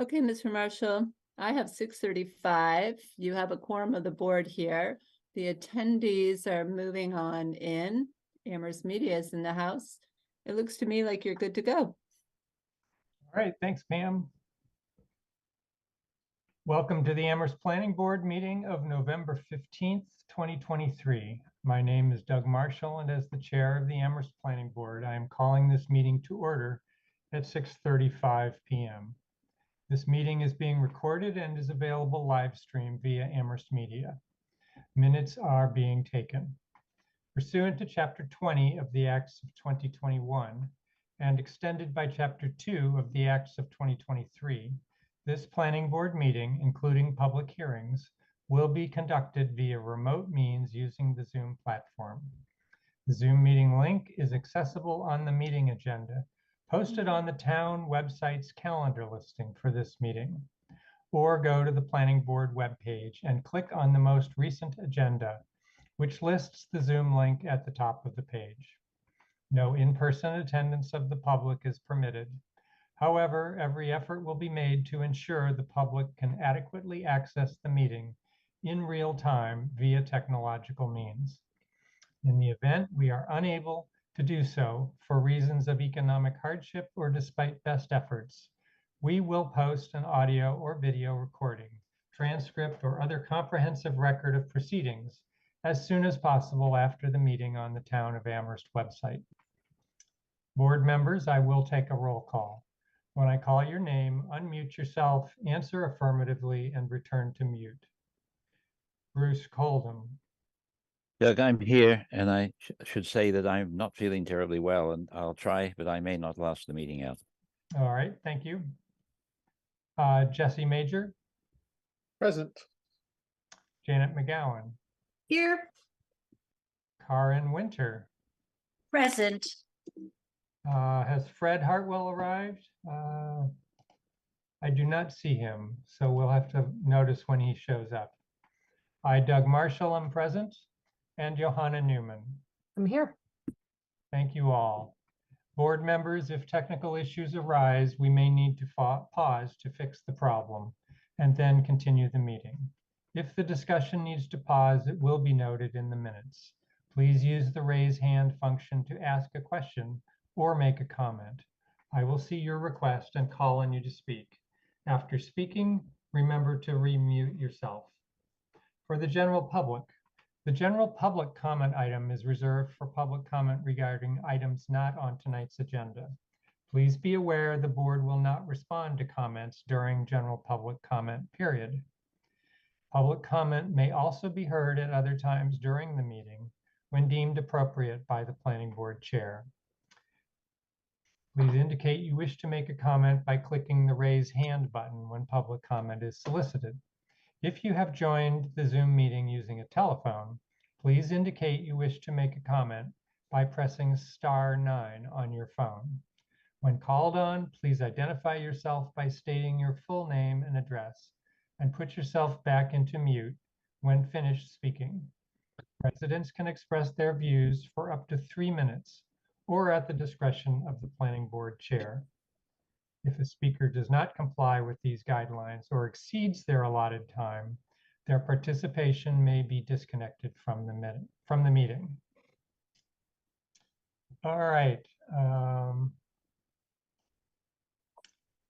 Okay, Mr. Marshall, I have 6:35. You have a quorum of the board here. The attendees are moving on in. Amherst Media is in the house. It looks to me like you're good to go. All right, thanks, Pam. Welcome to the Amherst Planning Board meeting of November 15th, 2023. My name is Doug Marshall, and as the chair of the Amherst Planning Board, I am calling this meeting to order at 6:35 p.m. This meeting is being recorded and is available live stream via Amherst Media. Minutes are being taken. Pursuant to Chapter 20 of the Acts of 2021 and extended by Chapter 2 of the Acts of 2023, this planning board meeting, including public hearings, will be conducted via remote means using the Zoom platform. The Zoom meeting link is accessible on the meeting agenda, posted on the town website's calendar listing for this meeting, or go to the planning board webpage and click on the most recent agenda, which lists the Zoom link at the top of the page. No in-person attendance of the public is permitted. However, every effort will be made to ensure the public can adequately access the meeting in real time via technological means. In the event we are unable to do so for reasons of economic hardship or despite best efforts, we will post an audio or video recording, transcript, or other comprehensive record of proceedings as soon as possible after the meeting on the Town of Amherst website. Board members, I will take a roll call. When I call your name, unmute yourself, answer affirmatively, and return to mute. Bruce Coldham. Doug, I'm here, and I should say that I'm not feeling terribly well, and I'll try, but I may not last the meeting out. All right, thank you. Jesse Major. Present. Janet McGowan. Here. Karen Winter. Present. Has Fred Hartwell arrived? I do not see him, so we'll have to notice when he shows up. I, Doug Marshall, am present, and Johanna Newman. I'm here. Thank you all. Board members, if technical issues arise, we may need to pause to fix the problem and then continue the meeting. If the discussion needs to pause, it will be noted in the minutes. Please use the raise hand function to ask a question or make a comment. I will see your request and call on you to speak. After speaking, remember to remute yourself. For the general public comment item is reserved for public comment regarding items not on tonight's agenda. Please be aware the board will not respond to comments during general public comment period. Public comment may also be heard at other times during the meeting when deemed appropriate by the planning board chair. Please indicate you wish to make a comment by clicking the raise hand button when public comment is solicited. If you have joined the Zoom meeting using a telephone, please indicate you wish to make a comment by pressing *9 on your phone. When called on, please identify yourself by stating your full name and address, and put yourself back into mute when finished speaking. Residents can express their views for up to 3 minutes, or at the discretion of the planning board chair. If a speaker does not comply with these guidelines or exceeds their allotted time, their participation may be disconnected from the meeting. All right.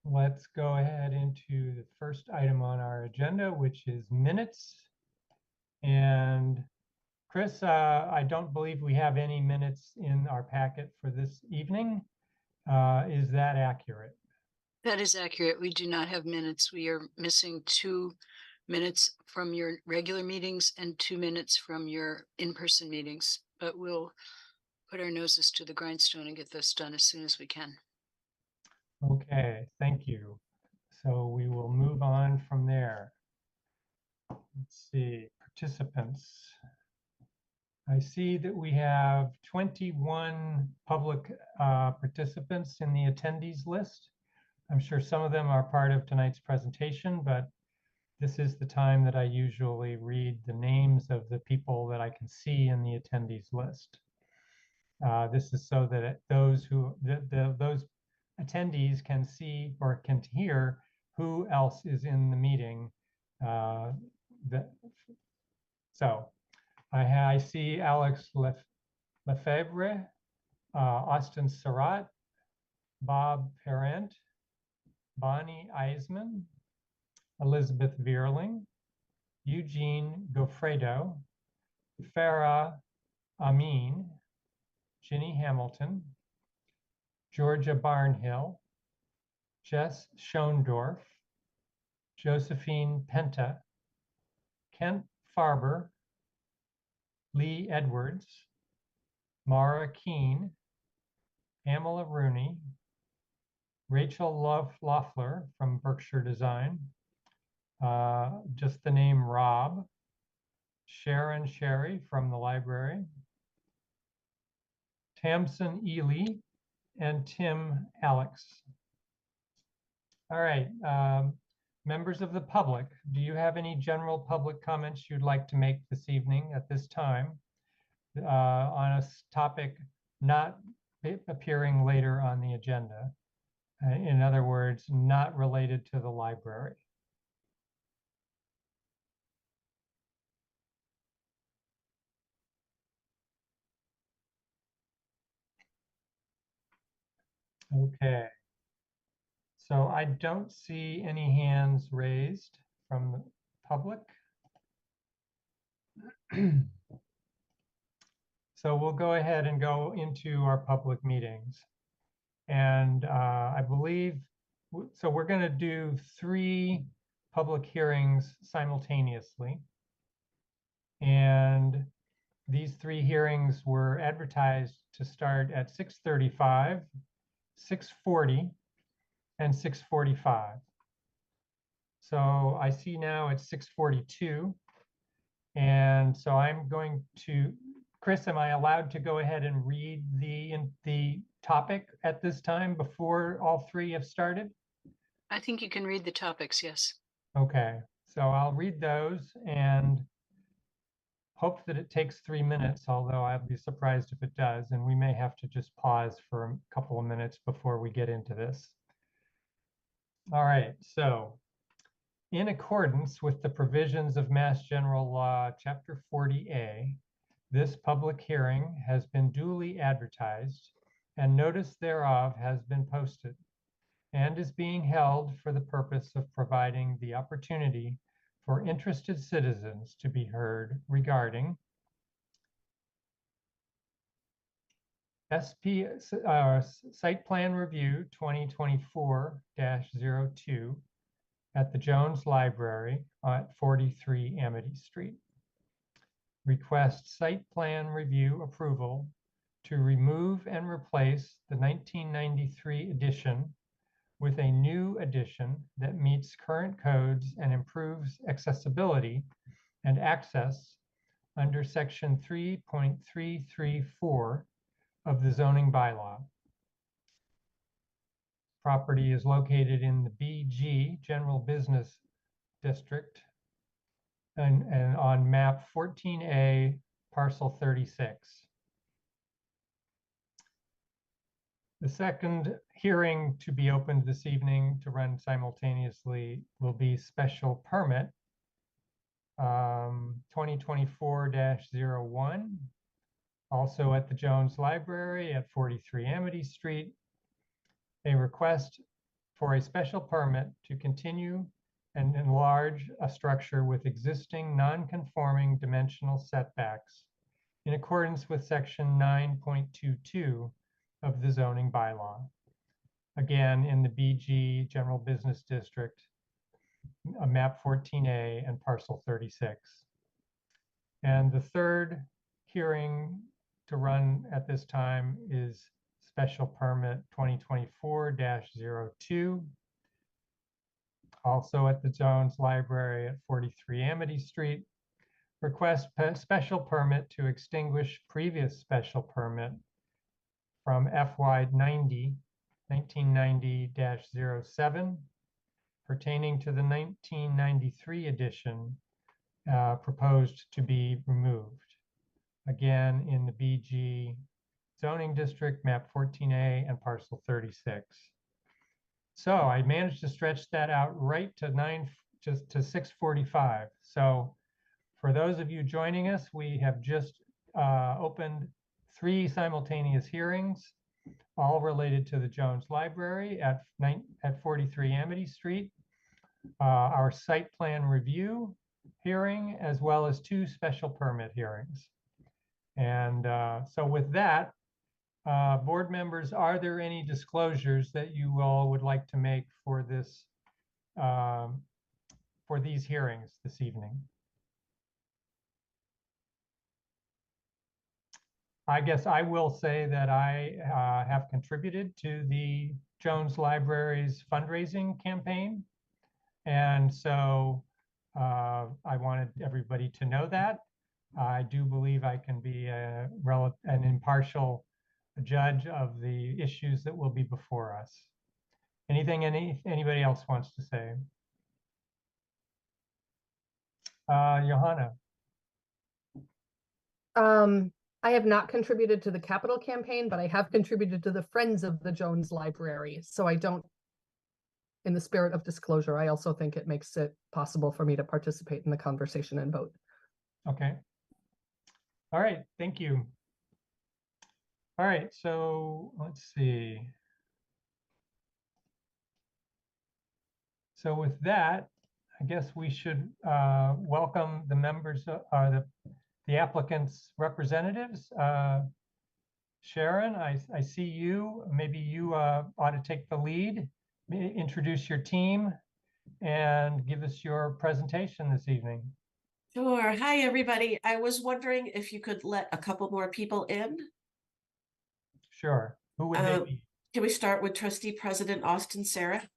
Let's go ahead into the first item on our agenda, which is minutes. And Chris, I don't believe we have any minutes in our packet for this evening. Is that accurate? That is accurate. We do not have minutes. We are missing 2 minutes from your regular meetings and 2 minutes from your in-person meetings, but we'll put our noses to the grindstone and get those done as soon as we can. Okay, thank you. So we will move on from there. Let's see, participants. I see that we have 21 public participants in the attendees list. I'm sure some of them are part of tonight's presentation, but this is the time that I usually read the names of the people that I can see in the attendees list. This is so that those attendees can see or can hear who else is in the meeting. that, so I see Alex Lefebvre, Austin Surratt, Bob Parent, Bonnie Eisman, Elizabeth Vierling, Eugene Gofredo, Farah Amin, Ginny Hamilton, Georgia Barnhill, Jess Schoendorf, Josephine Penta, Kent Farber, Lee Edwards, Mara Keene, Pamela Rooney, Rachel Loeffler from Berkshire Design, just the name Rob, Sharon Sherry from the library, Tamsin Ely, and Tim Alex. All right, members of the public, do you have any general public comments you'd like to make this evening at this time on a topic not appearing later on the agenda? In other words, not related to the library. Okay. So I don't see any hands raised from the public. So we'll go ahead and go into our public meetings. And I believe, so we're going to do 3 public hearings simultaneously. And these 3 hearings were advertised to start at 6:35, 6:40, and 6:45. So I see now it's 6:42. And so I'm going to, Chris, am I allowed to go ahead and read the topic at this time before all 3 have started? I think you can read the topics, yes. Okay, so I'll read those and hope that it takes 3 minutes, although I'll be surprised if it does, and we may have to just pause for a couple of minutes before we get into this. All right, so in accordance with the provisions of Mass General Law, Chapter 40A, this public hearing has been duly advertised and notice thereof has been posted and is being held for the purpose of providing the opportunity for interested citizens to be heard regarding Site Plan Review 2024-02 at the Jones Library at 43 Amity Street. Request site plan review approval to remove and replace the 1993 addition with a new addition that meets current codes and improves accessibility and access under section 3.334 of the zoning bylaw. Property is located in the BG General Business District and on map 14A, parcel 36. The second hearing to be opened this evening to run simultaneously will be special permit 2024-01, also at the Jones Library at 43 Amity Street. A request for a special permit to continue and enlarge a structure with existing non-conforming dimensional setbacks in accordance with section 9.22 of the zoning bylaw. Again, in the BG General Business District, map 14A and parcel 36. And the third hearing to run at this time is special permit 2024-02, also at the Jones Library at 43 Amity Street. Request special permit to extinguish previous special permit from FY 1990-07 pertaining to the 1993 edition proposed to be removed. Again, in the BG zoning district, map 14A and parcel 36. So I managed to stretch that out right to 6:45. So for those of you joining us, we have just opened 3 simultaneous hearings, all related to the Jones Library at 43 Amity Street, our site plan review hearing, as well as 2 special permit hearings. And so with that, board members, are there any disclosures that you all would like to make for this, for these hearings this evening? I guess I will say that I have contributed to the Jones Library's fundraising campaign. And so I wanted everybody to know that. I do believe I can be an impartial judge of the issues that will be before us. Anything anybody else wants to say? Johanna. I have not contributed to the capital campaign, but I have contributed to the Friends of the Jones Library. So I don't, in the spirit of disclosure, I also think it makes it possible for me to participate in the conversation and vote. Okay. All right, thank you. All right, so let's see. So with that, I guess we should welcome the members, the applicant's representatives. Sharon, I see you. Maybe you ought to take the lead, introduce your team, and give us your presentation this evening. Sure. Hi, everybody. I was wondering if you could let a couple more people in. Sure. Who would they be? Can we start with Trustee President Austin Sarah?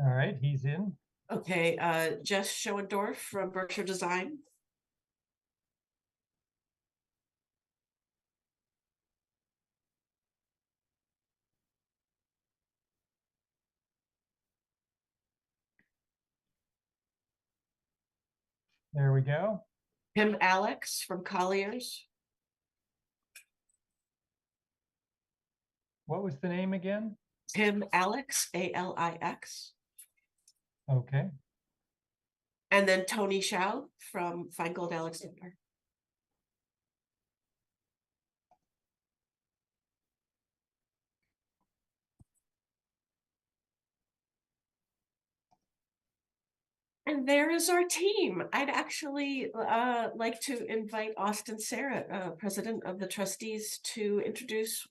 All right, he's in. Okay, Jess Schoendorf from Berkshire Design. There we go. Tim Alex from Colliers. What was the name again? Tim Alex, A-L-I-X. Okay. And then Tony Shao from Feingold Alexander. And there is our team. I'd actually like to invite Austin Sarah, President of the Trustees, to introduce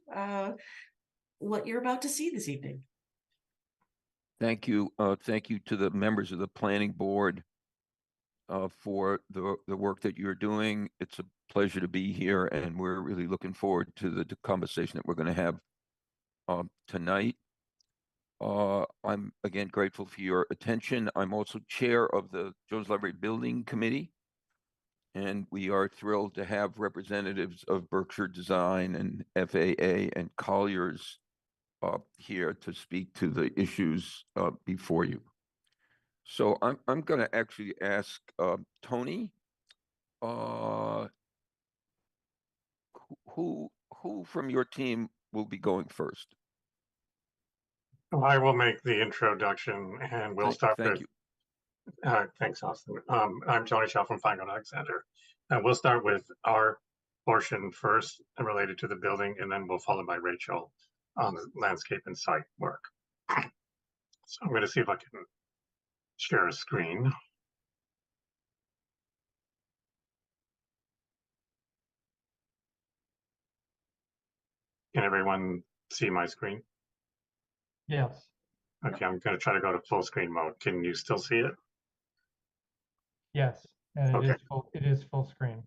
what you're about to see this evening. Thank you. Thank you to the members of the planning board for the work that you're doing. It's a pleasure to be here, and we're really looking forward to the conversation that we're going to have tonight. I'm again grateful for your attention. I'm also chair of the Jones Library Building Committee, and we are thrilled to have representatives of Berkshire Design and FAA and Colliers here to speak to the issues before you. So I'm going to actually ask Tony, who from your team will be going first? I will make the introduction, and we'll start Thank with. you. Thanks, Austin. I'm Tony Shaw from Feingold Alexander. We'll start with our portion first related to the building, and then we'll follow by Rachel on the landscape and site work. So I'm going to see if I can share a screen. Can everyone see my screen? Yes. Okay, I'm going to try to go to full screen mode. Can you still see it? Yes. And Okay. it is full screen.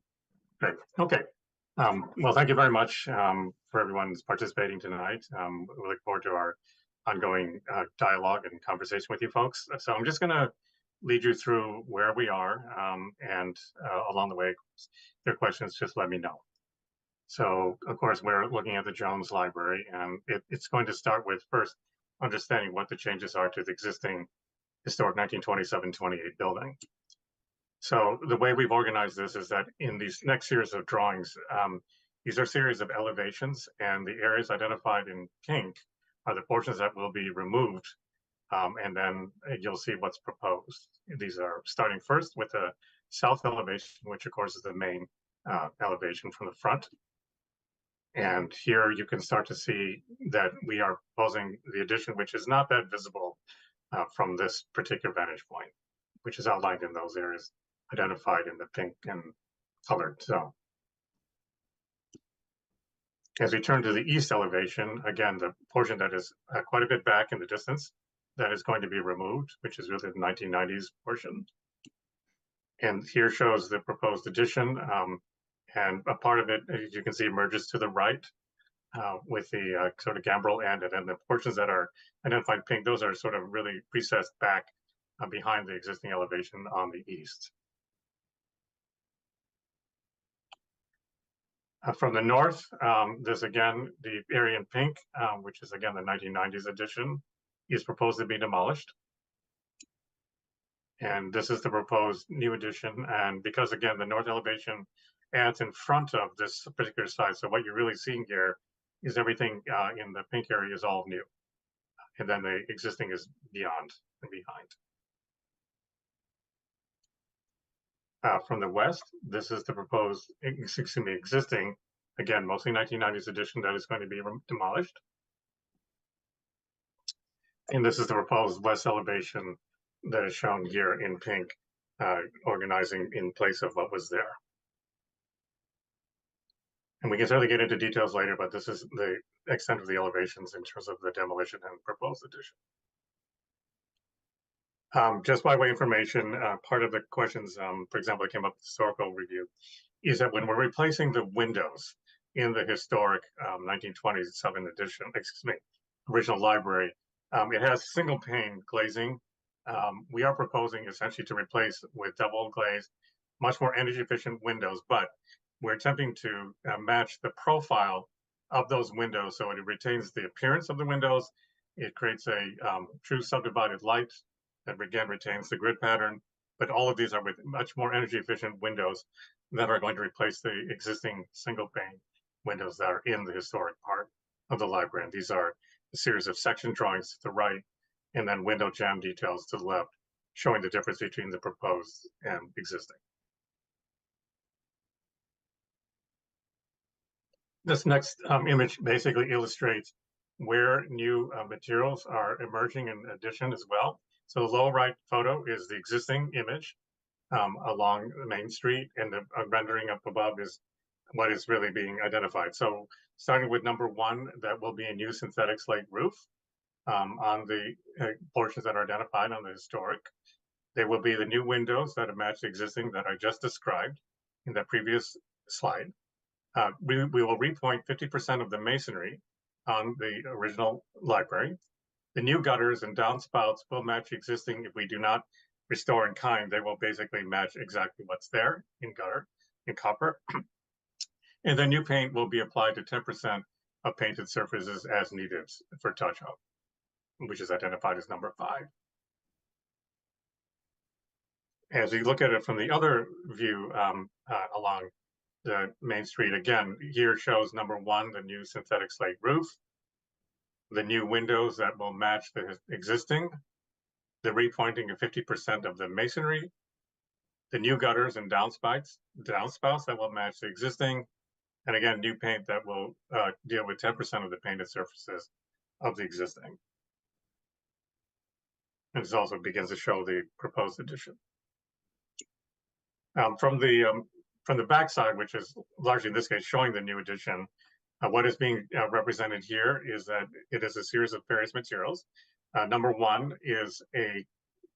Great. Okay. Well, thank you very much for everyone's participating tonight. We look forward to our ongoing dialogue and conversation with you folks. So I'm just going to lead you through where we are, and along the way, if there are questions, just let me know. So, of course, we're looking at the Jones Library, and it's going to start with first understanding what the changes are to the existing historic 1927-28 building. So the way we've organized this is that in these next series of drawings, these are series of elevations, and the areas identified in pink are the portions that will be removed, and then you'll see what's proposed. These are starting first with the south elevation, which of course is the main elevation from the front. And here you can start to see that we are proposing the addition, which is not that visible from this particular vantage point, which is outlined in those areas identified in the pink and colored zone. As we turn to the east elevation, again, the portion that is quite a bit back in the distance, that is going to be removed, which is really the 1990s portion. And here shows the proposed addition, and a part of it, as you can see, emerges to the right with the sort of gambrel end, and then the portions that are identified pink, those are sort of really recessed back behind the existing elevation on the east. From the north, there's again the area in pink, which is again the 1990s edition, is proposed to be demolished. And this is the proposed new addition. And because again, the north elevation adds in front of this particular site, so what you're really seeing here is everything in the pink area is all new. And then the existing is beyond and behind. From the west, this is the proposed, existing, again, mostly 1990s edition that is going to be demolished. And this is the proposed west elevation that is shown here in pink, organizing in place of what was there. And we can certainly get into details later, but this is the extent of the elevations in terms of the demolition and proposed addition. Just by way of information, part of the questions, for example, that came up with historical review, is that when we're replacing the windows in the historic 1927 edition, excuse me, original library, it has single pane glazing. We are proposing essentially to replace with double glazed, much more energy efficient windows, but we're attempting to match the profile of those windows so it retains the appearance of the windows. It creates a true subdivided light that again retains the grid pattern, but all of these are with much more energy efficient windows that are going to replace the existing single pane windows that are in the historic part of the library. And these are a series of section drawings to the right, and then window jamb details to the left, showing the difference between the proposed and existing. This next image basically illustrates where new materials are emerging in addition as well. So the lower right photo is the existing image along Main Street, and the rendering up above is what is really being identified. So starting with number one, that will be a new synthetic slate roof on the portions that are identified on the historic. There will be the new windows that match the existing that I just described in the previous slide. We will repoint 50% of the masonry on the original library. The new gutters and downspouts will match existing. If we do not restore in kind, they will basically match exactly what's there in gutter, in copper. And the new paint will be applied to 10% of painted surfaces as needed for touch-up, which is identified as number 5. As we look at it from the other view along the Main Street, again, here shows number 1, the new synthetic slate roof, the new windows that will match the existing, the repointing of 50% of the masonry, the new gutters and downspouts that will match the existing, and again, new paint that will deal with 10% of the painted surfaces of the existing. And this also begins to show the proposed addition. From the backside, which is largely in this case showing the new addition, what is being represented here is that it is a series of various materials. Number 1 is a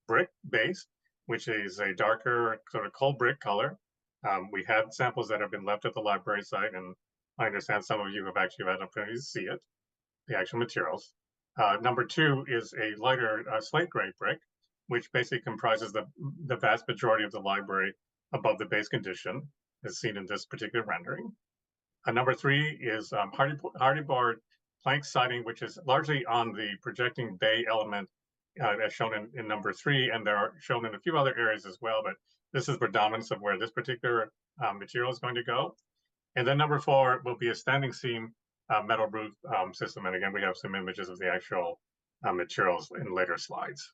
brick base, which is a darker sort of cold brick color. We had samples that have been left at the library site, and I understand some of you have actually had an opportunity to see it, the actual materials. Number 2 is a lighter slate gray brick, which basically comprises the vast majority of the library above the base condition, as seen in this particular rendering. Number 3 is hardy board plank siding, which is largely on the projecting bay element as shown in number 3, and there are shown in a few other areas as well, but this is predominance of where this particular material is going to go. And then number 4 will be a standing seam metal roof system. And again, we have some images of the actual materials in later slides.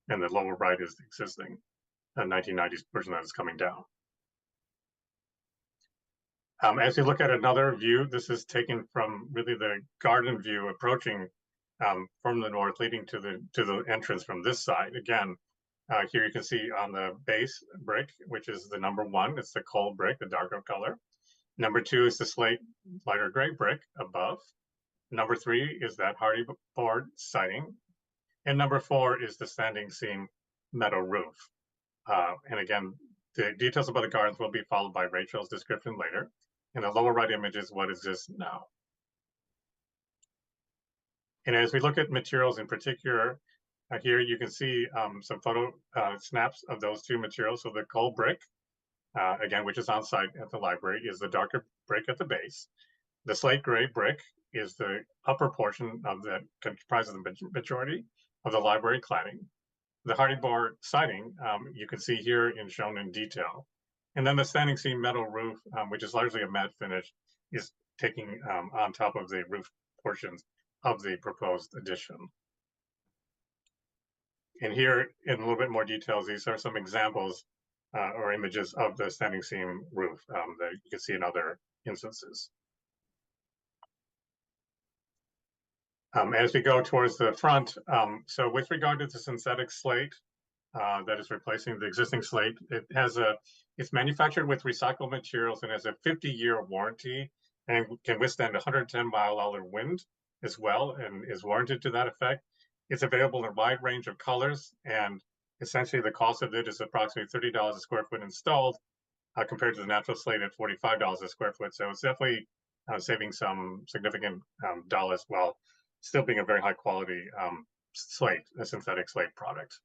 And the lower right is the existing 1990s version that is coming down. As you look at another view, this is taken from really the garden view approaching from the north, leading to the entrance from this side. Again, here you can see on the base brick, which is the number 1, it's the cold brick, the darker color. Number 2 is the slate lighter gray brick above. Number 3 is that hardy board siding. And number 4 is the standing seam metal roof. And again, the details about the gardens will be followed by Rachel's description later. And the lower right image is what exists now. And as we look at materials in particular, here you can see some photo snaps of those 2 materials. So the cold brick, again, which is on site at the library, is the darker brick at the base. The slate gray brick is the upper portion of that comprises the majority of the library cladding. The hardy board siding, you can see here shown in detail. And then the standing seam metal roof, which is largely a matte finish, is taking on top of the roof portions of the proposed addition. And here, in a little bit more details, these are some examples or images of the standing seam roof that you can see in other instances. As we go towards the front, so with regard to the synthetic slate that is replacing the existing slate, it's manufactured with recycled materials and has a 50-year warranty and can withstand 110-mile-an-hour wind as well, and is warranted to that effect. It's available in a wide range of colors, and essentially the cost of it is approximately $30 a square foot installed, compared to the natural slate at $45 a square foot. So it's definitely saving some significant dollars while still being a very high quality slate, a synthetic slate product.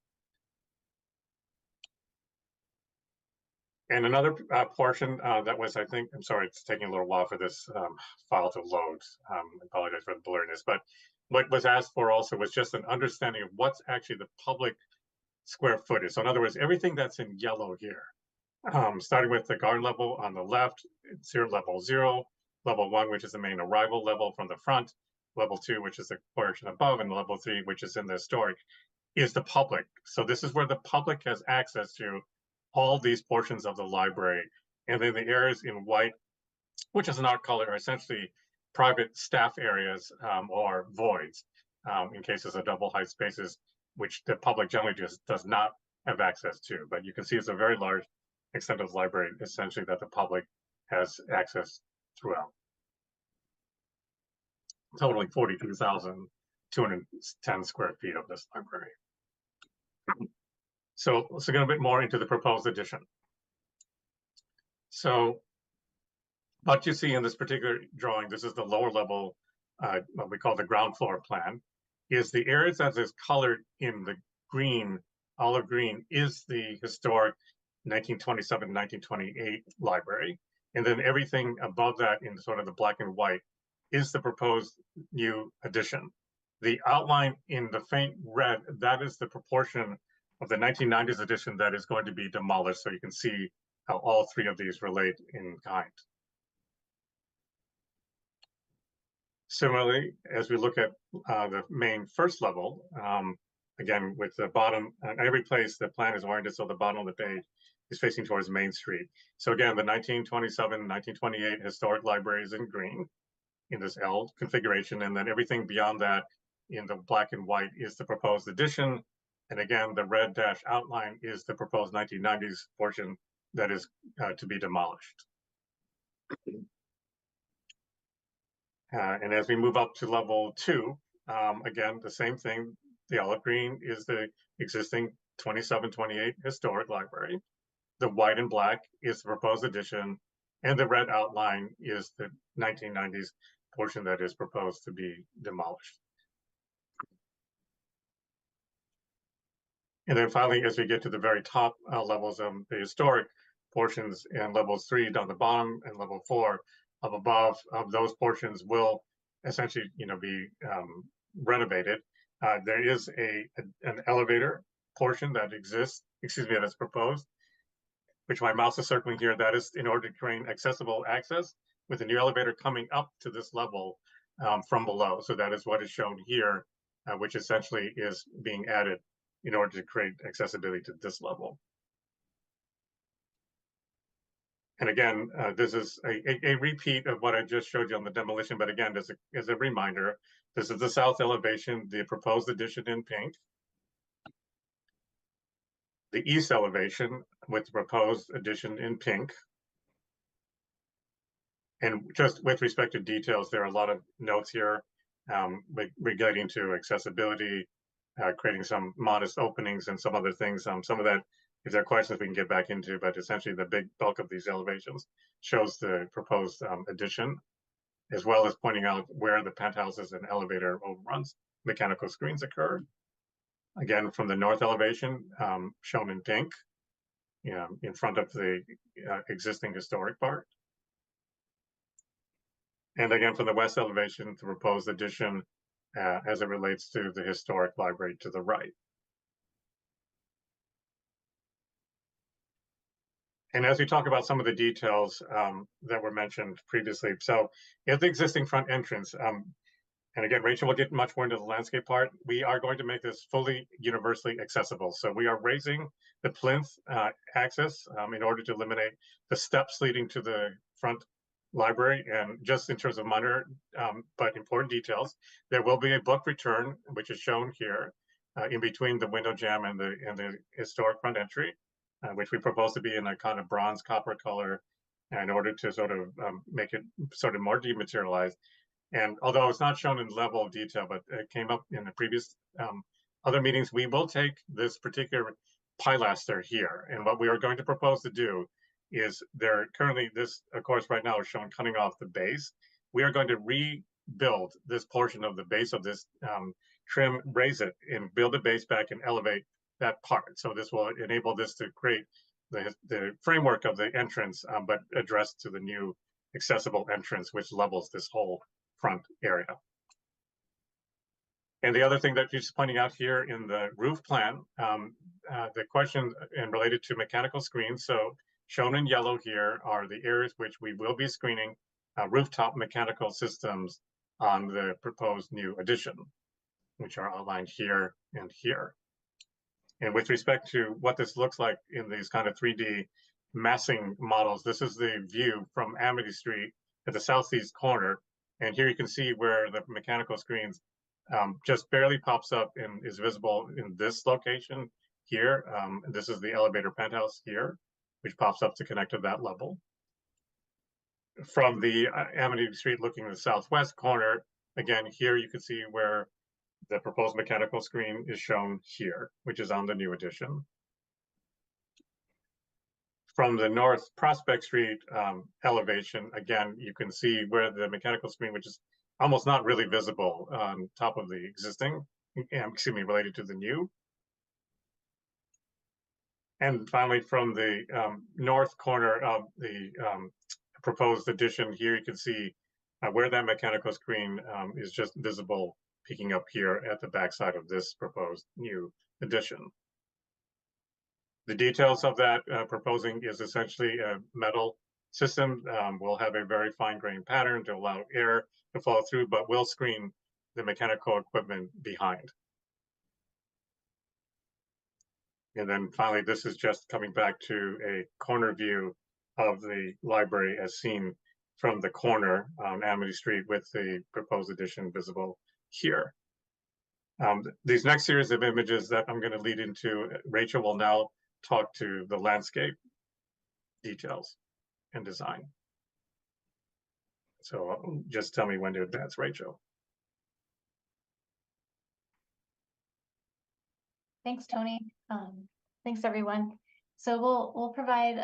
And another portion that was, I think, I'm sorry, it's taking a little while for this file to load. I apologize for the blurriness, but what was asked for also was just an understanding of what's actually the public square footage. So in other words, everything that's in yellow here, starting with the garden level on the left, level 0, level 1, which is the main arrival level from the front, level 2, which is the portion above, and level 3, which is in the historic, is the public. So this is where the public has access to all these portions of the library. And then the areas in white, which is an art color, are essentially private staff areas or voids in cases of double height spaces, which the public generally just does not have access to. But you can see it's a very large extent of the library, essentially, that the public has access throughout. Totaling 42,210 square feet of this library. So let's get a bit more into the proposed addition. So what you see in this particular drawing, this is the lower level, what we call the ground floor plan, is the areas that is colored in the green, olive green, is the historic 1927-1928 library. And then everything above that in sort of the black and white is the proposed new addition. The outline in the faint red, that is the proportion of the 1990s edition that is going to be demolished. So you can see how all 3 of these relate in kind. Similarly, as we look at the main first level, again, with the bottom, every place the plan is oriented, so the bottom of the page is facing towards Main Street. So again, the 1927, 1928 historic library is in green in this L configuration, and then everything beyond that in the black and white is the proposed addition. And again, the red dash outline is the proposed 1990s portion that is to be demolished. And as we move up to level 2, again, the same thing. The olive green is the existing 27-28 historic library. The white and black is the proposed addition, and the red outline is the 1990s portion that is proposed to be demolished. And then finally, as we get to the very top levels of the historic portions, and levels 3 down the bottom and level 4 up above, those portions will essentially, be renovated. There is an elevator portion that exists, that's proposed, which my mouse is circling here. That is in order to create accessible access with a new elevator coming up to this level from below. So that is what is shown here, which essentially is being added in order to create accessibility to this level. And again, this is a repeat of what I just showed you on the demolition, but again, as a reminder, this is the south elevation, the proposed addition in pink. The east elevation with the proposed addition in pink. And just with respect to details, there are a lot of notes here relating to accessibility, creating some modest openings and some other things. Some of that, if there are questions, we can get back into, but essentially the big bulk of these elevations shows the proposed addition, as well as pointing out where the penthouses and elevator overruns mechanical screens occur. Again, from the north elevation, shown in pink, in front of the existing historic part. And again, from the west elevation, the proposed addition as it relates to the historic library to the right. And as we talk about some of the details that were mentioned previously, so at the existing front entrance, and again, Rachel will get much more into the landscape part. We are going to make this fully universally accessible. So we are raising the plinth access in order to eliminate the steps leading to the front library. And just in terms of minor but important details, there will be a book return, which is shown here in between the window jamb and the historic front entry, which we propose to be in a kind of bronze copper color in order to sort of make it sort of more dematerialized. And although it's not shown in level of detail, but it came up in the previous other meetings, we will take this particular pilaster here. And what we are going to propose to do is there currently, this, of course, right now is shown cutting off the base. We are going to rebuild this portion of the base of this trim, raise it, and build the base back and elevate that part. So this will enable this to create the framework of the entrance, but addressed to the new accessible entrance, which levels this whole front area. And the other thing that you're just pointing out here in the roof plan, the question and related to mechanical screens. So shown in yellow here are the areas which we will be screening rooftop mechanical systems on the proposed new addition, which are outlined here and here. And with respect to what this looks like in these kind of 3D massing models, this is the view from Amity Street at the southeast corner. And here you can see where the mechanical screens just barely pops up and is visible in this location here. This is the elevator penthouse here, which pops up to connect to that level. From the Amity Street looking at the southwest corner, again, here you can see where the proposed mechanical screen is shown here, which is on the new addition. From the North Prospect Street elevation, again, you can see where the mechanical screen, which is almost not really visible on top of the existing, related to the new. And finally, from the north corner of the proposed addition here, you can see where that mechanical screen is just visible, peeking up here at the backside of this proposed new addition. The details of that proposing is essentially a metal system. We'll have a very fine-grained pattern to allow air to flow through, but we'll screen the mechanical equipment behind. And then finally, this is just coming back to a corner view of the library as seen from the corner on Amity Street with the proposed addition visible here. These next series of images that I'm going to lead into, Rachel will now talk to the landscape details and design. So just tell me when to advance, Rachel. Thanks, Tony. Thanks, everyone. So we'll provide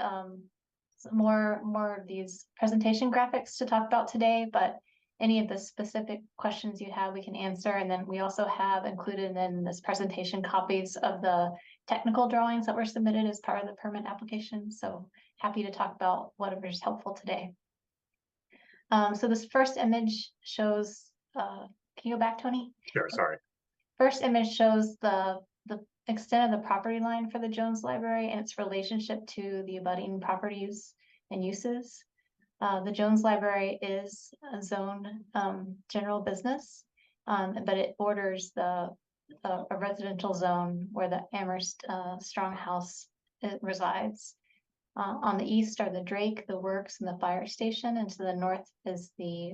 some more of these presentation graphics to talk about today, but any of the specific questions you have, we can answer. And then we also have included in this presentation copies of the technical drawings that were submitted as part of the permit application. So happy to talk about whatever is helpful today. So this first image shows, can you go back, Tony? Sure, sorry. first image shows the extent of the property line for the Jones Library and its relationship to the abutting properties and uses. The Jones Library is a zone general business, but it borders a residential zone where the Amherst Strong House resides. On the east are the Drake, the Works, and the fire station, and to the north is the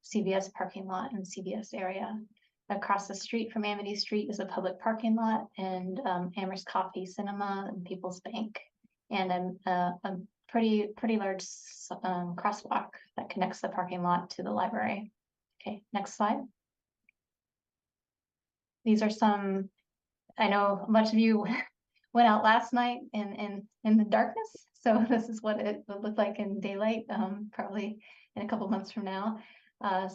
CVS parking lot and CVS area. Across the street from Amity Street is a public parking lot and Amherst Coffee, Cinema, and People's Bank, and a pretty large crosswalk that connects the parking lot to the library. Okay, next slide. These are some, I know a bunch of you went out last night in the darkness, so this is what it would look like in daylight, probably in a couple months from now.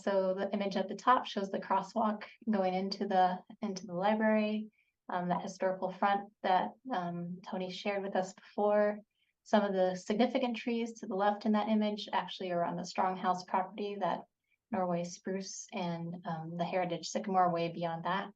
So the image at the top shows the crosswalk going into the library, that historical front that Tony shared with us before. Some of the significant trees to the left in that image actually are on the Strong House property, that Norway spruce and the heritage sycamore way beyond that.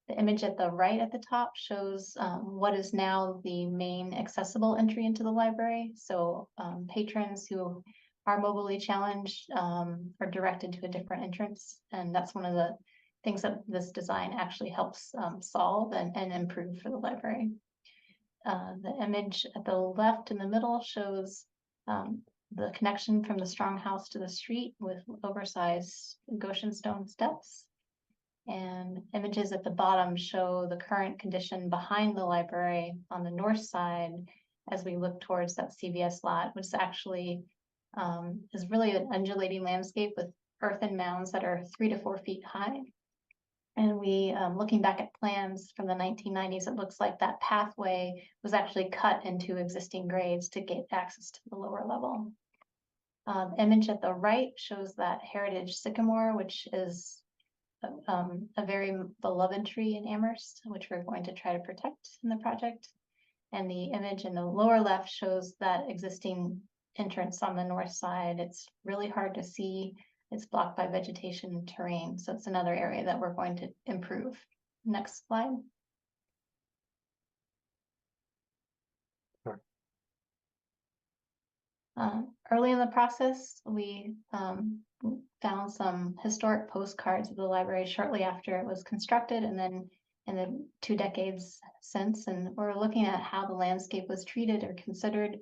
The image at the right at the top shows what is now the main accessible entry into the library. So patrons who are mobilely challenged are directed to a different entrance. And that's one of the things that this design actually helps solve and improve for the library. The image at the left in the middle shows the connection from the Strong House to the street with oversized Goshen stone steps. And images at the bottom show the current condition behind the library on the north side as we look towards that CVS lot, which actually is really an undulating landscape with earthen mounds that are 3 to 4 feet high. And we, looking back at plans from the 1990s, it looks like that pathway was actually cut into existing grades to get access to the lower level. The image at the right shows that heritage sycamore, which is a very beloved tree in Amherst, which we're going to try to protect in the project. And the image in the lower left shows that existing entrance on the north side. It's really hard to see. It's blocked by vegetation and terrain. So it's another area that we're going to improve. Next slide. Sure. Early in the process, we found some historic postcards of the library shortly after it was constructed, and then in the 2 decades since. And we're looking at how the landscape was treated or considered,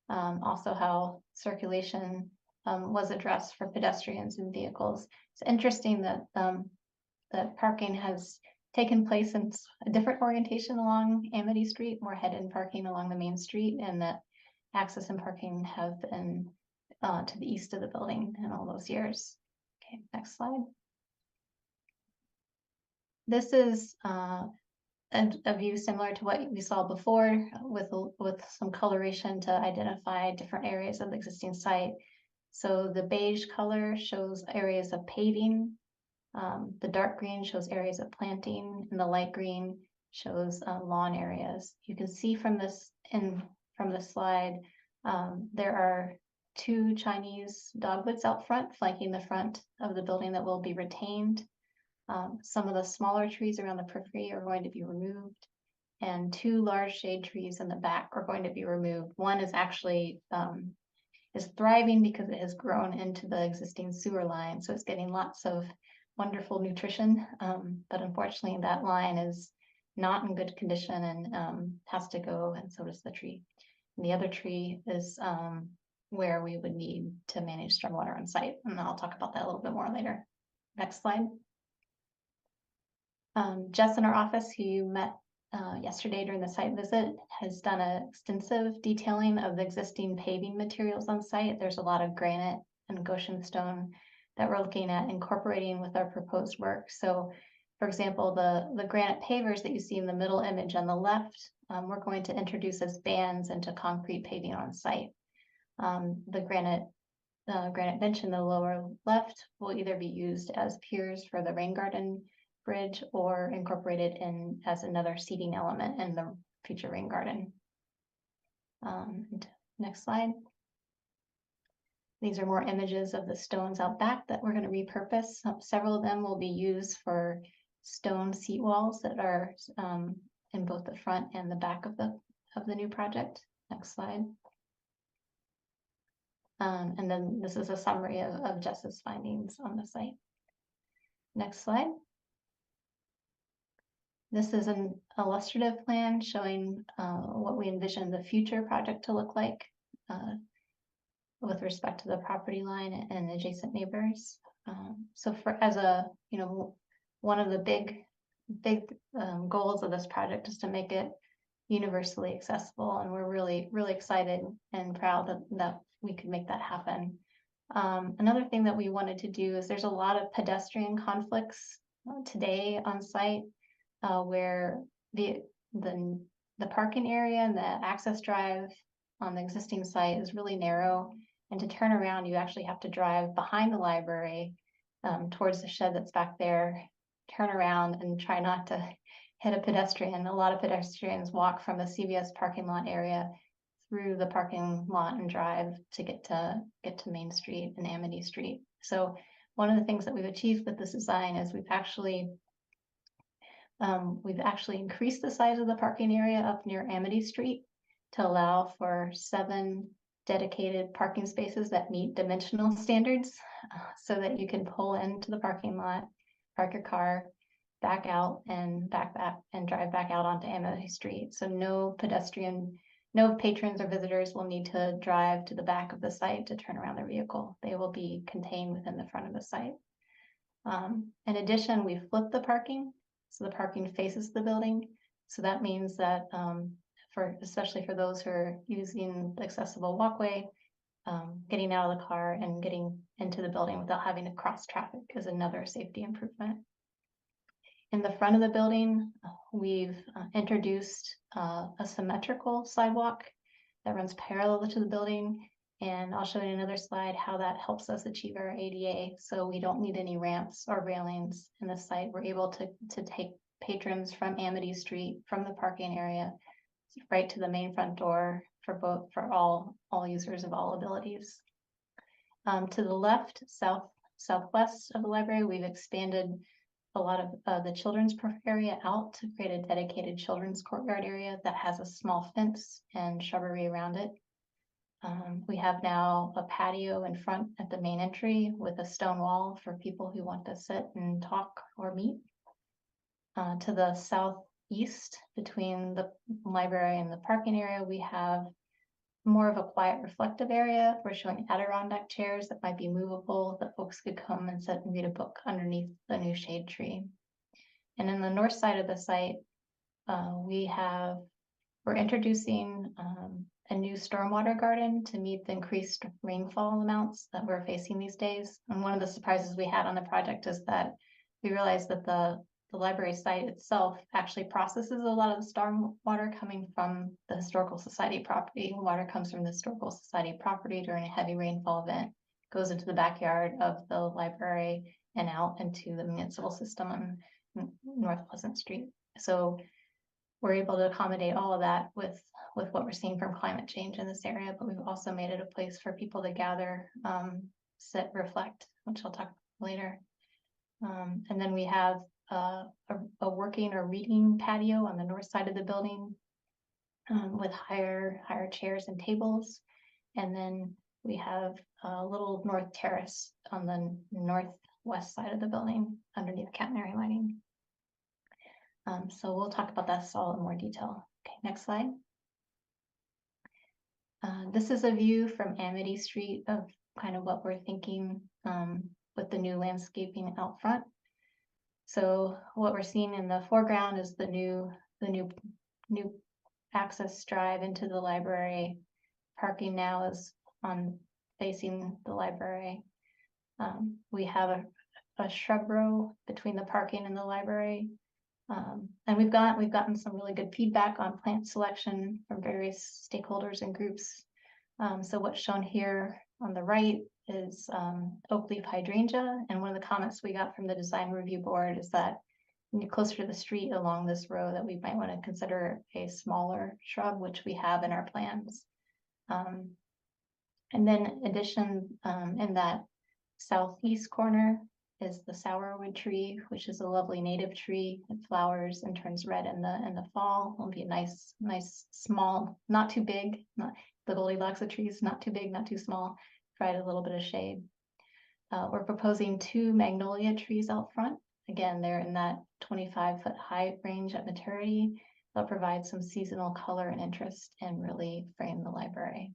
also how circulation was addressed for pedestrians and vehicles. It's interesting that that parking has taken place in a different orientation along Amity Street, more head-in parking along the main street, and that access and parking have been to the east of the building in all those years. Okay, next slide. This is a view similar to what we saw before, with some coloration to identify different areas of the existing site. So the beige color shows areas of paving, the dark green shows areas of planting, and the light green shows lawn areas. You can see from this from the slide, there are 2 Chinese dogwoods out front, flanking the front of the building that will be retained. Some of the smaller trees around the periphery are going to be removed, and 2 large shade trees in the back are going to be removed. One is actually is thriving because it has grown into the existing sewer line, so it's getting lots of wonderful nutrition. But unfortunately, that line is not in good condition and has to go, and so does the tree. And the other tree is where we would need to manage stormwater on site, and I'll talk about that a little bit more later. Next slide. Jess in our office, who you met yesterday during the site visit, has done an extensive detailing of the existing paving materials on site. There's a lot of granite and Goshen stone that we're looking at incorporating with our proposed work. So, for example, the granite pavers that you see in the middle image on the left, we're going to introduce as bands into concrete paving on site. The granite bench in the lower left will either be used as piers for the rain garden bridge or incorporated in as another seating element in the future rain garden. Next slide. These are more images of the stones out back that we're going to repurpose. Several of them will be used for stone seat walls that are in both the front and the back of the new project. Next slide. And then this is a summary of Jess's findings on the site. Next slide. This is an illustrative plan showing what we envision the future project to look like with respect to the property line and adjacent neighbors. So as a, one of the big goals of this project is to make it universally accessible, and we're really excited and proud that we could make that happen. Another thing that we wanted to do is there's a lot of pedestrian conflicts today on site where the parking area and the access drive on the existing site is really narrow, and to turn around you actually have to drive behind the library towards the shed that's back there, turn around and try not to hit a pedestrian. A lot of pedestrians walk from the CVS parking lot area through the parking lot and drive to get to Main Street and Amity Street. So one of the things that we've achieved with this design is we've actually increased the size of the parking area up near Amity Street to allow for 7 dedicated parking spaces that meet dimensional standards, so that you can pull into the parking lot, park your car, back out and back and drive back out onto Amity Street. So no patrons or visitors will need to drive to the back of the site to turn around their vehicle. They will be contained within the front of the site. In addition, we flipped the parking, so the parking faces the building. So that means that especially for those who are using the accessible walkway, getting out of the car and getting into the building without having to cross traffic is another safety improvement. In the front of the building, we've introduced a symmetrical sidewalk that runs parallel to the building. And I'll show you in another slide how that helps us achieve our ADA. So we don't need any ramps or railings in the site. We're able to take patrons from Amity Street, from the parking area, right to the main front door for all users of all abilities. To the left, southwest of the library, we've expanded a lot of the children's area out to create a dedicated children's courtyard area that has a small fence and shrubbery around it. We have now a patio in front at the main entry with a stone wall for people who want to sit and talk or meet. To the southeast, between the library and the parking area, we have more of a quiet reflective area. We're showing Adirondack chairs that might be movable, that folks could come and sit and read a book underneath the new shade tree. And in the north side of the site, we're introducing a new stormwater garden to meet the increased rainfall amounts that we're facing these days. And one of the surprises we had on the project is that we realized that the library site itself actually processes a lot of the storm water coming from the Historical Society property. Water comes from the Historical Society property during a heavy rainfall event, goes into the backyard of the library and out into the municipal system on North Pleasant Street. So we're able to accommodate all of that with what we're seeing from climate change in this area, but we've also made it a place for people to gather, sit, reflect, which I'll talk about later. And then we have a working or reading patio on the north side of the building with higher chairs and tables. And then we have a little north terrace on the northwest side of the building underneath catenary lighting. So we'll talk about that all in more detail. Okay, next slide. This is a view from Amity Street of kind of what we're thinking with the new landscaping out front. So what we're seeing in the foreground is the new access drive into the library. Parking now is facing the library. We have a shrub row between the parking and the library. And we've gotten some really good feedback on plant selection from various stakeholders and groups. So what's shown here on the right is oak leaf hydrangea. And one of the comments we got from the design review board is that closer to the street along this row that we might want to consider a smaller shrub, which we have in our plans. And then in addition, in that southeast corner is the sourwood tree, which is a lovely native tree. It flowers and turns red in the fall. It'll be a nice, small, not too big, not the Goldilocks of trees, not too big, not too small. Provide a little bit of shade. We're proposing 2 magnolia trees out front. Again, they're in that 25-foot height range at maturity. They'll provide some seasonal color and interest and really frame the library.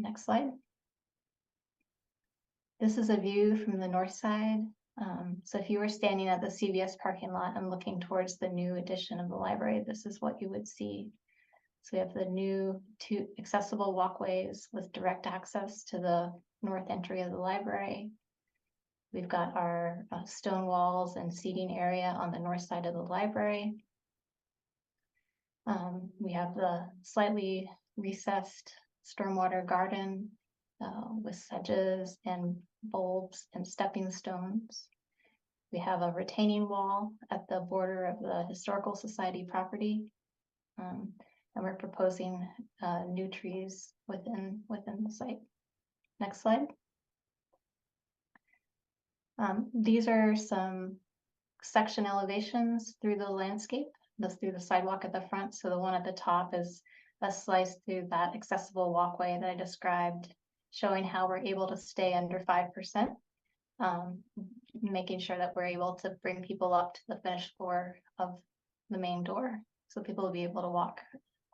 Next slide. This is a view from the north side. So if you were standing at the CVS parking lot and looking towards the new addition of the library, this is what you would see. So we have the new 2 accessible walkways with direct access to the north entry of the library. We've got our stone walls and seating area on the north side of the library. We have the slightly recessed stormwater garden with sedges and bulbs and stepping stones. We have a retaining wall at the border of the Historical Society property. And we're proposing new trees within the site. Next slide. These are some section elevations through the landscape, through the sidewalk at the front. So the one at the top is a slice through that accessible walkway that I described, showing how we're able to stay under 5%, making sure that we're able to bring people up to the finished floor of the main door. So people will be able to walk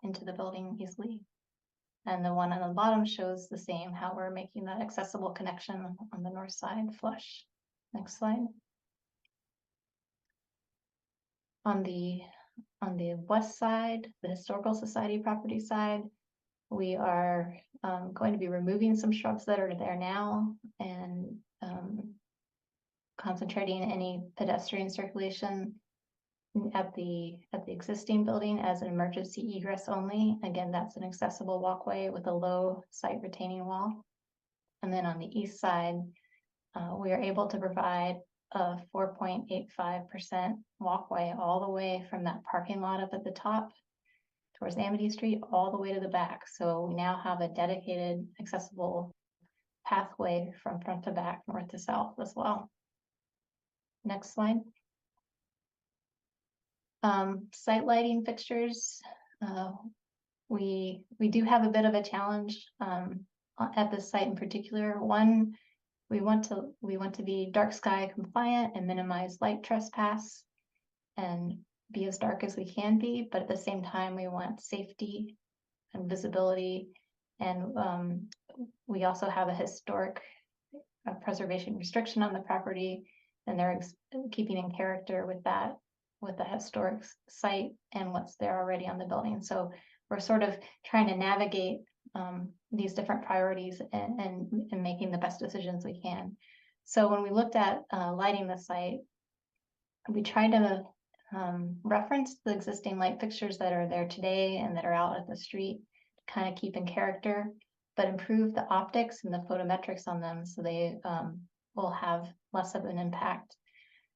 into the building easily. And the one on the bottom shows the same, how we're making that accessible connection on the north side flush. Next slide. On the west side, the Historical Society property side, we are going to be removing some shrubs that are there now and concentrating any pedestrian circulation at the existing building as an emergency egress only. Again, that's an accessible walkway with a low site retaining wall. And then on the east side, we are able to provide a 4.85% walkway all the way from that parking lot up at the top towards Amity Street all the way to the back. So we now have a dedicated accessible pathway from front to back, north to south as well. Next slide. Site lighting fixtures. We do have a bit of a challenge at this site in particular. One, we want to be dark sky compliant and minimize light trespass and be as dark as we can be, but at the same time we want safety and visibility, and we also have a historic preservation restriction on the property, and they're keeping in character with that, with the historic site and what's there already on the building. So we're sort of trying to navigate these different priorities and making the best decisions we can. So when we looked at lighting the site, we tried to reference the existing light fixtures that are there today and that are out at the street to kind of keep in character, but improve the optics and the photometrics on them so they will have less of an impact.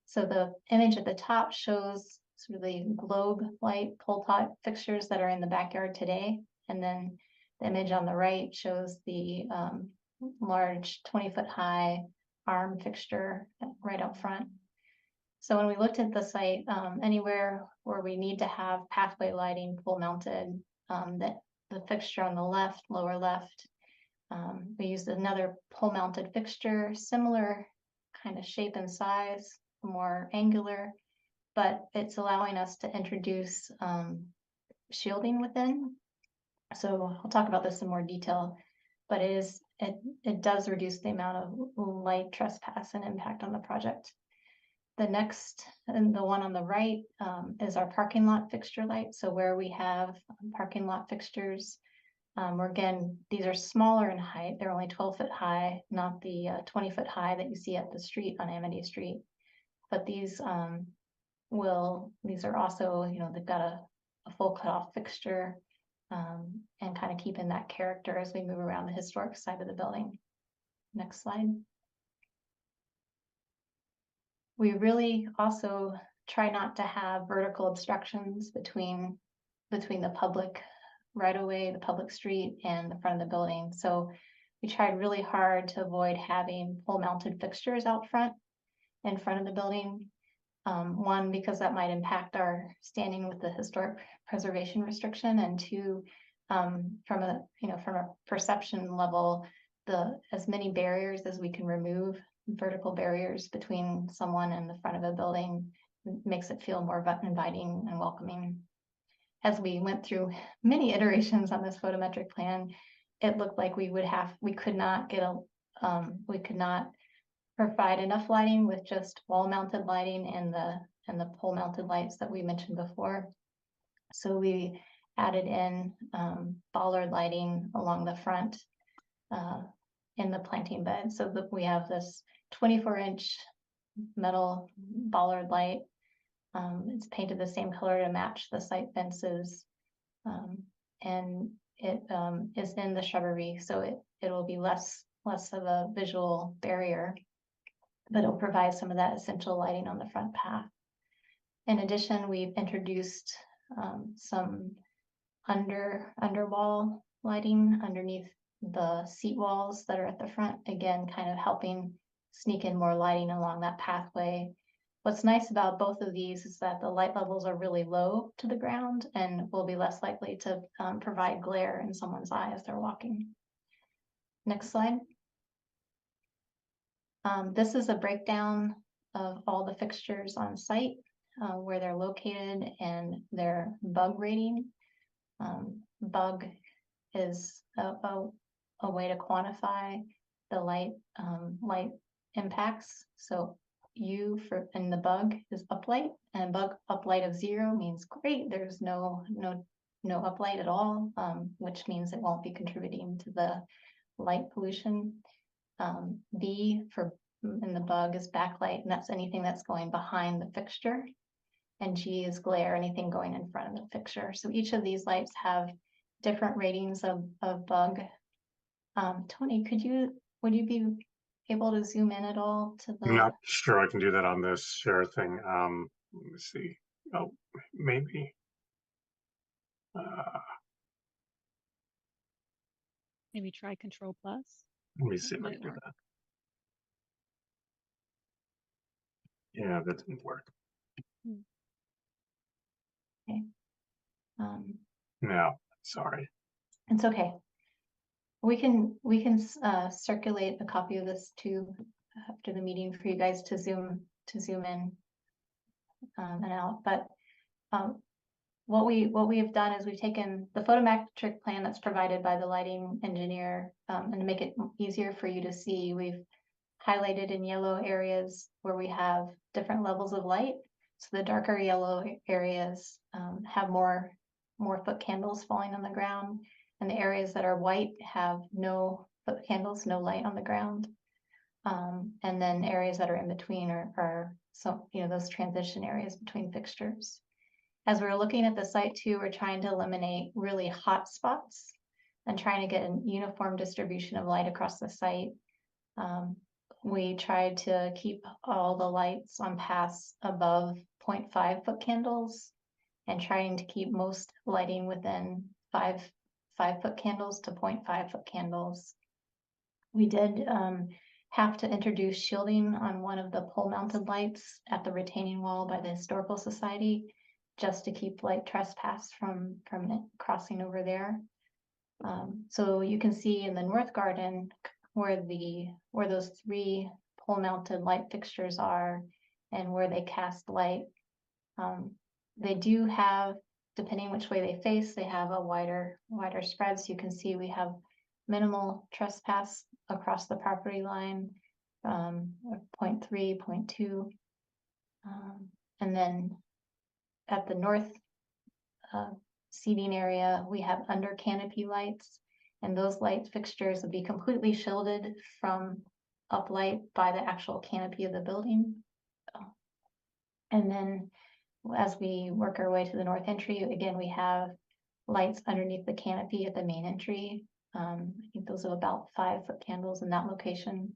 So the image at the top shows sort of the globe light pole top fixtures that are in the backyard today. And then the image on the right shows the large 20-foot high arm fixture right up front. So when we looked at the site, anywhere where we need to have pathway lighting pole mounted, that the fixture on the left, lower left, we used another pole mounted fixture, similar kind of shape and size, more angular, but it's allowing us to introduce shielding within. So I'll talk about this in more detail, but it does reduce the amount of light trespass and impact on the project. The next, and the one on the right, is our parking lot fixture light. So where we have parking lot fixtures, again, these are smaller in height. They're only 12-foot high, not the 20-foot high that you see at the street on Amity Street. But these are also, you know, they've got a full cutoff fixture and kind of keeping that character as we move around the historic side of the building. Next slide. We really also try not to have vertical obstructions between the public right-of-way, the public street, and the front of the building. So we tried really hard to avoid having pole mounted fixtures out front in front of the building. One, because that might impact our standing with the historic preservation restriction, and two, from a perception level, as many barriers as we can remove, vertical barriers between someone and the front of a building, makes it feel more inviting and welcoming. As we went through many iterations on this photometric plan, it looked like we could not provide enough lighting with just wall mounted lighting and the pole mounted lights that we mentioned before. So we added in bollard lighting along the front in the planting bed, so that we have this 24-inch metal bollard light. It's painted the same color to match the site fences, and it is in the shrubbery, so it will be less of a visual barrier, but it'll provide some of that essential lighting on the front path. In addition, we've introduced some underwall lighting underneath the seat walls that are at the front, again, kind of helping sneak in more lighting along that pathway. What's nice about both of these is that the light levels are really low to the ground and will be less likely to provide glare in someone's eye as they're walking. Next slide. This is a breakdown of all the fixtures on site, where they're located and their bug rating. Bug is a way to quantify the light impacts. So and the bug is uplight, and bug uplight of 0 means great, there's no uplight at all, which means it won't be contributing to the light pollution. B in the bug is backlight, and that's anything that's going behind the fixture. And G is glare, anything going in front of the fixture. So each of these lights have different ratings of bug. Tony, would you be able to zoom in at all to the? I'm not sure I can do that on this share thing. Let me see. Oh, maybe. Maybe try Control Plus. Let me see if I might can do work. that. Yeah, that didn't work. Okay. No, sorry. It's okay. We can circulate a copy of this too after the meeting for you guys to zoom in and out. But what we have done is we've taken the photometric plan that's provided by the lighting engineer, and to make it easier for you to see, we've highlighted in yellow areas where we have different levels of light. So the darker yellow areas have more foot candles falling on the ground, and the areas that are white have no foot candles, no light on the ground. And then areas that are in between are those transition areas between fixtures. As we're looking at the site too, we're trying to eliminate really hot spots and trying to get a uniform distribution of light across the site. We tried to keep all the lights on paths above 0.5 foot candles, and trying to keep most lighting within 5 foot candles to 0.5 foot candles. We did have to introduce shielding on one of the pole mounted lights at the retaining wall by the Historical Society, just to keep light trespass from crossing over there. So you can see in the north garden where those 3 pole mounted light fixtures are and where they cast light. They do have, depending which way they face, they have a wider spread. So you can see we have minimal trespass across the property line, 0.3, 0.2. And then at the north seating area, we have under canopy lights, and those light fixtures would be completely shielded from uplight by the actual canopy of the building. And then as we work our way to the north entry, again, we have lights underneath the canopy at the main entry. I think those are about 5 foot candles in that location.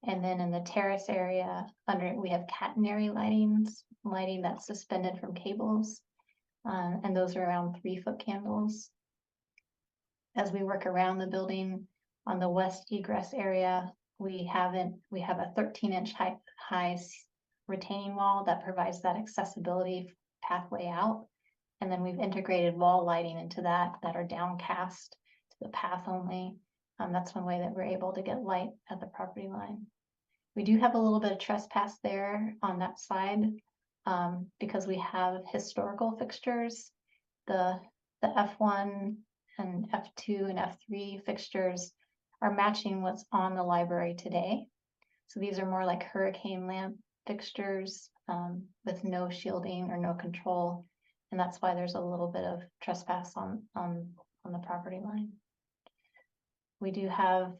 And then in the terrace area, we have catenary lighting that's suspended from cables. And those are around 3 foot candles. As we work around the building, On the west egress area, we have a 13-inch high retaining wall that provides that accessibility pathway out. And then we've integrated wall lighting into that are downcast to the path only. That's one way that we're able to get light at the property line. We do have a little bit of trespass there on that side because we have historical fixtures. The F1 and F2 and F3 fixtures are matching what's on the library today. So these are more like hurricane lamp fixtures with no shielding or no control. And that's why there's a little bit of trespass on the property line. We do have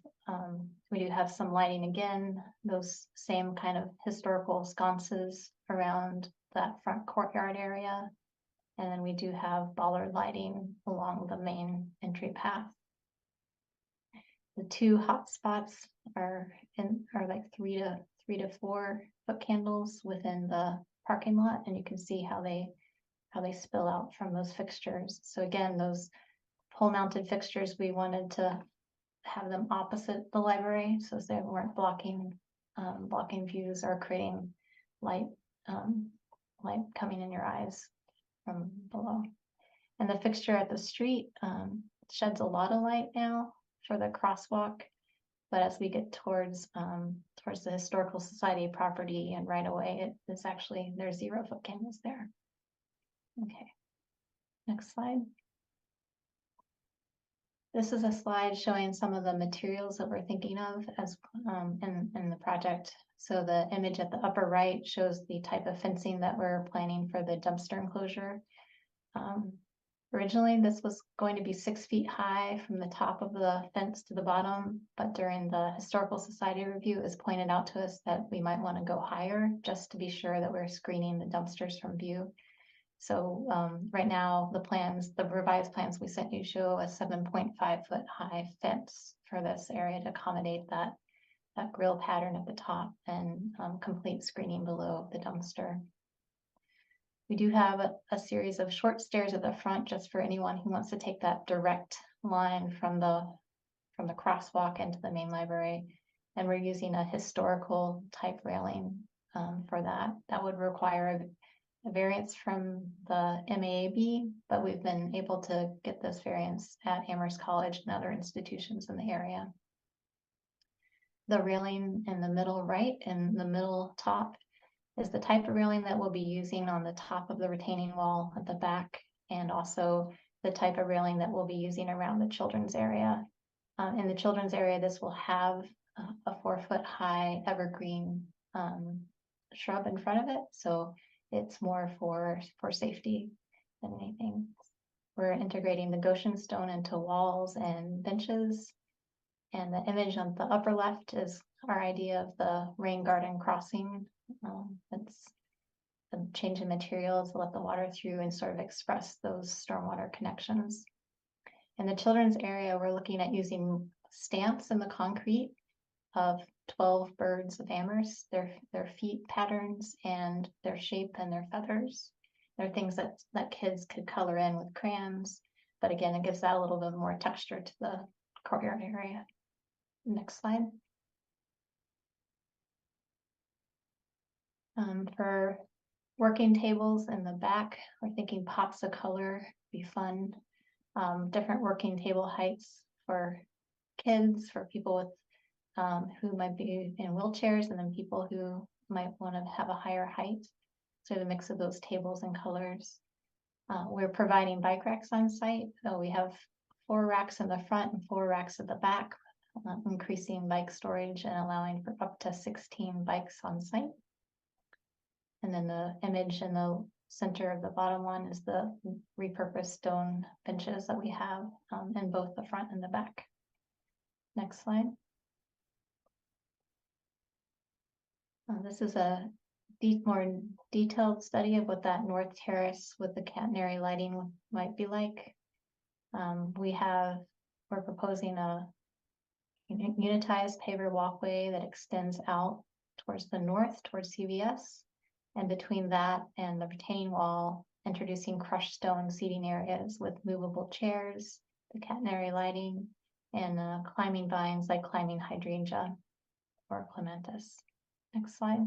some lighting again, those same kind of historical sconces around that front courtyard area. And then we do have bollard lighting along the main entry path. The two hot spots are like 3 to 4 foot candles within the parking lot, and you can see how they spill out from those fixtures. So again, those pole mounted fixtures, we wanted to have them opposite the library so they weren't blocking views or creating light coming in your eyes from below. And the fixture at the street sheds a lot of light now for the crosswalk, but as we get towards the Historical Society property and right away, there's 0 foot candles there. Okay, next slide. This is a slide showing some of the materials that we're thinking of as in the project. So the image at the upper right shows the type of fencing that we're planning for the dumpster enclosure. Originally, this was going to be 6 feet high from the top of the fence to the bottom, but during the Historical Society review, it was pointed out to us that we might want to go higher just to be sure that we're screening the dumpsters from view. So right now, the revised plans we sent you show a 7.5 foot high fence for this area to accommodate that grill pattern at the top and complete screening below the dumpster. We do have a series of short stairs at the front just for anyone who wants to take that direct line from the crosswalk into the main library. And we're using a historical type railing for that. That would require a variance from the MAAB, but we've been able to get this variance at Amherst College and other institutions in the area. The railing in the middle right and the middle top is the type of railing that we'll be using on the top of the retaining wall at the back, and also the type of railing that we'll be using around the children's area. In the children's area, this will have a 4 foot high evergreen shrub in front of it. So it's more for safety than anything. We're integrating the Goshen stone into walls and benches. And the image on the upper left is our idea of the rain garden crossing. It's a change in materials to let the water through and sort of express those stormwater connections. In the children's area, we're looking at using stamps in the concrete of 12 birds of Amherst, their feet patterns and their shape and their feathers. They're things that kids could color in with crayons, but again, it gives that a little bit more texture to the courtyard area. Next slide. For working tables in the back, we're thinking pops of color be fun. Different working table heights for kids, for people with who might be in wheelchairs, and then people who might want to have a higher height. So the mix of those tables and colors. We're providing bike racks on site. So we have 4 racks in the front and 4 racks at the back, increasing bike storage and allowing for up to 16 bikes on site. And then the image in the center of the bottom one is the repurposed stone benches that we have in both the front and the back. Next slide. This is a more detailed study of what that north terrace with the catenary lighting might be like. We're proposing a unitized paver walkway that extends out towards the north, towards CVS. And between that and the retaining wall, introducing crushed stone seating areas with movable chairs, the catenary lighting, and climbing vines like climbing hydrangea or clematis. Next slide.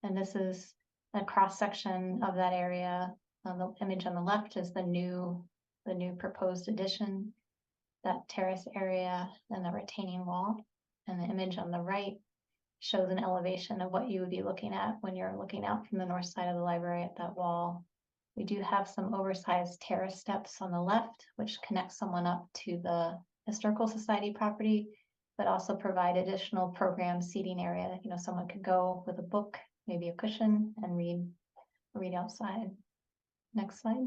And this is a cross section of that area. The image on the left is the new proposed addition, that terrace area and the retaining wall. And the image on the right shows an elevation of what you would be looking at when you're looking out from the north side of the library at that wall. We do have some oversized terrace steps on the left, which connect someone up to the Historical Society property, but also provide additional program seating area. You know, someone could go with a book, maybe a cushion, and read outside. Next slide.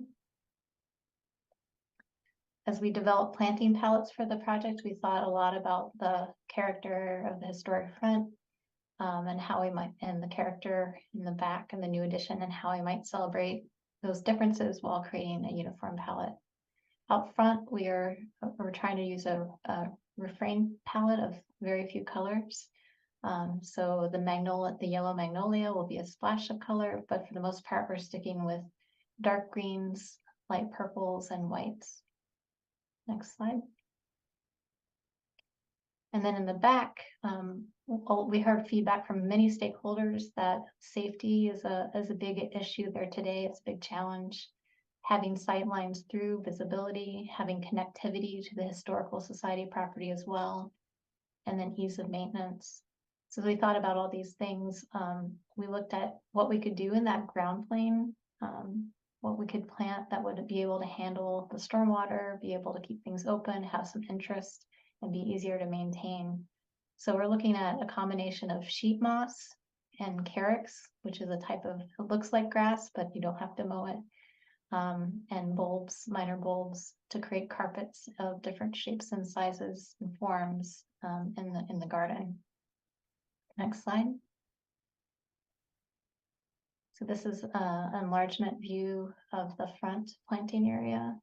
As we developed planting palettes for the project, we thought a lot about the character of the historic front, and how we might, and the character in the back and the new addition, and how we might celebrate those differences while creating a uniform palette. Out front, we're trying to use a refrain palette of very few colors. So the yellow magnolia will be a splash of color, but for the most part, we're sticking with dark greens, light purples, and whites. Next slide. And then in the back, we heard feedback from many stakeholders that safety is a big issue there today. It's a big challenge. Having sight lines through, visibility, having connectivity to the Historical Society property as well, and then ease of maintenance. So we thought about all these things. We looked at what we could do in that ground plane, what we could plant that would be able to handle the stormwater, be able to keep things open, have some interest, and be easier to maintain. So we're looking at a combination of sheet moss and carex, which is a type of, it looks like grass, but you don't have to mow it, and bulbs, minor bulbs, to create carpets of different shapes and sizes and forms in the garden. Next slide. So this is an enlargement view of the front planting area.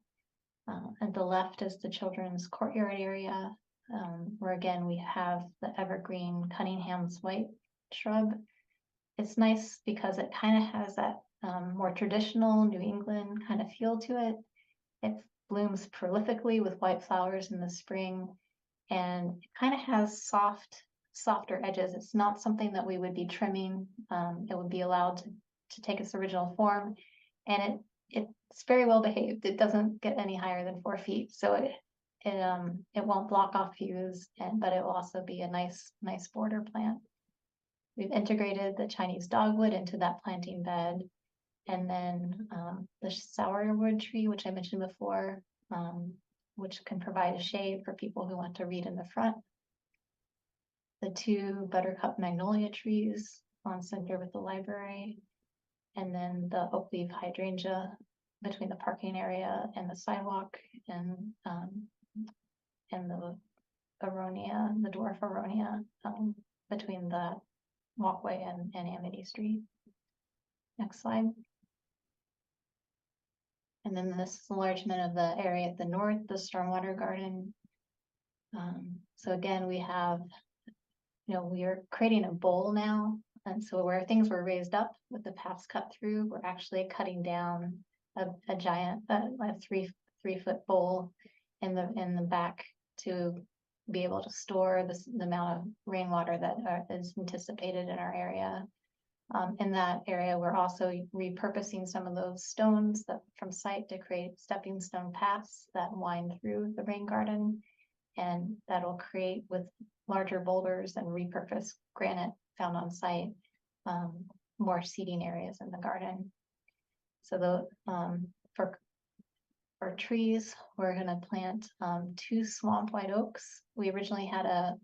At the left is the children's courtyard area, where again we have the evergreen Cunningham's white shrub. It's nice because it kind of has that more traditional New England kind of feel to it. It blooms prolifically with white flowers in the spring, and it kind of has softer edges. It's not something that we would be trimming. It would be allowed to take its original form, and it's very well behaved. It doesn't get any higher than 4 feet, so it won't block off views, but it will also be a nice border plant. We've integrated the Chinese dogwood into that planting bed, and then the sourwood tree, which I mentioned before, which can provide a shade for people who want to read in the front. The 2 buttercup magnolia trees on center with the library, and then the oak leaf hydrangea between the parking area and the sidewalk, and the aronia, the dwarf aronia, between the walkway and Amity Street. Next slide. And then this enlargement of the area at the north, the stormwater garden. So again, we have, we are creating a bowl now. And so where things were raised up with the paths cut through, we're actually cutting down a giant, a 3-foot bowl in the back to be able to store the amount of rainwater that is anticipated in our area. In that area, we're also repurposing some of those stones from site to create stepping stone paths that wind through the rain garden, and that'll create, with larger boulders and repurposed granite found on site, more seating areas in the garden. So for trees, we're going to plant 2 swamp white oaks. We originally had a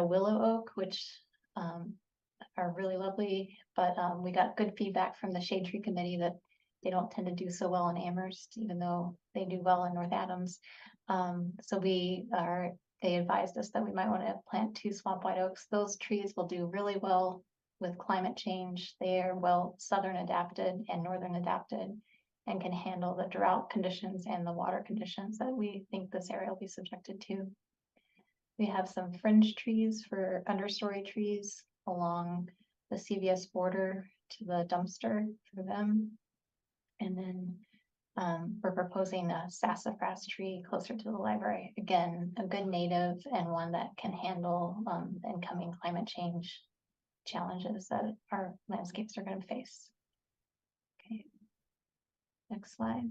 willow oak, which are really lovely, but we got good feedback from the Shade Tree Committee that they don't tend to do so well in Amherst, even though they do well in North Adams. So they advised us that we might want to plant 2 swamp white oaks. Those trees will do really well with climate change. They are well southern adapted and northern adapted, and can handle the drought conditions and the water conditions that we think this area will be subjected to. We have some fringe trees for understory trees along the CVS border to the dumpster for them. And then We're proposing a sassafras tree closer to the library. Again, a good native and one that can handle the incoming climate change challenges that our landscapes are going to face. Okay. Next slide.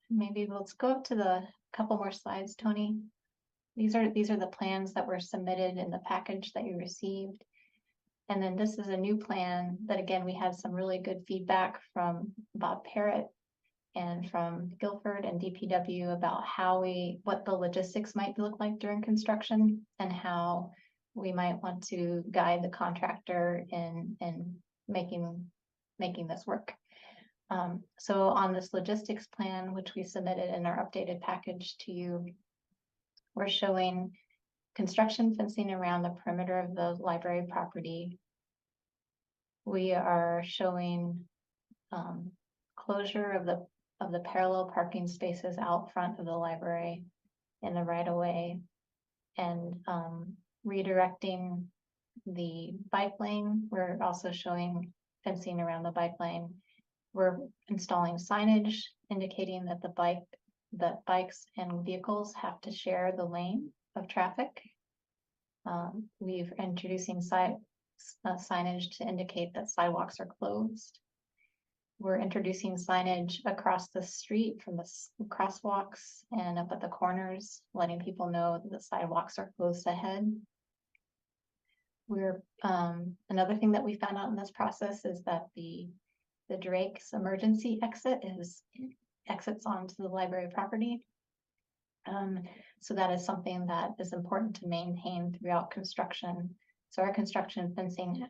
Maybe let's go up to the couple more slides, Tony. These are the plans that were submitted in the package that you received. And then this is a new plan that, again, we had some really good feedback from Bob Parrott and from Guilford and DPW about what the logistics might look like during construction and how we might want to guide the contractor in making this work. So on this logistics plan, which we submitted in our updated package to you, we're showing construction fencing around the perimeter of the library property. We are showing closure of the parallel parking spaces out front of the library in the right of way, and redirecting the bike lane. We're also showing fencing around the bike lane. We're installing signage indicating that bikes and vehicles have to share the lane of traffic. We've introducing signage to indicate that sidewalks are closed. We're introducing signage across the street from the crosswalks and up at the corners, letting people know that the sidewalks are closed ahead. We're another thing that we found out in this process is that the Drake's emergency exits onto the library property. So that is something that is important to maintain throughout construction. So our construction fencing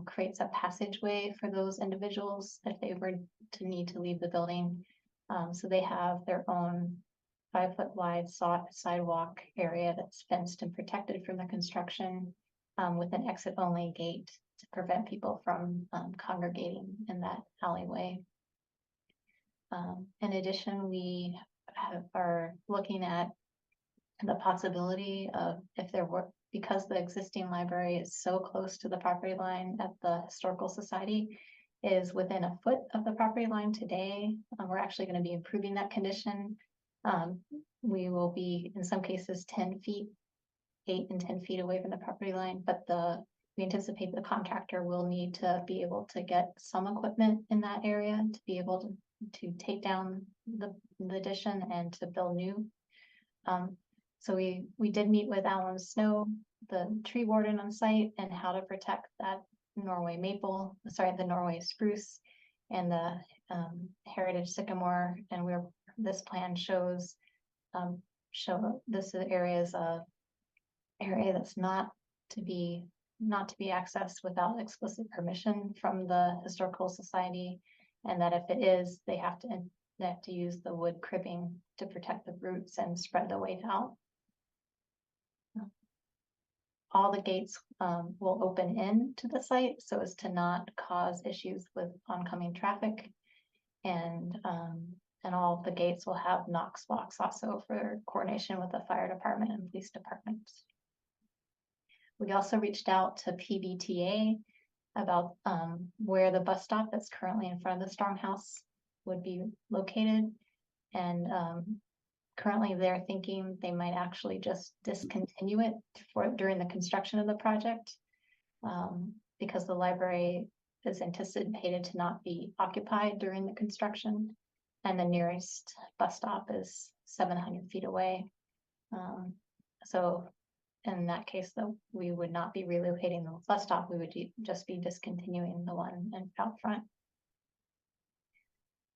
creates a passageway for those individuals if they were to need to leave the building. So they have their own 5-foot wide sidewalk area that's fenced and protected from the construction, with an exit only gate to prevent people from congregating in that alleyway. In addition, we are looking at the possibility of, because the existing library is so close to the property line at the Historical Society, is within a foot of the property line today. We're actually going to be improving that condition. We will be, in some cases, 10 feet, 8 and 10 feet away from the property line, but we anticipate the contractor will need to be able to get some equipment in that area to be able to take down the addition and to build new. So we did meet with Alan Snow, the tree warden on site, and how to protect that the Norway spruce and the heritage sycamore. And this plan shows this is area that's not to be accessed without explicit permission from the Historical Society, and that if it is, they have to use the wood cribbing to protect the roots and spread the weight out. All the gates will open in to the site so as to not cause issues with oncoming traffic, and all the gates will have Knox locks also for coordination with the fire department and police departments. We also reached out to PBTA about where the bus stop that's currently in front of the Stronghouse would be located, and currently they're thinking they might actually just discontinue it during the construction of the project, because the library is anticipated to not be occupied during the construction, and the nearest bus stop is 700 feet away. So in that case, though, we would not be relocating the bus stop, we would just be discontinuing the one out front.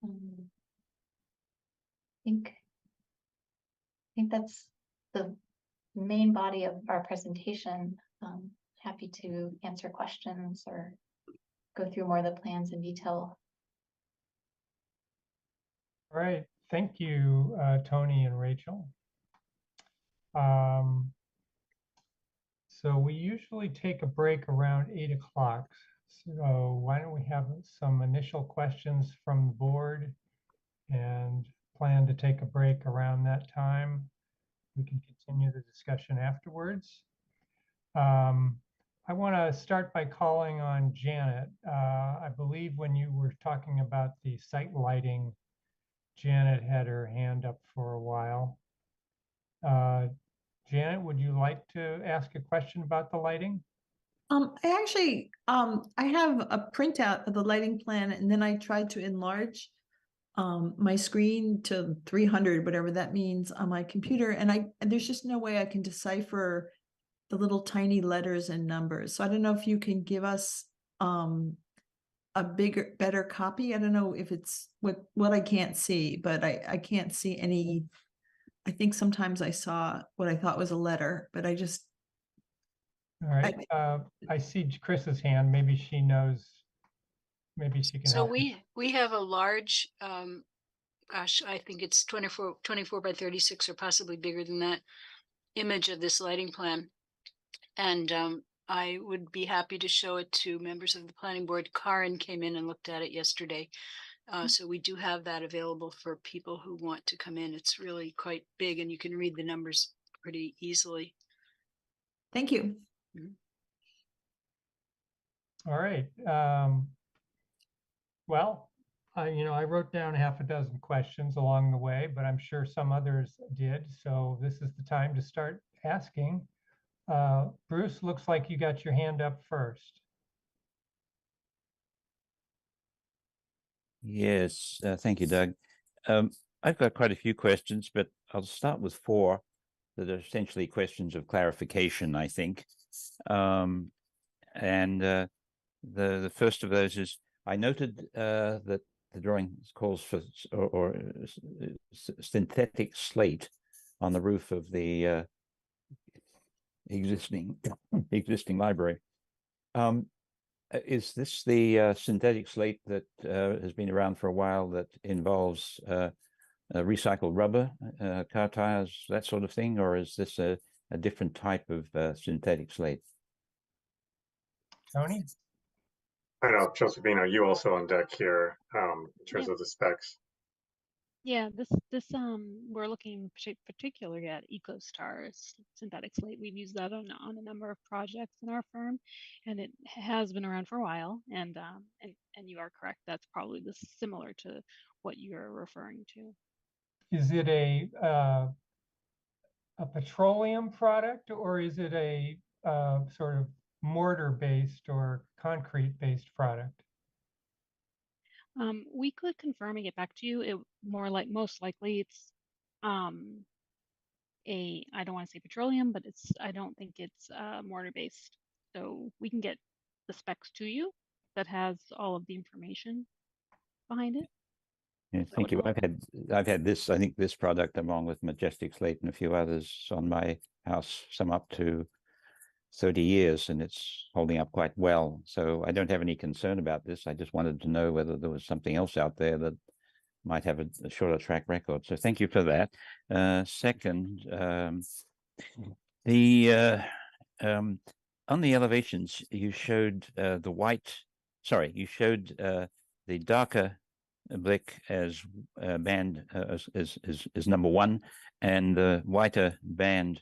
I think that's the main body of our presentation. Happy to answer questions or go through more of the plans in detail. All right, thank you, Tony and Rachel. So we usually take a break around 8 o'clock. So why don't we have some initial questions from the board and plan to take a break around that time. We can continue the discussion afterwards. I want to start by calling on Janet. I believe when you were talking about the site lighting, Janet had her hand up for a while. Janet, would you like to ask a question about the lighting? I actually, I have a printout of the lighting plan and then I tried to enlarge my screen to 300, whatever that means on my computer. And there's just no way I can decipher the little tiny letters and numbers. So I don't know if you can give us a better copy. I don't know if it's what I can't see, but I can't see any. I think sometimes I saw what I thought was a letter, but I just, All right. I see Chris's hand. Maybe she knows. Maybe she can So help. we have a large, gosh, I think it's 24 by 36 or possibly bigger than that image of this lighting plan. And I would be happy to show it to members of the planning board. Karen came in and looked at it yesterday. So we do have that available for people who want to come in. It's really quite big and you can read the numbers pretty easily. thank you. All right. Well, I wrote down half a dozen questions along the way, but I'm sure some others did. So this is the time to start asking. Bruce, looks like you got your hand up first. Yes, thank you, Doug. I've got quite a few questions, but I'll start with 4 that are essentially questions of clarification, I think. The first of those is, I noted that the drawing calls for synthetic slate on the roof of the existing library. Is this the synthetic slate that has been around for a while that involves recycled rubber, car tires, that sort of thing, or is this a different type of synthetic slate? Tony? I know, Josephine, are you also on deck here in terms of the specs? Yeah, this we're looking particularly at EcoStar synthetic slate. We've used that on a number of projects in our firm, and it has been around for a while. And you are correct. That's probably similar to what you're referring to. Is it a petroleum product, or is it a sort of mortar-based or concrete-based product? We could confirm and get back to you. It most likely it's I don't want to say petroleum, but I don't think it's mortar based. So we can get the specs to you that has all of the information behind it. Yeah, thank you. I've had this, I think this product along with Majestic Slate and a few others on my house, some up to 30 years, and it's holding up quite well. So I don't have any concern about this. I just wanted to know whether there was something else out there that might have a shorter track record. So thank you for that. Second, on the elevations, you showed the darker brick as band is number 1, and the whiter band,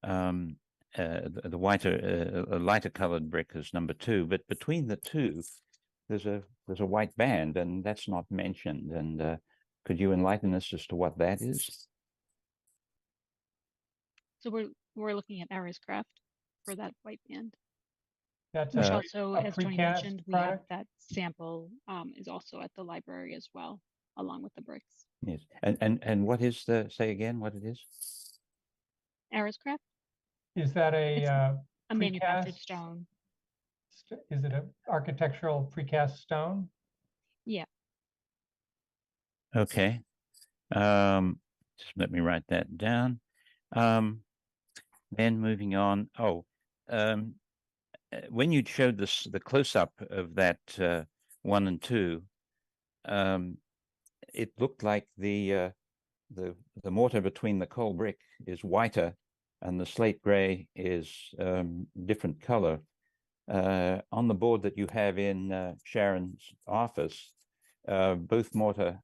the whiter lighter colored brick is number 2. But between the two, there's a white band, and that's not mentioned. And could you enlighten us as to what that is? So we're looking at Ariscraft for that white band. That's Which a also, as Tony precast mentioned, we have product? that sample is also at the library as well, along with the bricks. Yes. And what is say again what it is? Ariscraft? Is that It's a a manufactured precast stone. Is it an architectural precast stone? Yeah. Okay. Just let me write that down. Then moving on. When you showed the close-up of that 1 and 2, it looked like the mortar between the coal brick is whiter and the slate gray is different color. On the board that you have in Sharon's office, both mortar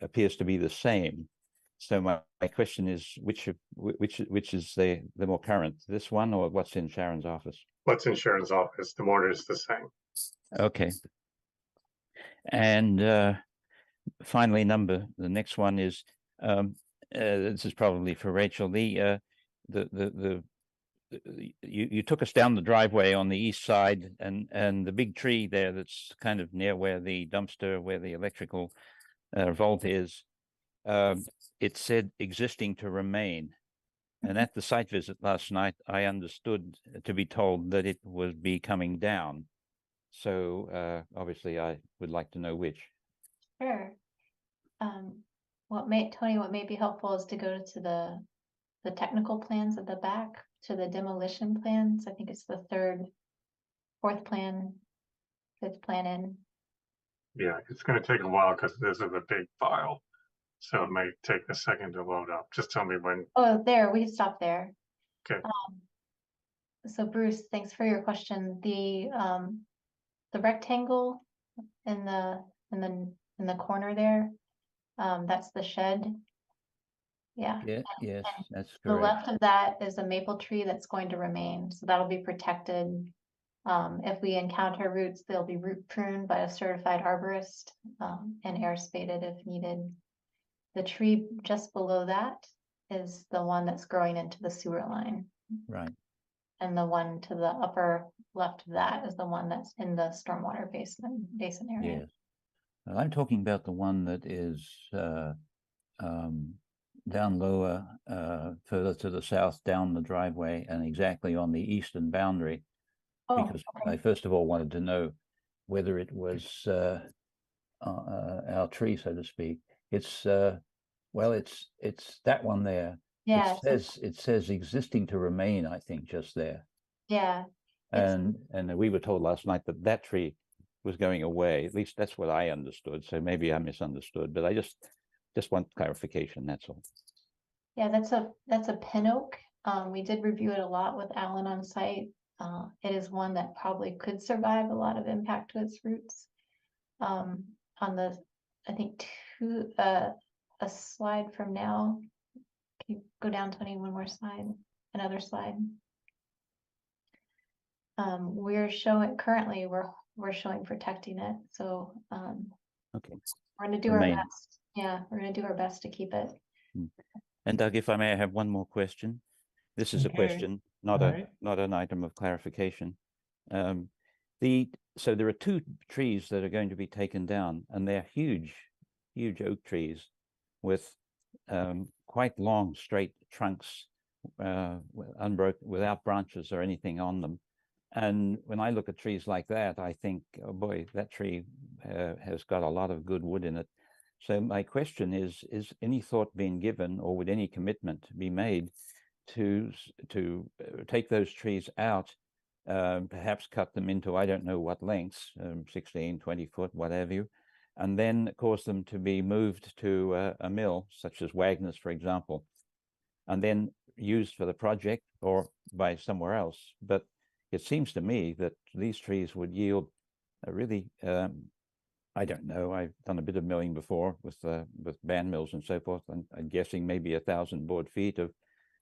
appears to be the same. So my question is, which is the more current, this one or what's in Sharon's office? What's in Sharon's office? The mortar is the same. Okay. And finally, the next one is this is probably for Rachel. You took us down the driveway on the east side, and the big tree there that's kind of near where the dumpster, where the electrical vault is. It said existing to remain. And at the site visit last night, I understood to be told that it would be coming down. So obviously, I would like to know which. Sure. Tony, what may be helpful is to go to the technical plans at the back, to the demolition plans. I think it's the fourth plan, fifth plan in. Yeah, it's going to take a while because this is a big file. So it may take a second to load up. Just tell me when. Oh, there, we can stop there. Okay. So Bruce, thanks for your question. The rectangle in the corner there, that's the shed. Yeah. Yeah, yes, that's The correct. left of that is a maple tree that's going to remain, so that'll be protected. If we encounter roots, they'll be root pruned by a certified arborist, and air spaded if needed. The tree just below that is the one that's growing into the sewer line. Right. And the one to the upper left of that is the one that's in the stormwater basin area. Yes. Well, I'm talking about the one that is down lower, further to the south, down the driveway, and exactly on the eastern boundary. Oh, Because okay. I first of all wanted to know whether it was our tree, so to speak. It's well, it's that one there. Yeah, It says existing to remain, I think, just there. yeah. And we were told last night that that tree was going away. At least that's what I understood. So maybe I misunderstood, but I just want clarification. That's all. Yeah, that's a pin oak. We did review it a lot with Alan on site. It is one that probably could survive a lot of impact to its roots. On the, I think a slide from now. Can you go down, Tony, one more slide, another slide? We're showing protecting it. So Okay. we're gonna do our best. Yeah, we're gonna do our best to keep it. And Doug, if I may, I have one more question. This is a Okay. question, not an item of clarification. So there are two trees that are going to be taken down, and they're huge oak trees with quite long, straight trunks, unbroken, without branches or anything on them. And when I look at trees like that, I think, oh boy, that tree has got a lot of good wood in it. So my question is any thought being given, or would any commitment be made to take those trees out, perhaps cut them into, I don't know what lengths, 16, 20 foot, whatever you, and then cause them to be moved to a mill, such as Wagner's, for example, and then used for the project or by somewhere else. But it seems to me that these trees would yield a really, I don't know, I've done a bit of milling before with band mills and so forth, and I'm guessing maybe 1,000 board feet of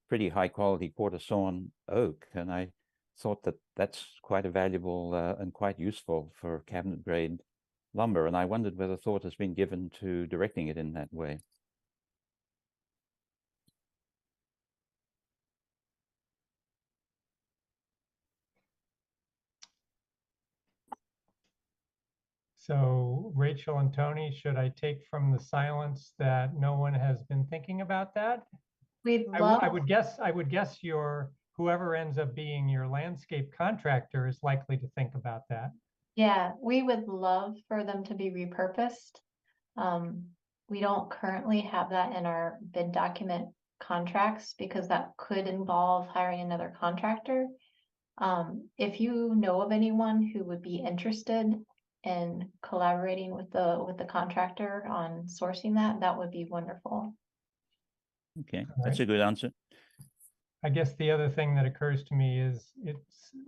pretty high quality quarter sawn oak. And I thought that that's quite a valuable and quite useful for cabinet grade lumber. And I wondered whether thought has been given to directing it in that way. So Rachel and Tony, should I take from the silence that no one has been thinking about that? We'd I love, would guess whoever ends up being your landscape contractor is likely to think about that. yeah, we would love for them to be repurposed. We don't currently have that in our bid document contracts because that could involve hiring another contractor. If you know of anyone who would be interested in collaborating with the contractor on sourcing that, that would be wonderful. Okay, that's a good answer. I guess the other thing that occurs to me is it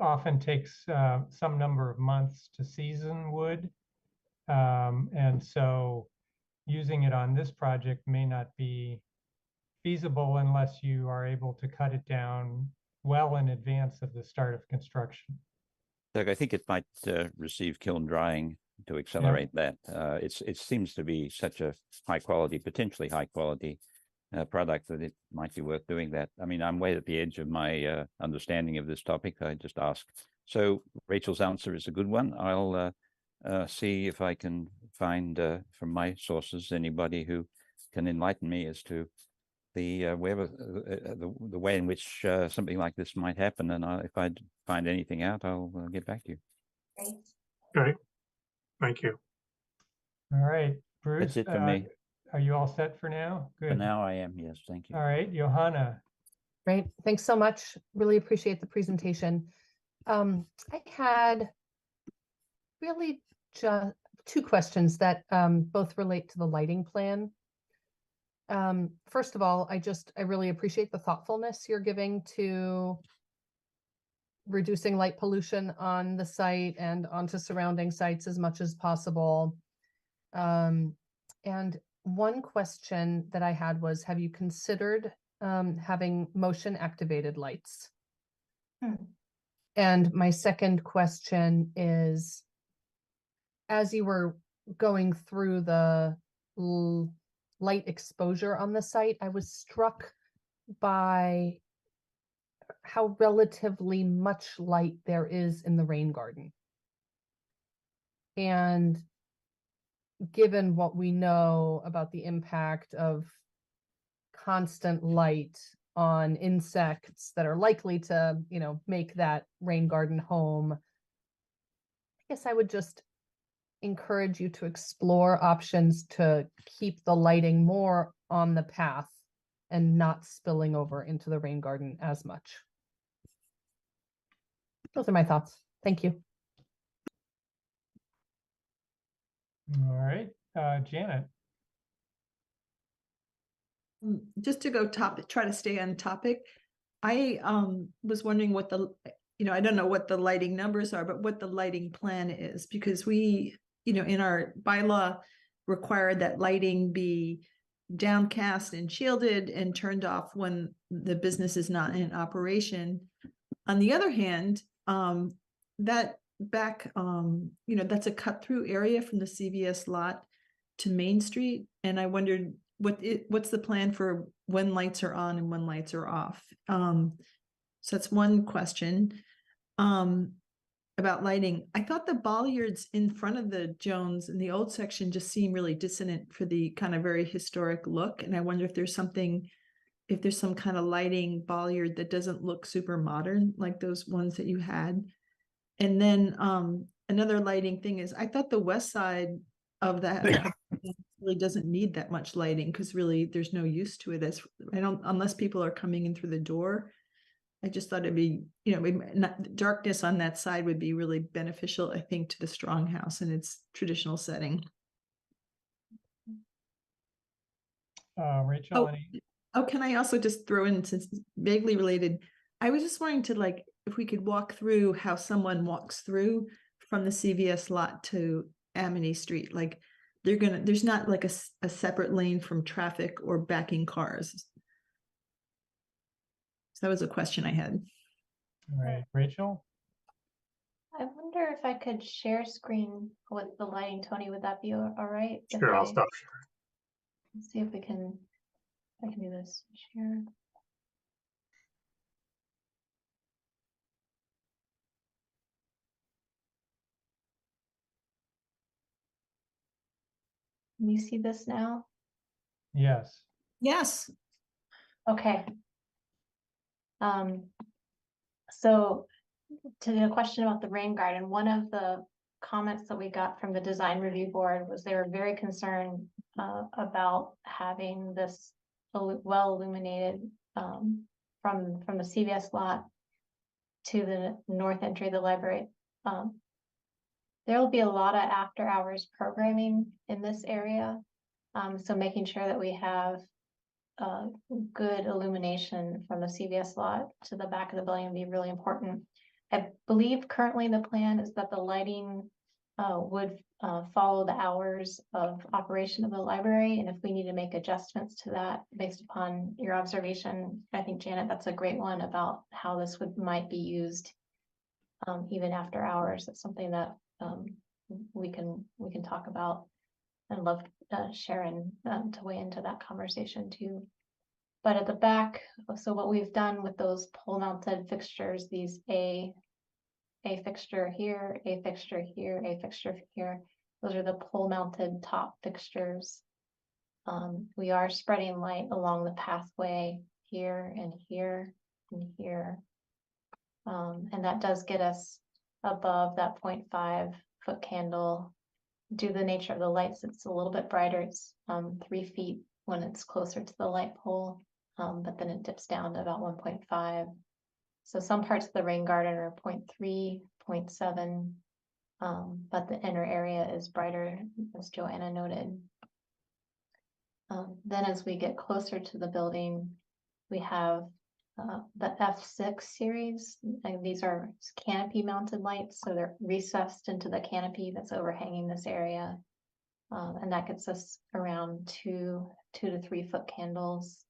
often takes some number of months to season wood. And so using it on this project may not be feasible unless you are able to cut it down well in advance of the start of construction. Doug, I think it might receive kiln drying to accelerate that. It seems to be such a high quality, potentially high quality product that it might be worth doing that. I mean, I'm way at the edge of my understanding of this topic. I just asked. So Rachel's answer is a good one. I'll see if I can find from my sources anybody who can enlighten me as to the the way in which something like this might happen. And if I find anything out, I'll get back to you. Great. Great. Thank you. All right, Bruce. That's it for me. Are you all set for now? Good. For now, I am. Yes, thank you. All right, Johanna. Great. Thanks so much. Really appreciate the presentation. I had really just two questions that both relate to the lighting plan. First of all, I really appreciate the thoughtfulness you're giving to reducing light pollution on the site and onto surrounding sites as much as possible. And one question that I had was, have you considered having motion activated lights? And my second question is, as you were going through the light exposure on the site, I was struck by how relatively much light there is in the rain garden. And given what we know about the impact of constant light on insects that are likely to, make that rain garden home, I guess I would just encourage you to explore options to keep the lighting more on the path and not spilling over into the rain garden as much. Those are my thoughts. Thank you. All right, Janet. Just to go try to stay on topic. I was wondering what I don't know what the lighting numbers are, but what the lighting plan is, because we, in our bylaw required that lighting be downcast and shielded and turned off when the business is not in operation. On the other hand, that back, that's a cut through area from the CVS lot to Main Street. And I wondered what's the plan for when lights are on and when lights are off. So that's one question. About lighting, I thought the bollards in front of the Jones in the old section just seem really dissonant for the kind of very historic look. And I wonder if there's some kind of lighting bollard that doesn't look super modern like those ones that you had. And then another lighting thing is, I thought the west side of that really doesn't need that much lighting, because really there's no use to it unless people are coming in through the door. I just thought it'd be, darkness on that side would be really beneficial, I think, to the Strong House in its traditional setting. Rachel, can I also just throw in, since it's vaguely related, I was just wanting to, if we could walk through how someone walks through from the CVS lot to Amity Street. There's not a separate lane from traffic or backing cars. So that was a question I had. all right, Rachel. I wonder if I could share screen with the lighting, Tony. Would that be all right? Sure, I'll stop sharing. Let's see if I can do this. Share. Can you see this now? Yes. Yes. Okay. So to the question about the rain garden, one of the comments that we got from the design review board was they were very concerned about having this well illuminated from the CVS lot to the north entry of the library. There will be a lot of after hours programming in this area. So making sure that we have good illumination from the CVS lot to the back of the building would be really important. I believe currently the plan is that the lighting would follow the hours of operation of the library. And if we need to make adjustments to that based upon your observation, I think, Janet, that's a great one about how this might be used even after hours. That's something that we can talk about, and love Sharon to weigh into that conversation too. But at the back, so what we've done with those pole mounted fixtures, these A fixture here, A fixture here, A fixture here, those are the pole mounted top fixtures. We are spreading light along the pathway here and here and here. And that does get us above that 0.5 foot candle. Due to the nature of the lights, it's a little bit brighter. It's 3 feet when it's closer to the light pole, but then it dips down to about 1.5. So some parts of the rain garden are 0.3, 0.7, but the inner area is brighter, as Joanna noted. Then as we get closer to the building, we have the F6 series, and these are canopy mounted lights, so they're recessed into the canopy that's overhanging this area. And that gets us around 2 to 3 foot candles.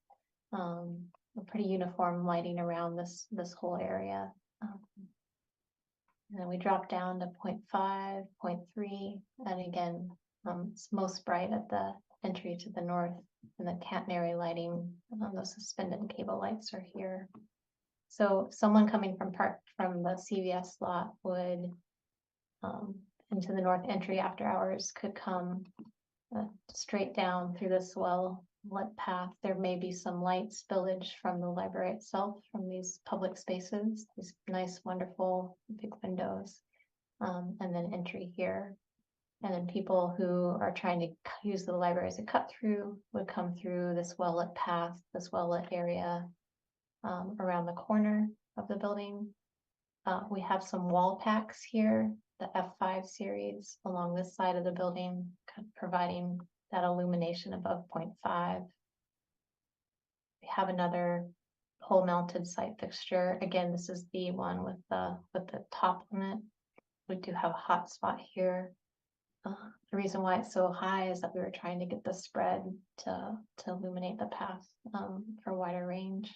A pretty uniform lighting around this whole area. And then we drop down to 0.5, 0.3, and again, it's most bright at the entry to the north, and the catenary lighting, those suspended cable lights are here. So someone coming from the CVS lot would into the north entry after hours could come straight down through this well-lit path. There may be some light spillage from the library itself, from these public spaces, these nice, wonderful big windows, and then entry here. And then people who are trying to use the library as a cut through would come through this well-lit path, this well-lit area around the corner of the building. We have some wall packs here, the F5 series along this side of the building, providing that illumination above 0.5. We have another pole mounted site fixture. Again, this is the one with the top on it. We do have a hot spot here. The reason why it's so high is that we were trying to get the spread to illuminate the path for a wider range.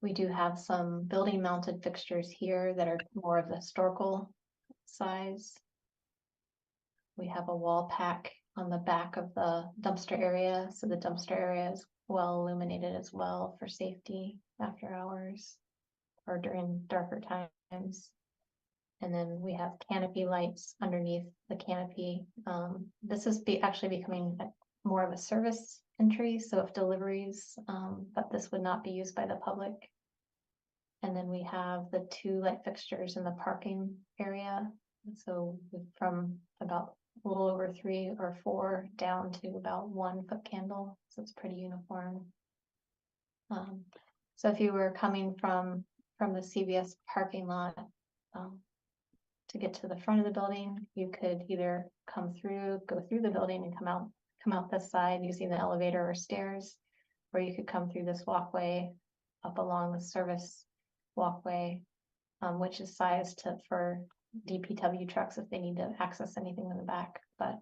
We do have some building mounted fixtures here that are more of the historical size. We have a wall pack on the back of the dumpster area. So the dumpster area is well illuminated as well for safety after hours or during darker times. And then we have canopy lights underneath the canopy. This is actually becoming more of a service entry. So if deliveries, but this would not be used by the public. And then we have the 2 light fixtures in the parking area. So from about a little over 3 or 4 down to about 1 foot candle. So it's pretty uniform. So if you were coming from the CVS parking lot, to get to the front of the building, you could either go through the building and come out this side using the elevator or stairs, or you could come through this walkway up along the service walkway, which is sized for DPW trucks if they need to access anything in the back, but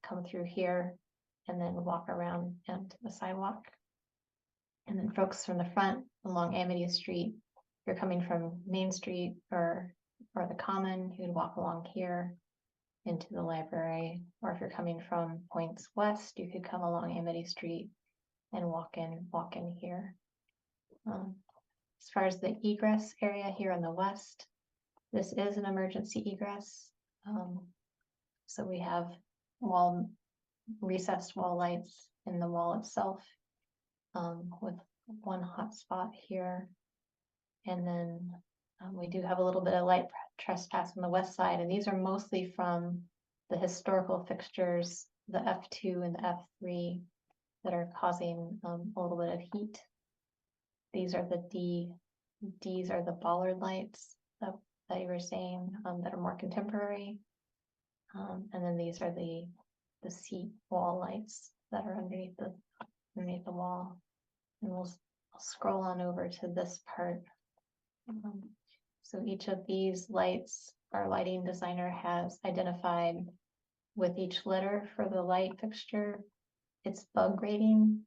come through here and then walk around and the sidewalk. And then folks from the front along Amity Street, if you're coming from Main Street or the Common, you'd walk along here into the library, or if you're coming from points west, you could come along Amity Street and walk in here. As far as the egress area here on the west, this is an emergency egress. So we have recessed wall lights in the wall itself, with 1 hot spot here. And then we do have a little bit of light trespass on the west side, and these are mostly from the historical fixtures, the F2 and the F3, that are causing a little bit of heat. These are the D's are the bollard lights that you were saying, that are more contemporary. And then these are the seat wall lights that are underneath the wall. And I'll scroll on over to this part. So each of these lights our lighting designer has identified with each letter for the light fixture, it's bug rating.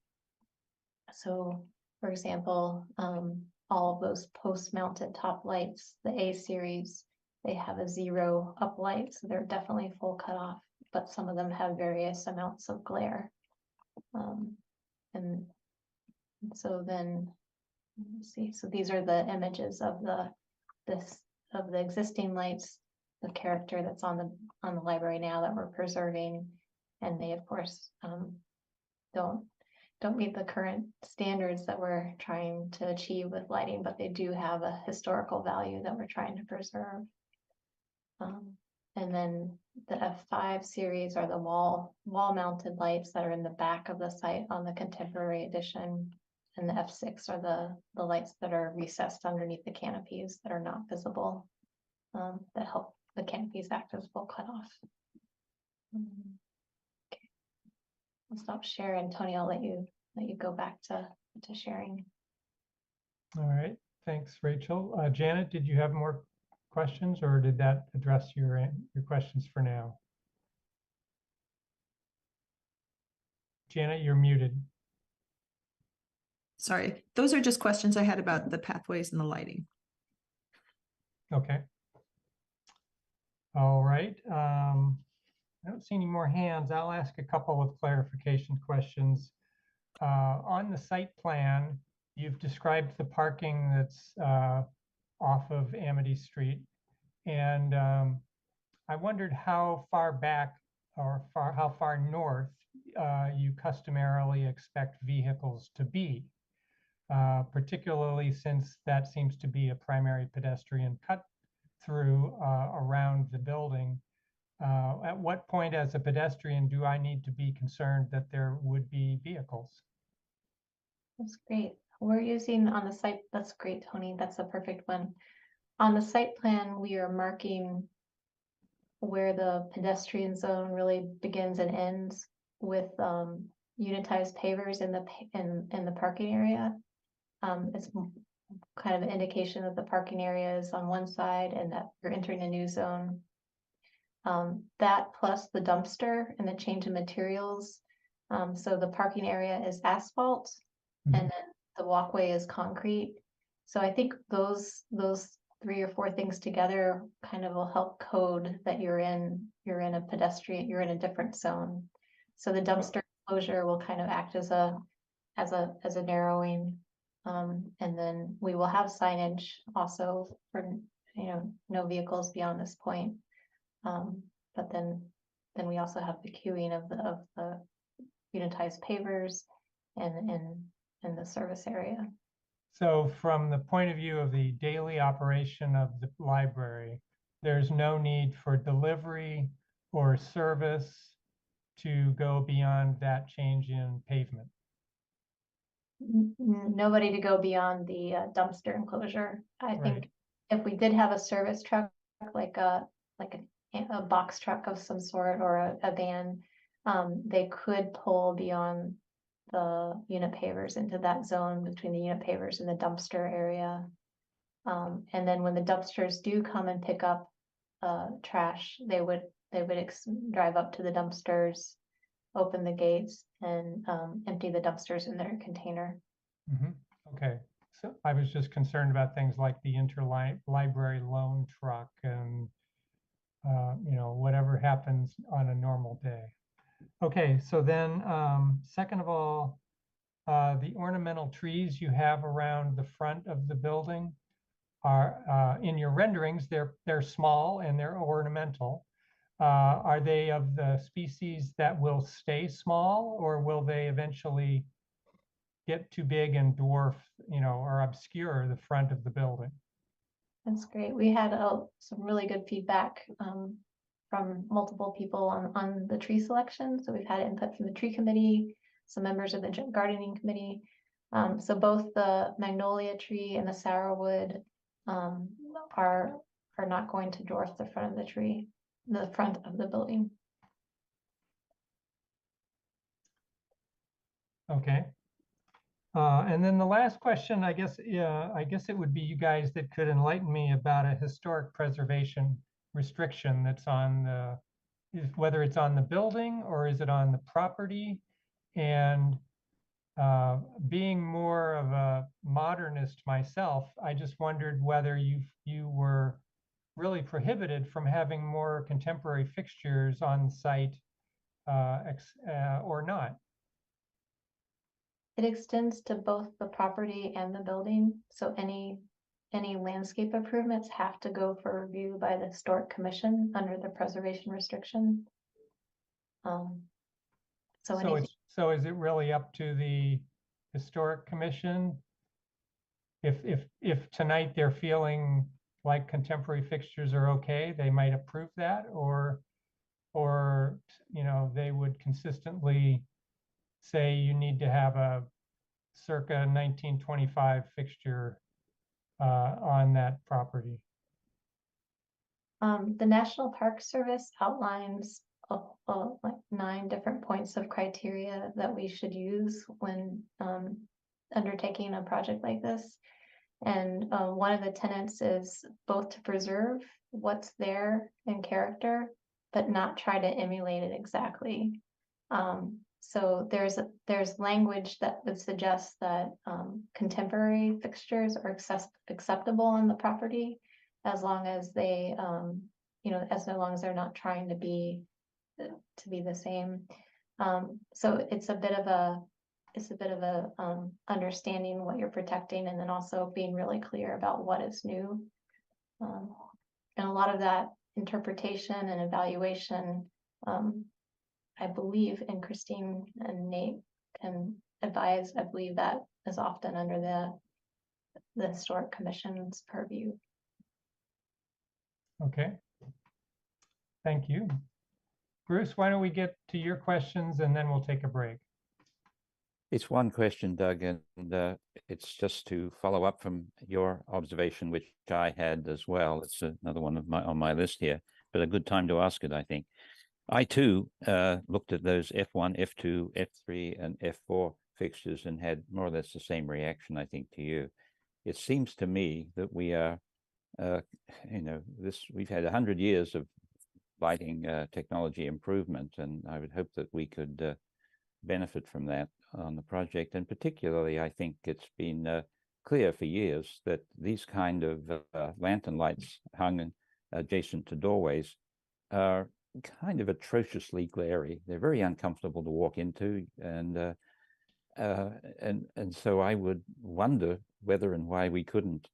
So, for example, all of those post-mounted top lights, the A series, they have a 0 uplight, so they're definitely full cutoff, but some of them have various amounts of glare. And so then, let's see, so these are the images of the existing lights, the character that's on the library now that we're preserving, and they of course don't meet the current standards that we're trying to achieve with lighting, but they do have a historical value that we're trying to preserve. And then the F5 series are the wall mounted lights that are in the back of the site on the contemporary edition. And the F6 are the lights that are recessed underneath the canopies that are not visible, that help the canopies act as full cutoff. Okay. I'll stop sharing. Tony, I'll let you go back to sharing. All right, thanks, Rachel. Janet, did you have more questions, or did that address your questions for now? Janet, you're muted. Sorry, those are just questions I had about the pathways and the lighting. Okay. All right. I don't see any more hands. I'll ask a couple of clarification questions. On the site plan, you've described the parking that's off of Amity Street. And I wondered how far back or how far north you customarily expect vehicles to be, particularly since that seems to be a primary pedestrian cut through around the building. At what point as a pedestrian do I need to be concerned that there would be vehicles? That's great. We're using on the site, that's great, Tony. That's a perfect one. On the site plan, we are marking where the pedestrian zone really begins and ends with unitized pavers in the parking area. It's kind of an indication that the parking area is on one side and that you're entering a new zone. That plus the dumpster and the change in materials. So the parking area is asphalt, and then the walkway is concrete. So I think those 3 or 4 things together kind of will help code that you're in a pedestrian, you're in a different zone. So the dumpster closure will kind of act as a narrowing. And then we will have signage also for, no vehicles beyond this point. But then we also have the queuing of the unitized pavers and the service area. So from the point of view of the daily operation of the library, there's no need for delivery or service to go beyond that change in pavement. Nobody to go beyond the dumpster enclosure. I think if we did have a service truck, like a box truck of some sort or a van, they could pull beyond the unit pavers into that zone between the unit pavers and the dumpster area. And then when the dumpsters do come and pick up trash, they would drive up to the dumpsters, open the gates, and empty the dumpsters in their container. Okay, so I was just concerned about things like the interlibrary loan truck and whatever happens on a normal day. Okay, so then second of all, the ornamental trees you have around the front of the building are in your renderings, they're small and they're ornamental. Are they of the species that will stay small, or will they eventually get too big and dwarf, or obscure the front of the building? That's great. We had some really good feedback from multiple people on the tree selection. So we've had input from the tree committee, some members of the gardening committee. So both the magnolia tree and the sourwood are not going to dwarf the front of the front of the building. Okay. And then the last question, I guess it would be you guys that could enlighten me about a historic preservation restriction that's on the, whether it's on the building or is it on the property? And being more of a modernist myself, I just wondered whether you were really prohibited from having more contemporary fixtures on site or not. It extends to both the property and the building, so any landscape improvements have to go for review by the Historic Commission under the preservation restriction. So anything, So is it really up to the Historic Commission? If tonight they're feeling like contemporary fixtures are okay, they might approve that, or you know, they would consistently say you need to have a circa 1925 fixture on that property. the National Park Service outlines like 9 different points of criteria that we should use when undertaking a project like this. And one of the tenets is both to preserve what's there in character, but not try to emulate it exactly. So there's language that would suggest that contemporary fixtures are acceptable on the property, as long as they, you know, as long as they're not trying to be the same. So it's a bit of a understanding what you're protecting, and then also being really clear about what is new. And a lot of that interpretation and evaluation, I believe, and Christine and Nate can advise, I believe that is often under the Historic Commission's purview. Okay. Thank you. Bruce, why don't we get to your questions and then we'll take a break. It's one question, Doug, and it's just to follow up from your observation, which I had as well. It's another one of on my list here, but a good time to ask it, I think. I too looked at those F1, F2, F3, and F4 fixtures and had more or less the same reaction, I think, to you. It seems to me that we are, you know, we've had 100 years of lighting technology improvement, and I would hope that we could benefit from that on the project. And particularly, I think it's been clear for years that these kind of lantern lights hung adjacent to doorways are kind of atrociously glary. They're very uncomfortable to walk into, and so I would wonder whether and why we couldn't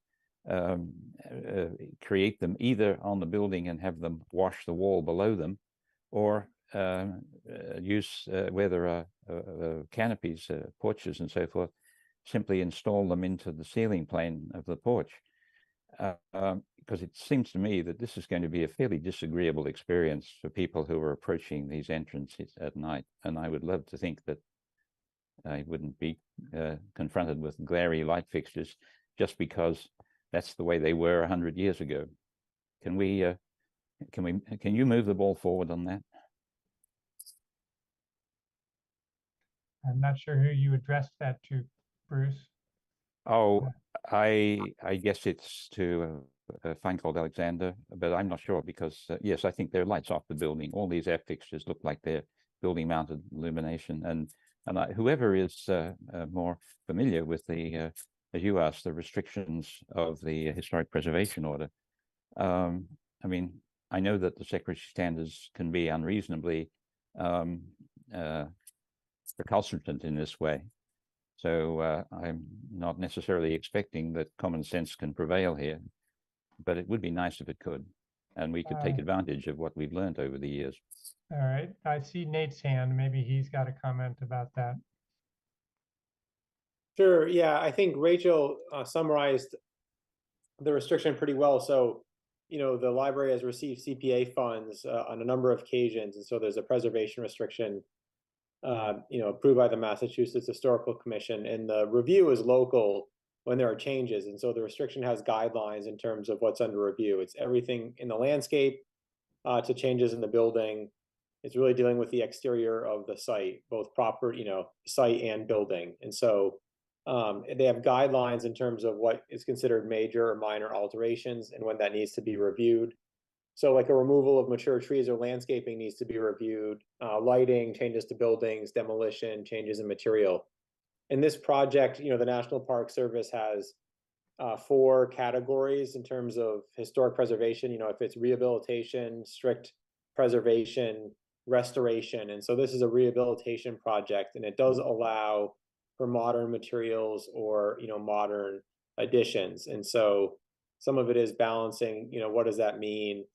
create them either on the building and have them wash the wall below them, or use where there are canopies, porches and so forth, simply install them into the ceiling plane of the porch. Because it seems to me that this is going to be a fairly disagreeable experience for people who are approaching these entrances at night. And I would love to think that I wouldn't be confronted with glary light fixtures just because that's the way they were 100 years ago. Can you move the ball forward on that? I'm not sure who you addressed that to, Bruce. Oh, I guess it's to a fine called Alexander, but I'm not sure because yes, I think they're lights off the building. All these F fixtures look like they're building mounted illumination, and whoever is more familiar with the, as you asked, the restrictions of the Historic Preservation Order. I mean, I know that the secretary standards can be unreasonably recalcitrant in this way. So I'm not necessarily expecting that common sense can prevail here, but it would be nice if it could, and we could take advantage of what we've learned over the years. All right, I see Nate's hand. Maybe he's got a comment about that. Sure, yeah, I think Rachel summarized the restriction pretty well. So, you know, the library has received CPA funds on a number of occasions, and so there's a preservation restriction you know, approved by the Massachusetts Historical Commission, and the review is local when there are changes. And so the restriction has guidelines in terms of what's under review. It's everything in the landscape to changes in the building. It's really dealing with the exterior of the site, both proper, you know, site and building. And so they have guidelines in terms of what is considered major or minor alterations and when that needs to be reviewed. So like a removal of mature trees or landscaping needs to be reviewed, lighting, changes to buildings, demolition, changes in material. In this project, the National Park Service has 4 categories in terms of historic preservation. If it's rehabilitation, strict preservation, restoration. And so this is a rehabilitation project, and it does allow for modern materials or, modern additions. And so some of it is balancing, what does that mean,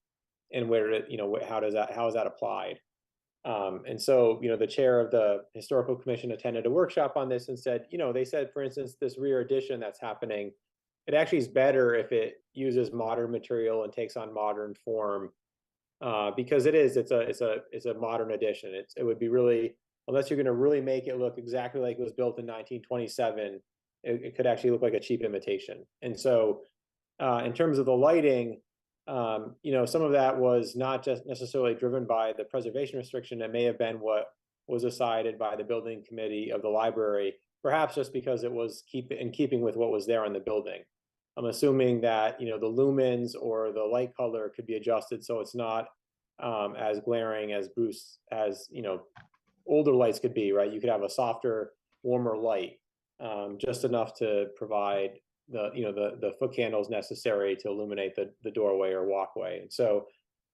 and where it, how is that applied? And so, the chair of the historical commission attended a workshop on this and said, they said, for instance, this rear addition that's happening, it actually is better if it uses modern material and takes on modern form, because it's a modern addition. It would be really, unless you're going to really make it look exactly like it was built in 1927, it could actually look like a cheap imitation. And so, in terms of the lighting, some of that was not just necessarily driven by the preservation restriction. It may have been what was decided by the building committee of the library, perhaps just because it was in keeping with what was there on the building. I'm assuming that, the lumens or the light color could be adjusted so it's not as glaring as older lights could be, right? You could have a softer, warmer light, just enough to provide the foot candles necessary to illuminate the doorway or walkway. And so,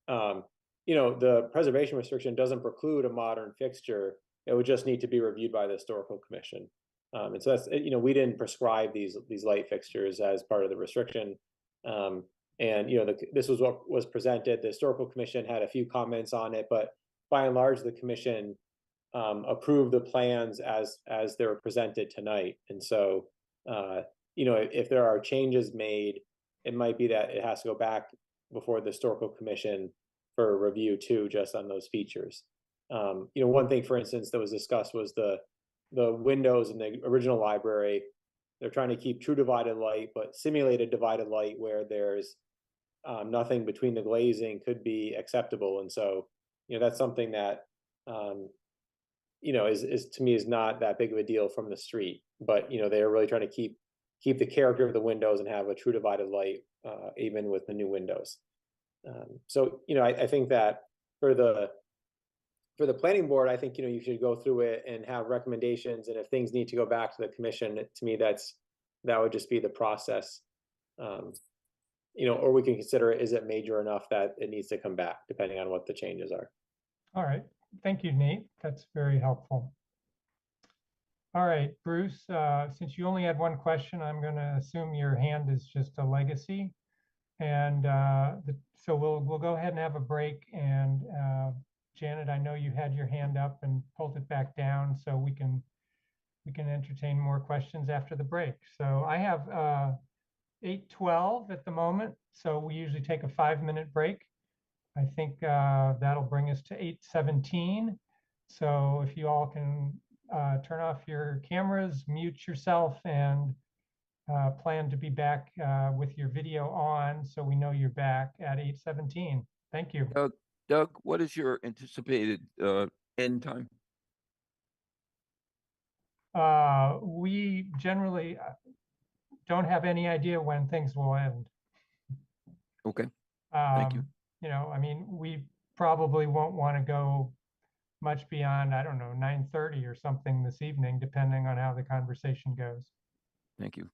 the preservation restriction doesn't preclude a modern fixture. It would just need to be reviewed by the historical commission. And so that's, we didn't prescribe these light fixtures as part of the restriction. And, this was what was presented. The historical commission had a few comments on it, but by and large, the commission approved the plans as they were presented tonight. And so, if there are changes made, it might be that it has to go back before the historical commission for review too, just on those features. One thing, for instance, that was discussed was the windows in the original library. They're trying to keep true divided light, but simulated divided light where there's nothing between the glazing could be acceptable. And so, that's something that, is to me is not that big of a deal from the street, but, they are really trying to keep the character of the windows and have a true divided light, even with the new windows. So, I think that for the planning board, I think, you should go through it and have recommendations. And if things need to go back to the commission, to me, that would just be the process. Or we can consider it, is it major enough that it needs to come back, depending on what the changes are. All right. Thank you, Nate. That's very helpful. All right, Bruce, since you only had one question, I'm going to assume your hand is just a legacy. And so we'll go ahead and have a break. And Janet, I know you had your hand up and pulled it back down, so we can entertain more questions after the break. So I have 8:12 at the moment, so we usually take a 5-minute break. I think that'll bring us to 8:17. So if you all can turn off your cameras, mute yourself, and plan to be back with your video on so we know you're back at 8:17. Thank you. Doug, what is your anticipated end time? We generally don't have any idea when things will end. Okay, thank you. I mean, we probably won't want to go much beyond, I don't know, 9:30 or something this evening, depending on how the conversation goes. Thank you.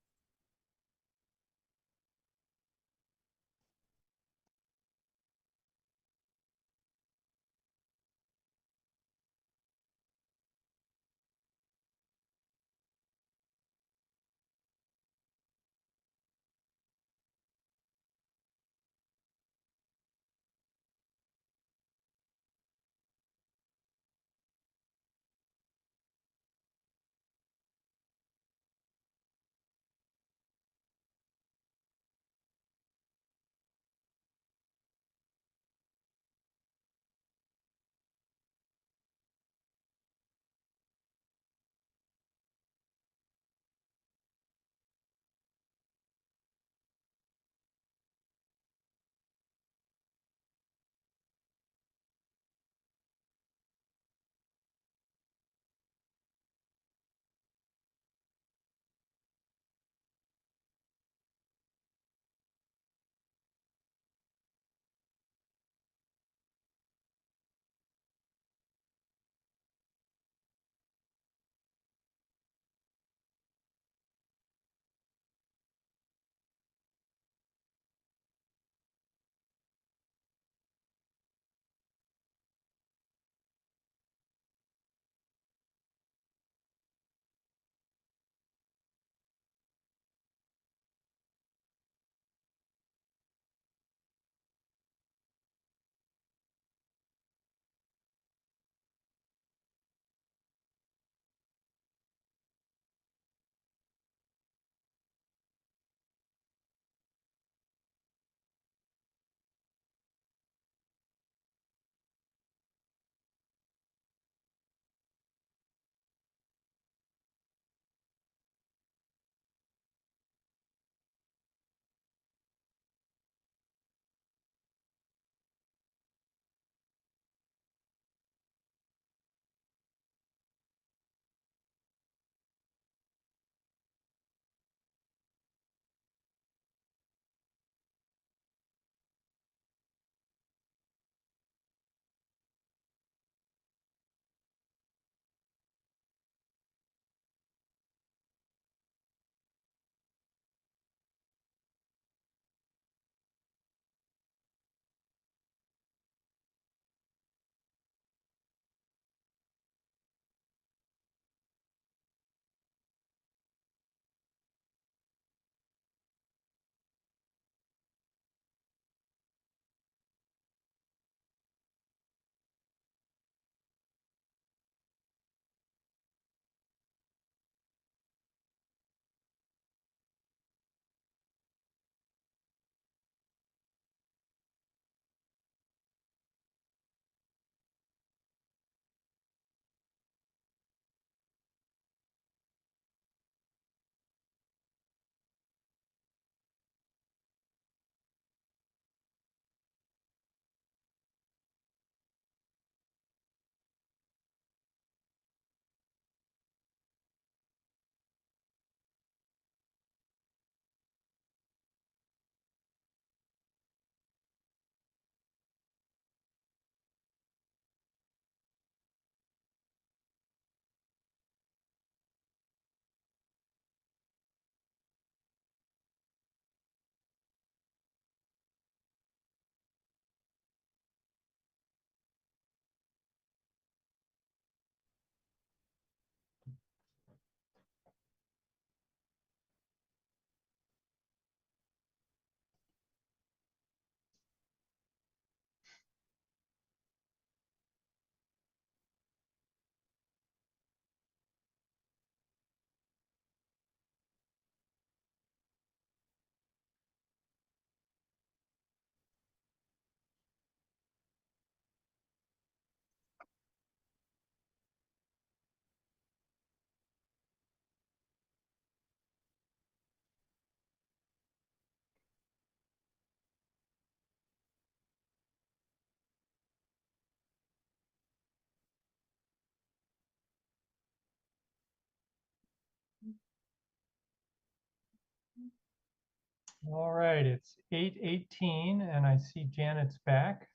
All right, it's 8:18 and I see Janet's back.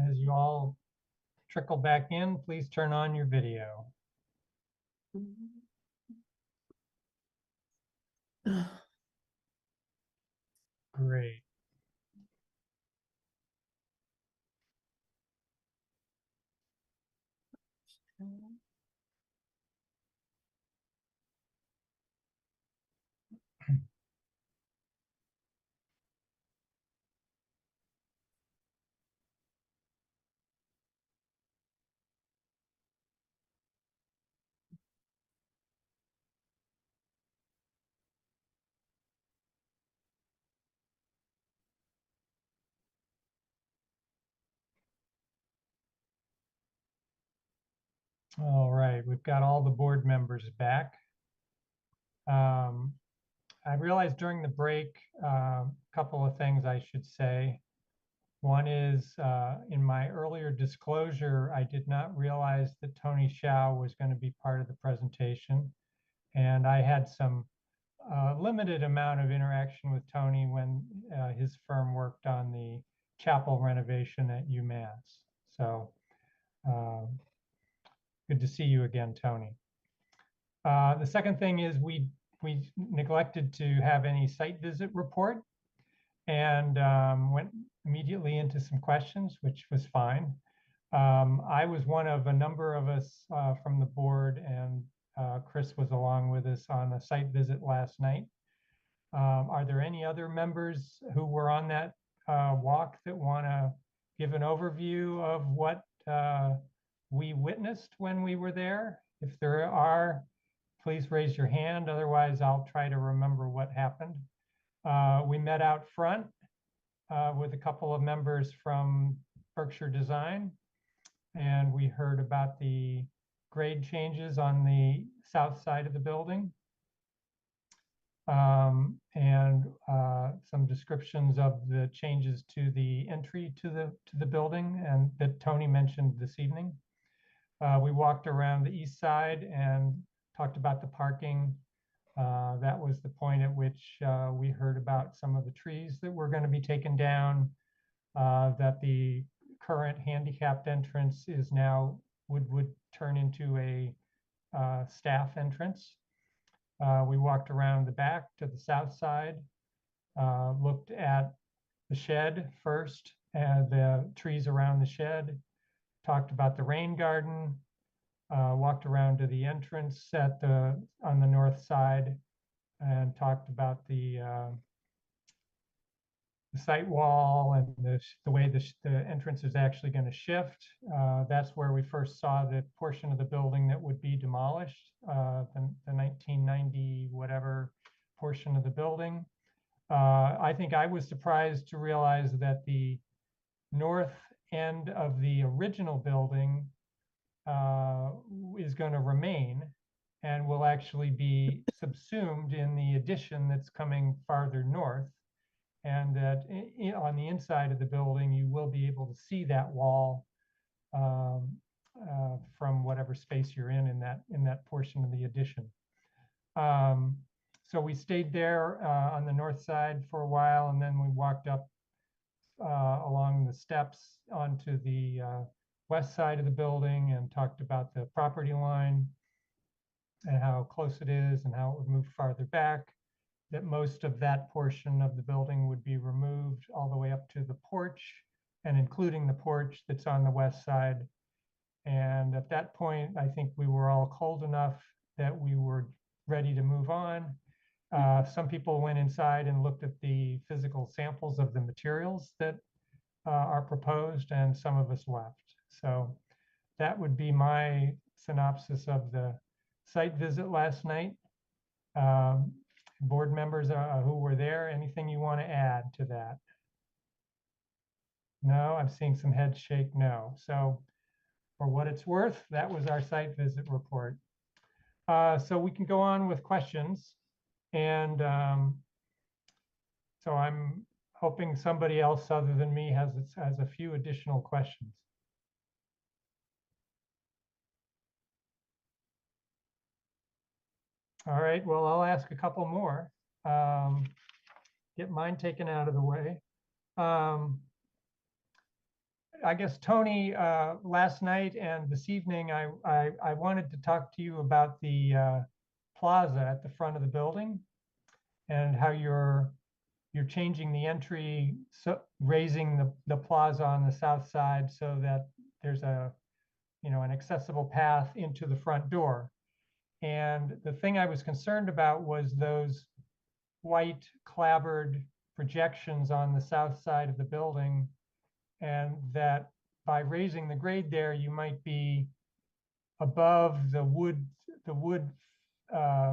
As you all trickle back in, please turn on your video. Great. All right, we've got all the board members back. I realized during the break, a couple of things I should say. One is in my earlier disclosure, I did not realize that Tony Shao was going to be part of the presentation. And I had some limited amount of interaction with Tony when his firm worked on the chapel renovation at UMass. So good to see you again, Tony. The second thing is we neglected to have any site visit report and went immediately into some questions, which was fine. I was one of a number of us from the board, and Chris was along with us on a site visit last night. Are there any other members who were on that walk that want to give an overview of what we witnessed when we were there? If there are, please raise your hand. Otherwise, I'll try to remember what happened. We met out front with a couple of members from Berkshire Design, and we heard about the grade changes on the south side of the building, and some descriptions of the changes to the entry to the building, and that Tony mentioned this evening. We walked around the east side and talked about the parking. That was the point at which we heard about some of the trees that were going to be taken down, that the current handicapped entrance is now would turn into a staff entrance. We walked around the back to the south side, looked at the shed first, and the trees around the shed, talked about the rain garden, walked around to the entrance on the north side, and talked about the site wall and the way the entrance is actually going to shift. That's where we first saw the portion of the building that would be demolished, the 1990 whatever portion of the building. I think I was surprised to realize that the north end of the original building is going to remain and will actually be subsumed in the addition that's coming farther north. And that on the inside of the building, you will be able to see that wall from whatever space you're in that portion of the addition. So we stayed there on the north side for a while, and then we walked up along the steps onto the west side of the building and talked about the property line and how close it is and how it would move farther back, that most of that portion of the building would be removed all the way up to the porch, and including the porch that's on the west side. And at that point, I think we were all cold enough that we were ready to move on. Some people went inside and looked at the physical samples of the materials that are proposed, and some of us left. So that would be my synopsis of the site visit last night. Board members who were there, anything you want to add to that? No, I'm seeing some heads shake no. So for what it's worth, that was our site visit report. So we can go on with questions. And so I'm hoping somebody else other than me has a few additional questions. All right, well, I'll ask a couple more. get mine taken out of the way. I guess, Tony, last night and this evening, I wanted to talk to you about the plaza at the front of the building and how you're changing the entry, so raising the plaza on the south side so that there's an accessible path into the front door. And the thing I was concerned about was those white clapboard projections on the south side of the building, and that by raising the grade there, you might be above the wood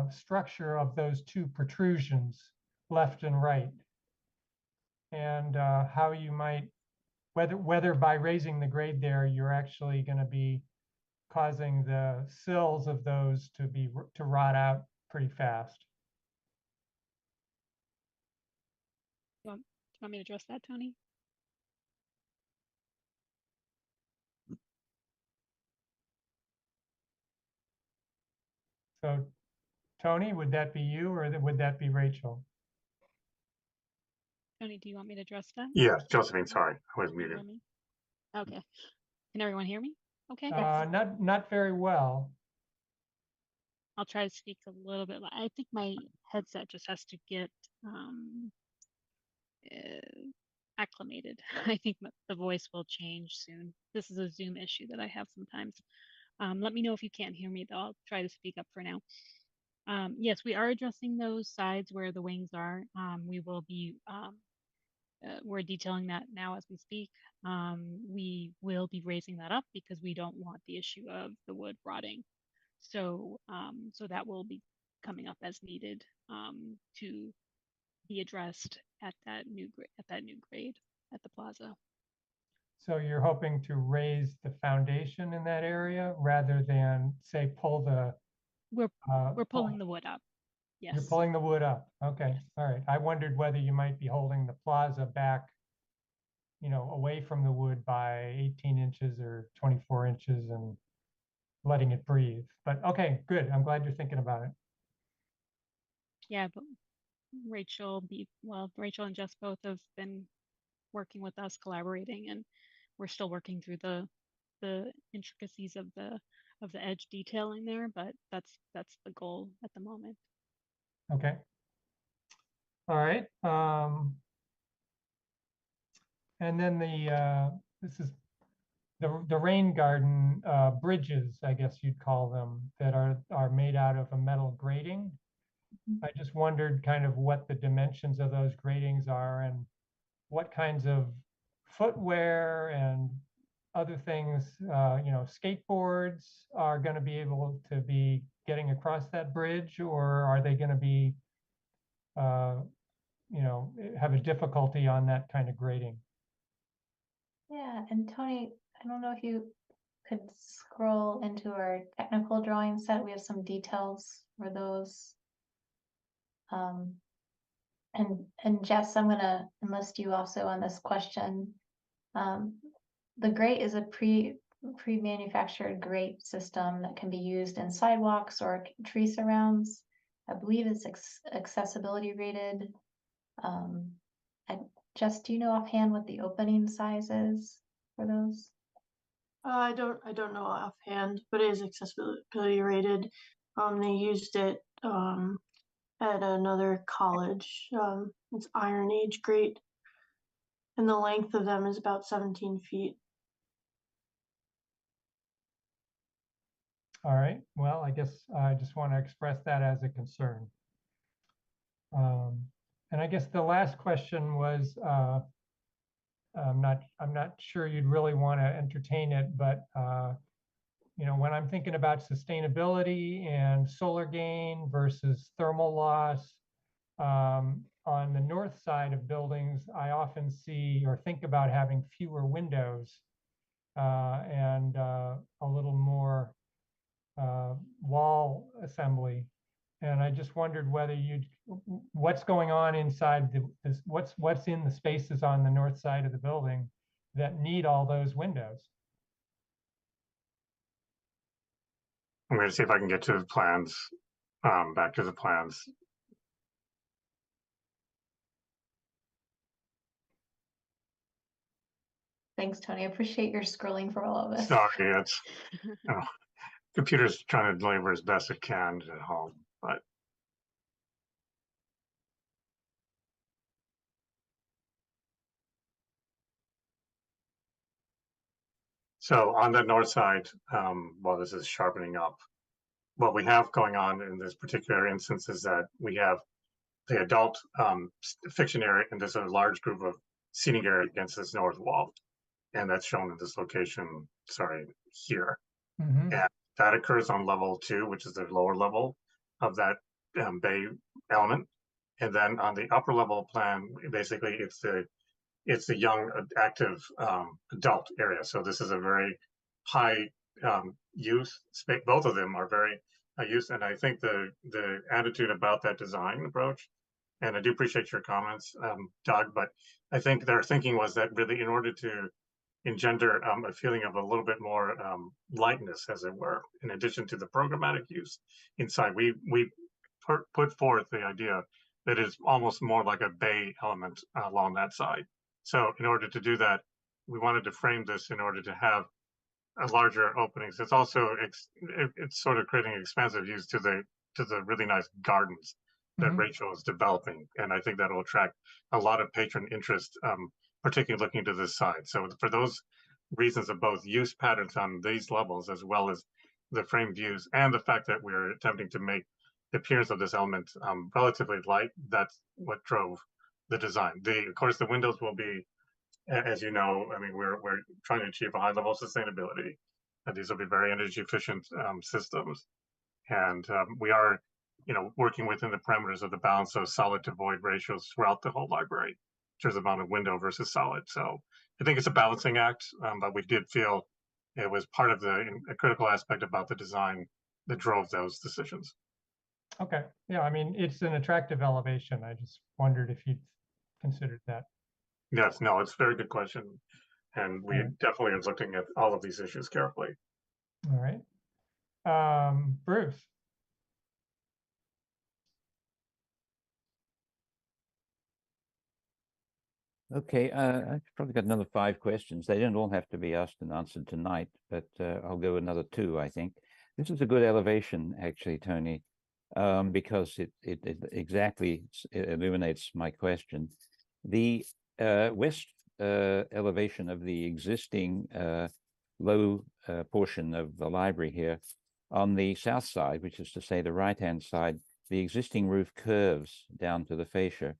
structure of those two protrusions, left and right. And how you might, whether by raising the grade there, you're actually going to be causing the sills of those to rot out pretty fast. Do you want me to address that, Tony? So, Tony, would that be you or would that be Rachel? Tony, do you want me to address that? Yes, Josephine, sorry, I was Can you muted. hear me? Okay. Can everyone hear me? Okay. Not very well. I'll try to speak a little bit. I think my headset just has to get acclimated. I think the voice will change soon. This is a Zoom issue that I have sometimes. Let me know if you can't hear me, though. I'll try to speak up for now. Yes, we are addressing those sides where the wings are. We will be, we're detailing that now as we speak. We will be raising that up because we don't want the issue of the wood rotting. So, so that will be coming up as needed to be addressed at that new grade at the plaza. So you're hoping to raise the foundation in that area rather than, say, pull the. We're pulling the wood up. Yes. You're pulling the wood up. Okay. Yes. All right. I wondered whether you might be holding the plaza back, away from the wood by 18 inches or 24 inches and letting it breathe. But okay, good. I'm glad you're thinking about it. Yeah, but Rachel and Jess both have been working with us, collaborating, and we're still working through the intricacies of the edge detailing there, but that's the goal at the moment. Okay. All right. And then this is the rain garden bridges, I guess you'd call them, that are made out of a metal grating. I just wondered kind of what the dimensions of those gratings are and what kinds of footwear and other things, skateboards are going to be able to be getting across that bridge, or are they going to be, have a difficulty on that kind of grading? Yeah, and Tony, I don't know if you could scroll into our technical drawing set. We have some details for those. And Jess, I'm gonna enlist you also on this question. The grate is a pre-manufactured grate system that can be used in sidewalks or tree surrounds. I believe it's accessibility rated. Jess, do you know offhand what the opening size is for those? I don't know offhand, but it is accessibility rated. They used it at another college. It's Iron Age grate, and the length of them is about 17 feet. All right. Well, I guess I just want to express that as a concern. And I guess the last question was, I'm not sure you'd really want to entertain it, but when I'm thinking about sustainability and solar gain versus thermal loss, on the north side of buildings, I often see or think about having fewer windows and a little more wall assembly. And I just wondered whether what's going on inside what's in the spaces on the north side of the building that need all those windows. I'm going to see if I can get to the plans, back to the plans. Thanks, Tony. I appreciate your scrolling for all of us. Sorry, it's, computer's trying to deliver as best it can at home, but. So on the north side, while this is sharpening up, what we have going on in this particular instance is that we have the adult fiction area, and there's a large group of seating area against this north wall. And that's shown in this location, sorry, here. Mhm. And that occurs on level 2, which is the lower level of that bay element. And then on the upper level plan, basically it's the young active adult area. So this is a very high use space. Both of them are very high use, and I think the attitude about that design approach, and I do appreciate your comments, Doug, but I think their thinking was that really in order to engender a feeling of a little bit more lightness, as it were, in addition to the programmatic use inside, we put forth the idea that is almost more like a bay element along that side. So in order to do that, we wanted to frame this in order to have a larger openings. It's also it's sort of creating expansive use to the really nice gardens that Mhm. Rachel is developing, and I think that will attract a lot of patron interest, particularly looking to this side. So for those reasons of both use patterns on these levels, as well as the frame views, and the fact that we're attempting to make the appearance of this element relatively light, that's what drove the design. Of course, the windows will be, as you know, I mean, we're trying to achieve a high level of sustainability. And these will be very energy efficient systems. And we are, working within the parameters of the balance of solid to void ratios throughout the whole library in terms of amount of window versus solid. So I think it's a balancing act, but we did feel it was part of a critical aspect about the design that drove those decisions. Okay, yeah, I mean, it's an attractive elevation. I just wondered if you'd considered that. Yes, no, it's a very good question. And we Yeah. definitely are looking at all of these issues carefully. All right. Bruce. Okay, I've probably got another 5 questions. They don't all have to be asked and answered tonight, but I'll go another 2, I think. This is a good elevation, actually, Tony, because it exactly illuminates my question. The west elevation of the existing low portion of the library here, on the south side, which is to say the right-hand side, the existing roof curves down to the fascia.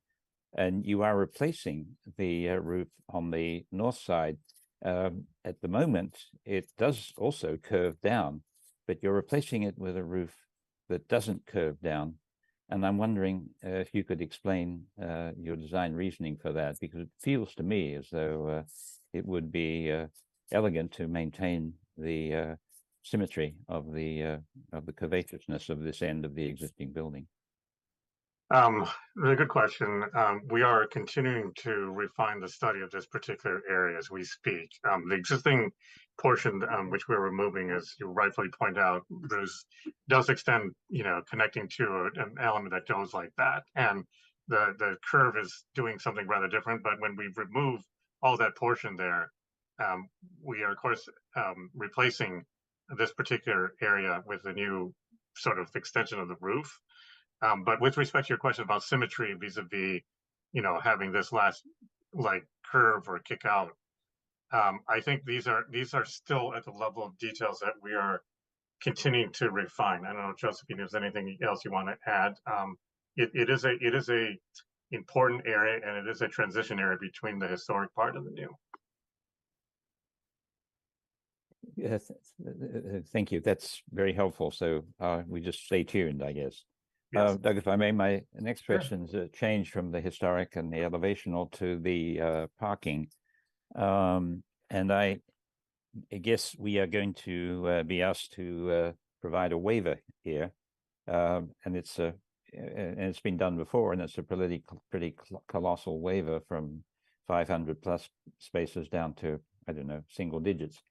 And you are replacing the roof on the north side. At the moment, it does also curve down, but you're replacing it with a roof that doesn't curve down. And I'm wondering if you could explain your design reasoning for that, because it feels to me as though it would be elegant to maintain the symmetry of the curvaturousness of this end of the existing building. Really good question. We are continuing to refine the study of this particular area as we speak. The existing portion which we're removing, as you rightfully point out, Bruce, does extend, connecting to an element that goes like that. And the curve is doing something rather different, but when we remove all that portion there, we are, of course, replacing this particular area with a new sort of extension of the roof. But with respect to your question about symmetry vis-a-vis, having this last like curve or kick out, I think these are still at the level of details that we are continuing to refine. I don't know, Josephine, if there's anything else you want to add. It is a important area, and it is a transition area between the historic part and the new. Yes, thank you. That's very helpful. So we just stay tuned, I guess. Yes. Doug, if I may, my next Sure. question is a change from the historic and the elevational to the parking. And I guess we are going to be asked to provide a waiver here. And it's been done before, and it's a pretty colossal waiver from 500 plus spaces down to, I don't know, single digits.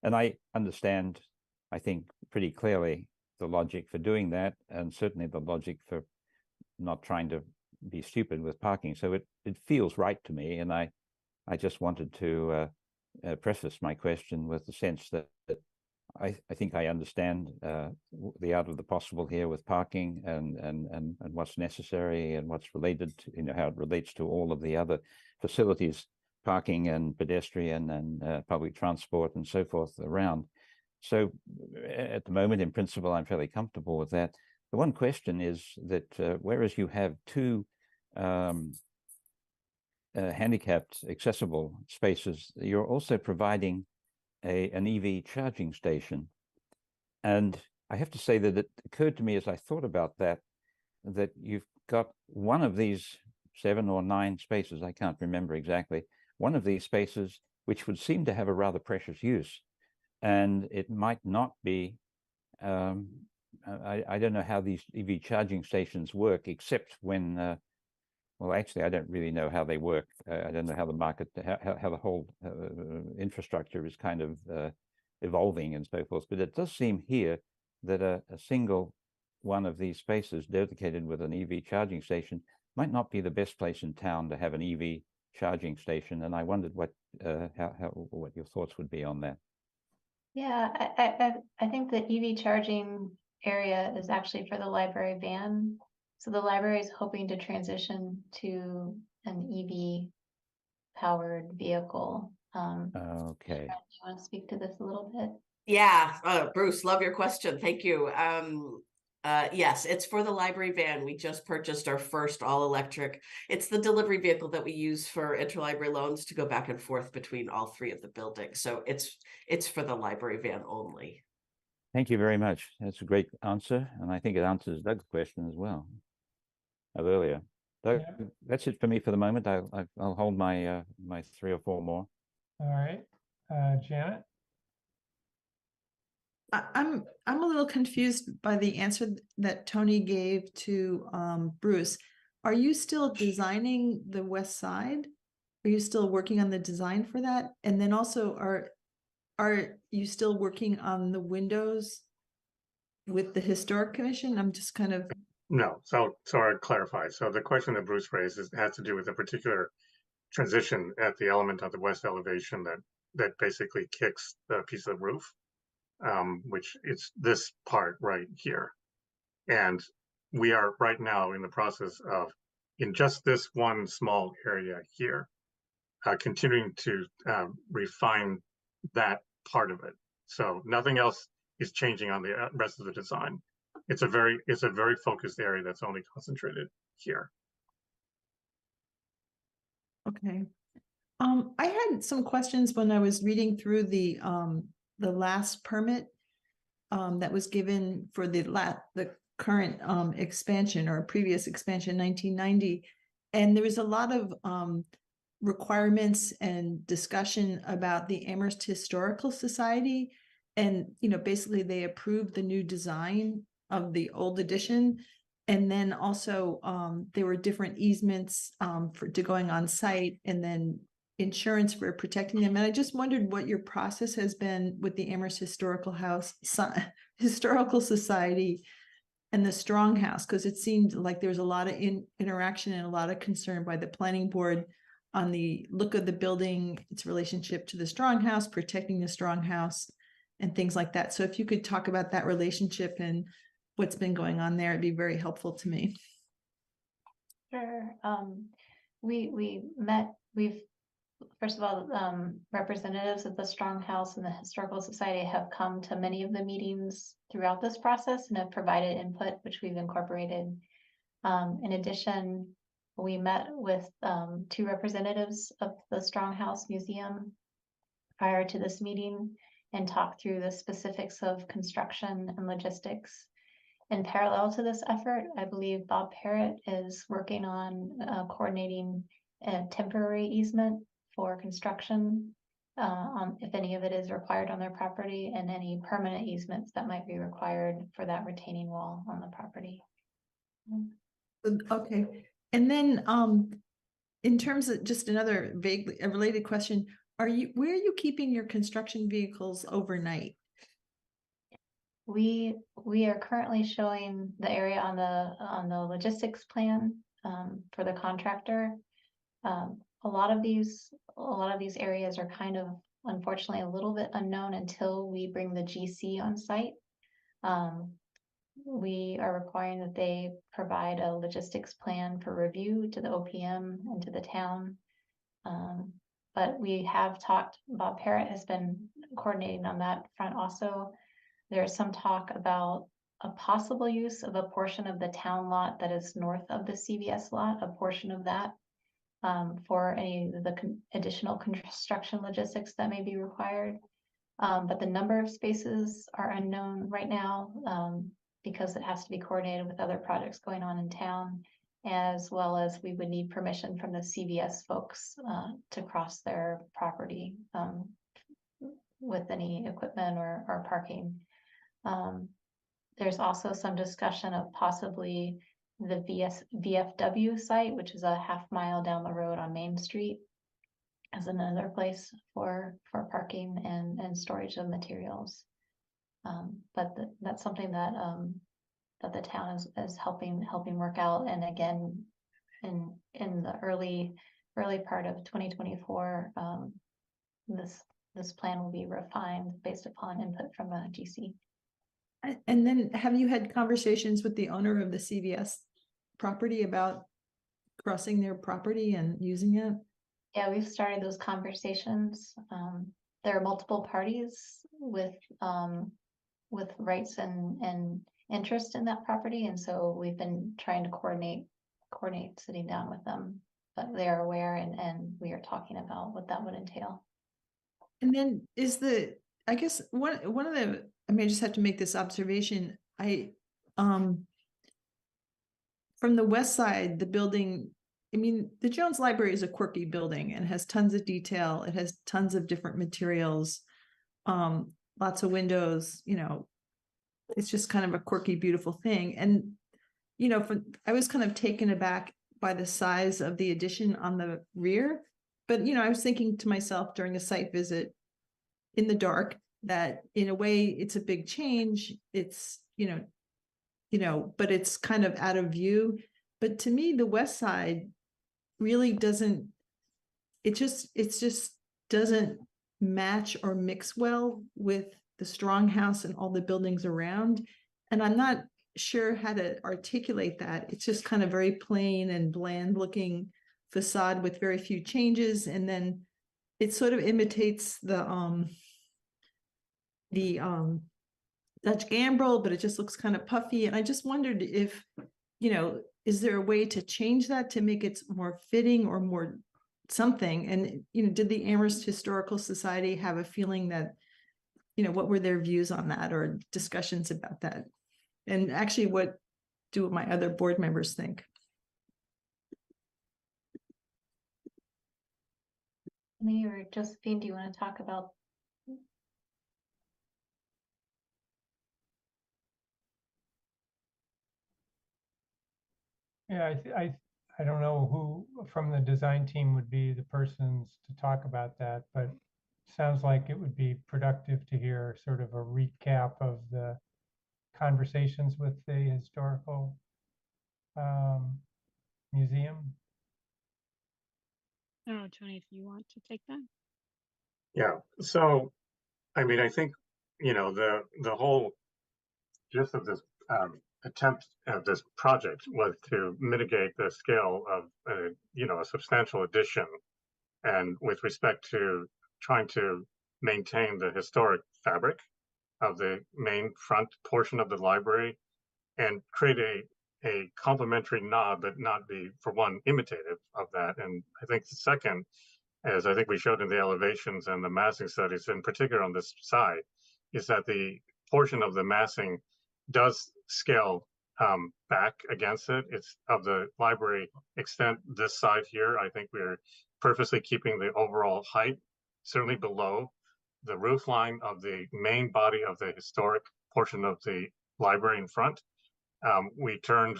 And I understand, I think, pretty clearly the logic for doing that, and certainly the logic for not trying to be stupid with parking. So it feels right to me, and I just wanted to preface my question with the sense that I think I understand the art of the possible here with parking and what's necessary and what's related to, how it relates to all of the other facilities, parking and pedestrian and public transport and so forth around. So at the moment, in principle, I'm fairly comfortable with that. The one question is that whereas you have two handicapped accessible spaces, you're also providing an EV charging station. And I have to say that it occurred to me as I thought about that you've got one of these 7 or 9 spaces, I can't remember exactly, one of these spaces which would seem to have a rather precious use. And it might not be, I don't know how these EV charging stations work, except when well, actually, I don't really know how they work. I don't know how the market, how the whole infrastructure is kind of evolving and so forth. But it does seem here that a single one of these spaces dedicated with an EV charging station might not be the best place in town to have an EV charging station. And I wondered what your thoughts would be on that. Yeah, I think the EV charging area is actually for the library van. So the library is hoping to transition to an EV powered vehicle. Okay. Do you want to speak to this a little bit? Yeah, Bruce, love your question. Thank you. Yes, it's for the library van. We just purchased our first all-electric. It's the delivery vehicle that we use for interlibrary loans to go back and forth between all 3 of the buildings. So it's for the library van only. Thank you very much. That's a great answer. And I think it answers Doug's question as well of earlier. Doug, that's it for me for the moment. I'll hold my my 3 or 4 more. All right, Janet. I'm a little confused by the answer that Tony gave to Bruce. Are you still designing the west side? Are you still working on the design for that? And then also, are you still working on the windows with the Historic Commission? I'm just kind of... No, so I clarify. So the question that Bruce raised has to do with a particular transition at the element of the west elevation that basically kicks the piece of roof, which it's this part right here. And we are right now in the process of, in just this one small area here, continuing to refine that part of it. So nothing else is changing on the rest of the design. It's a very focused area that's only concentrated here. Okay. I had some questions when I was reading through the last permit that was given for the current expansion or previous expansion, 1990, and there was a lot of requirements and discussion about the Amherst Historical Society, and basically they approved the new design of the old edition, and then also there were different easements to going on site, and then insurance for protecting them. And I just wondered what your process has been with the Amherst Historical Society and the Strong House, because it seemed like there was a lot of interaction and a lot of concern by the planning board on the look of the building, its relationship to the Strong House, protecting the Strong House, and things like that. So if you could talk about that relationship and what's been going on there, it'd be very helpful to me. Sure. We've first of all, representatives of the Strong House and the Historical Society have come to many of the meetings throughout this process and have provided input, which we've incorporated. In addition, we met with 2 representatives of the Strong House Museum prior to this meeting and talked through the specifics of construction and logistics. In parallel to this effort, I believe Bob Parrott is working on coordinating a temporary easement for construction, if any of it is required on their property, and any permanent easements that might be required for that retaining wall on the property. Okay, and then in terms of just another vaguely related question, where are you keeping your construction vehicles overnight? We are currently showing the area on the logistics plan for the contractor. A lot of these areas are kind of unfortunately a little bit unknown until we bring the GC on site. We are requiring that they provide a logistics plan for review to the OPM and to the town. But we have talked, Bob Parrott has been coordinating on that front also. There's some talk about a possible use of a portion of the town lot that is north of the CVS lot, a portion of that for any of the additional construction logistics that may be required. But the number of spaces are unknown right now because it has to be coordinated with other projects going on in town, as well as we would need permission from the CVS folks to cross their property with any equipment or parking. There's also some discussion of possibly the VFW site, which is a half-mile down the road on Main Street, as another place for parking and storage of materials. But that's something that that the town is helping work out. And again, in the early part of 2024, this plan will be refined based upon input from a GC. And then have you had conversations with the owner of the CVS property about crossing their property and using it? Yeah, we've started those conversations. There are multiple parties with rights and interest in that property, and so we've been trying to coordinate sitting down with them. But they are aware, and we are talking about what that would entail. And then I guess one of the, I mean, I just have to make this observation. From the west side, the building, I mean, the Jones Library is a quirky building and has tons of detail. It has tons of different materials, lots of windows, it's just kind of a quirky, beautiful thing. And, I was kind of taken aback by the size of the addition on the rear. But, I was thinking to myself during a site visit in the dark that in a way it's a big change. It's, but it's kind of out of view. But to me, the west side really doesn't, it just doesn't match or mix well with the strong house and all the buildings around. And I'm not sure how to articulate that. It's just kind of very plain and bland looking facade with very few changes. And then it sort of imitates the Dutch gambrel, but it just looks kind of puffy. And I just wondered if, is there a way to change that to make it more fitting or more something? And, did the Amherst Historical Society have a feeling that, what were their views on that or discussions about that? And actually, what do my other board members think? Me or Josephine, do you want to talk about? Yeah, I don't know who from the design team would be the persons to talk about that, but sounds like it would be productive to hear sort of a recap of the conversations with the historical museum. Oh, Tony, if you want to take that. Yeah, so, I mean, I think, the whole gist of this attempt of this project was to mitigate the scale of, a substantial addition. And with respect to trying to maintain the historic fabric of the main front portion of the library and create a complementary nod, but not be, for one, imitative of that. And I think the second, as I think we showed in the elevations and the massing studies, in particular on this side, is that the portion of the massing does scale back against it. It's of the library extent this side here. I think we're purposely keeping the overall height certainly below the roof line of the main body of the historic portion of the library in front. We turned,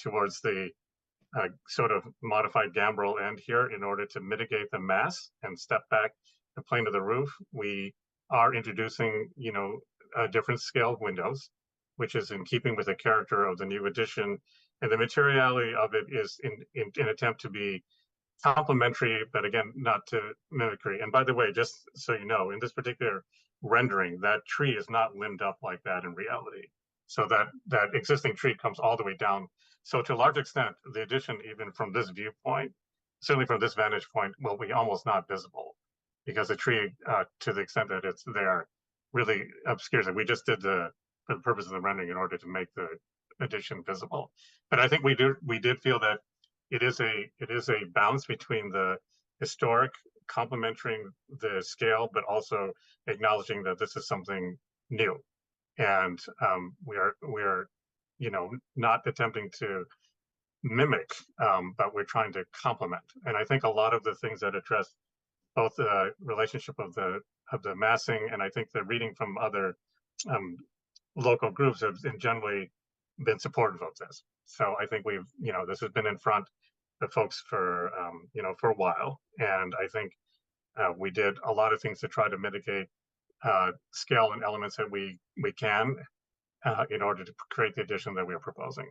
towards the sort of modified gambrel end here in order to mitigate the mass and step back the plane of the roof. We are introducing, different scaled windows, which is in keeping with the character of the new addition. And the materiality of it is in an attempt to be complementary, but again, not to mimicry. And by the way, just so you know, in this particular rendering, that tree is not limbed up like that in reality. So that existing tree comes all the way down. So to a large extent, the addition, even from this viewpoint, certainly from this vantage point, will be almost not visible, because the tree, to the extent that it's there, really obscures it. We just did for the purpose of the rendering in order to make the addition visible. But I think we did feel that it is a balance between the historic complementing the scale, but also acknowledging that this is something new, and we are not attempting to mimic, but we're trying to complement. And I think a lot of the things that address both the relationship of the massing, and I think the reading from other local groups have generally been supportive of this. So I think this has been in front of folks for for a while, and I think we did a lot of things to try to mitigate scale and elements that we can in order to create the addition that we are proposing.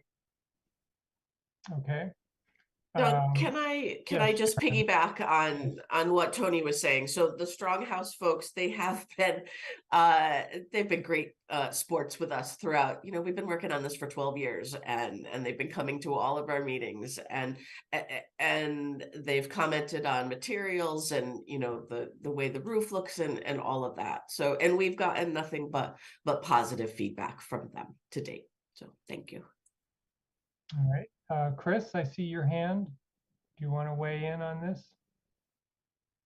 Okay. Doug, can I yes, just piggyback on what Tony was saying? So the Stronghouse folks, they've been great sports with us throughout. We've been working on this for 12 years, and they've been coming to all of our meetings, and they've commented on materials and the way the roof looks and all of that. So, and we've gotten nothing but positive feedback from them to date. So thank you. All right. Chris, I see your hand. Do you want to weigh in on this?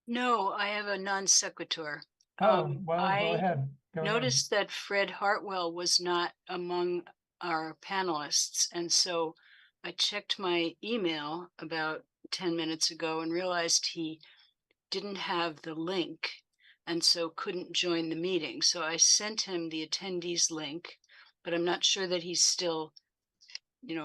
No, I have a non sequitur. Oh, well, go I ahead. noticed that Fred Hartwell was not among our panelists, and so I checked my email about 10 minutes ago and realized he didn't have the link and so couldn't join the meeting. So I sent him the attendees link, but I'm not sure that he's still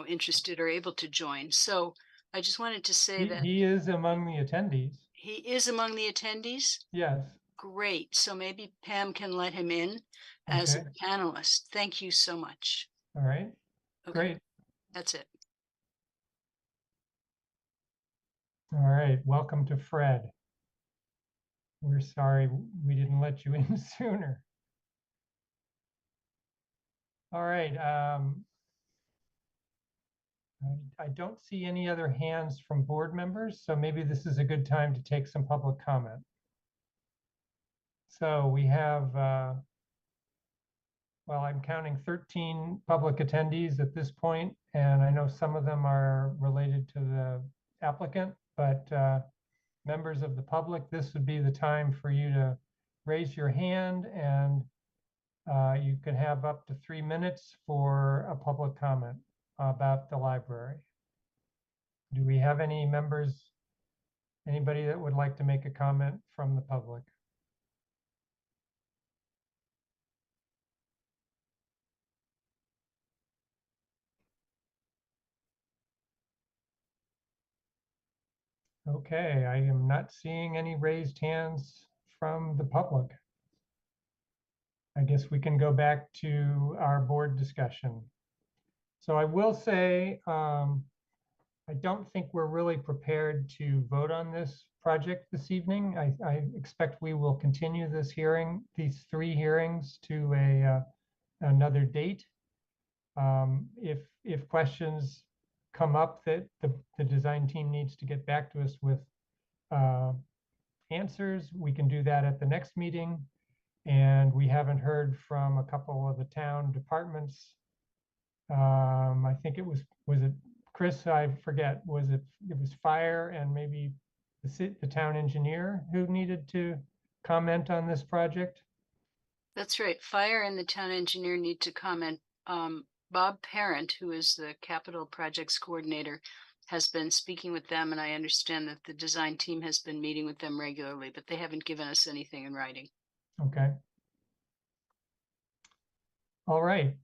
interested or able to join. So I just wanted to say that he is among the attendees. he is among the attendees. Yes. Great. So maybe Pam can let him in as a panelist. Thank you so much. All right. Okay. Great. That's it. All right. Welcome to Fred. We're sorry we didn't let you in sooner. All right. I don't see any other hands from board members, so maybe this is a good time to take some public comment. So we have, well, I'm counting 13 public attendees at this point, and I know some of them are related to the applicant, but members of the public, this would be the time for you to raise your hand, and you can have up to 3 minutes for a public comment about the library. Do we have any members, anybody that would like to make a comment from the public? Okay, I am not seeing any raised hands from the public. I guess we can go back to our board discussion. So I will say, I don't think we're really prepared to vote on this project this evening. I expect we will continue this hearing, these 3 hearings, to another date. If questions come up that the design team needs to get back to us with answers, we can do that at the next meeting. And we haven't heard from a couple of the town departments. I think it was it Chris? I forget. It was fire and maybe the town engineer who needed to comment on this project? That's right. Fire and the town engineer need to comment. Bob Parent, who is the capital projects coordinator, has been speaking with them, and I understand that the design team has been meeting with them regularly, but they haven't given us anything in writing. Okay. All right.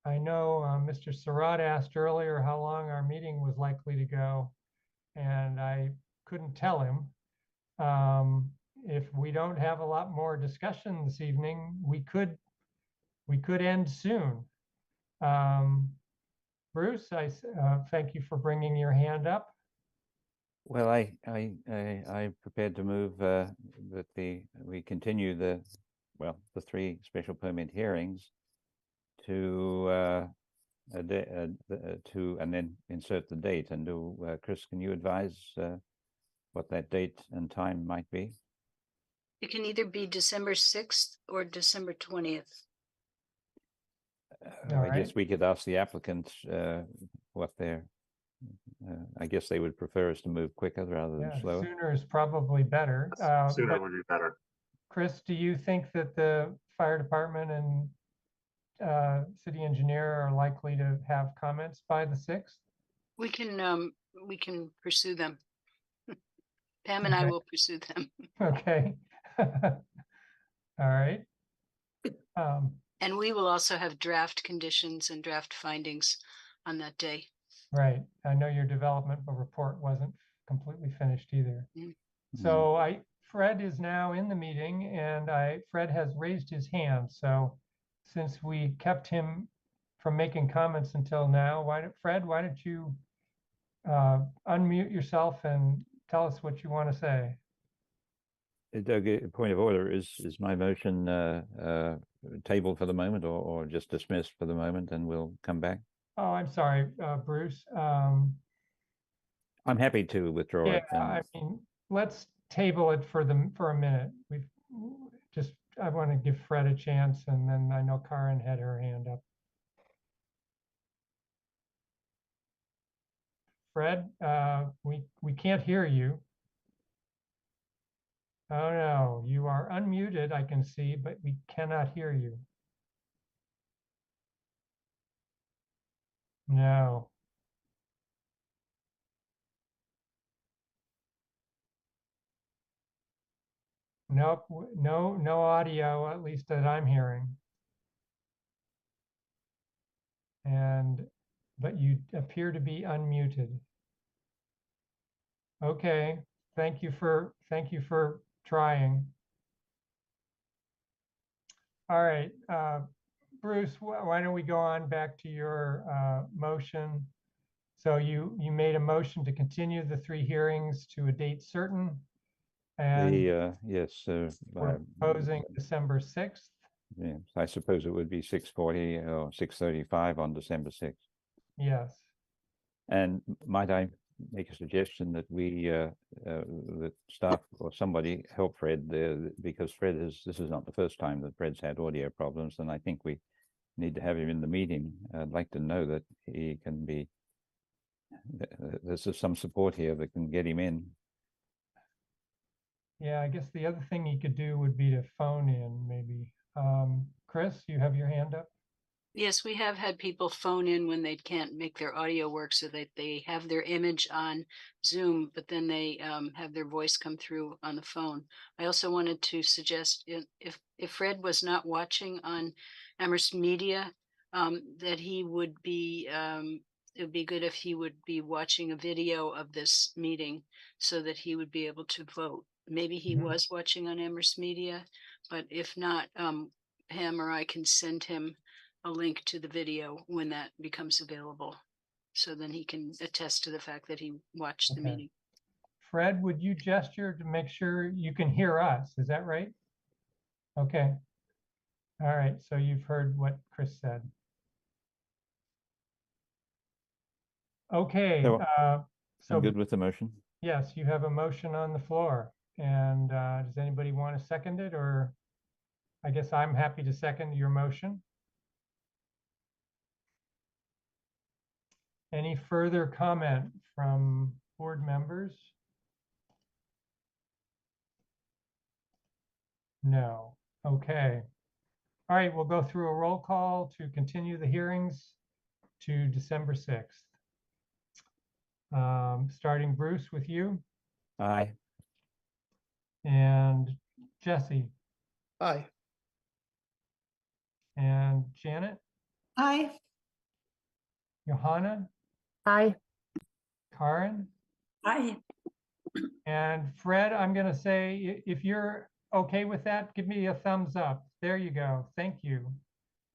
I know Mr. Surratt asked earlier how long our meeting was likely to go, and I couldn't tell him. If we don't have a lot more discussion this evening, we could end soon. Bruce, I thank you for bringing your hand up. Well, I'm prepared to move that we continue the three special permit hearings to and then insert the date. And Chris, can you advise what that date and time might be? It can either be December 6th or December 20th. All I guess right. we could ask the applicant what their. I guess they would prefer us to move quicker rather than Yeah, slower. sooner is probably better. Sooner But would be better. Chris, do you think that the fire department and city engineer are likely to have comments by the 6th? We can pursue them. Pam and I Okay. will pursue them. Okay. All right. And we will also have draft conditions and draft findings on that day. Right. I know your development report wasn't completely finished either. Mm. So Fred is now in the meeting, and Fred has raised his hand. So since we kept him from making comments until now, Fred, why don't you unmute yourself and tell us what you want to say? Doug, a point of order, is my motion tabled for the moment or just dismissed for the moment and we'll come back? Oh, I'm sorry, Bruce. I'm happy to withdraw Yeah, it. And I mean, let's table it for a minute. I want to give Fred a chance, and then I know Karen had her hand up. Fred, we can't hear you. Oh no, you are unmuted, I can see, but we cannot hear you. No. Nope, no audio, at least that I'm hearing. But you appear to be unmuted. Okay, thank you for trying. All right, Bruce, why don't we go on back to your motion? So you made a motion to continue the three hearings to a date certain, and yes, we're proposing December 6th. yeah, I suppose it would be 6:40 or 6:35 on December 6th. Yes. And might I make a suggestion that that staff or somebody help Fred there, because this is not the first time that Fred's had audio problems, and I think we need to have him in the meeting. I'd like to know that he can be, there's some support here that can get him in. Yeah, I guess the other thing he could do would be to phone in, maybe. Chris, you have your hand up? Yes, we have had people phone in when they can't make their audio work, so that they have their image on Zoom, but then they have their voice come through on the phone. I also wanted to suggest if Fred was not watching on Amherst Media, that he would be, it would be good if he would be watching a video of this meeting so that he would be able to vote. Maybe he was watching on Amherst Media, but if not, Pam or I can send him a link to the video when that becomes available. So then he can attest to the fact that he watched the meeting. Fred, would you gesture to make sure you can hear us? Is that right? Okay. All right, so you've heard what Chris said. Okay, so I'm good with the motion. yes, you have a motion on the floor. And does anybody want to second it? Or I guess I'm happy to second your motion. Any further comment from board members? No. Okay. All right, we'll go through a roll call to continue the hearings to December 6th. Starting Bruce with you. Aye. And Jesse. Aye. And Janet. Aye. Johanna. Aye. Karen. Aye. And Fred, I'm going to say, if you're okay with that, give me a thumbs up. There you go. Thank you.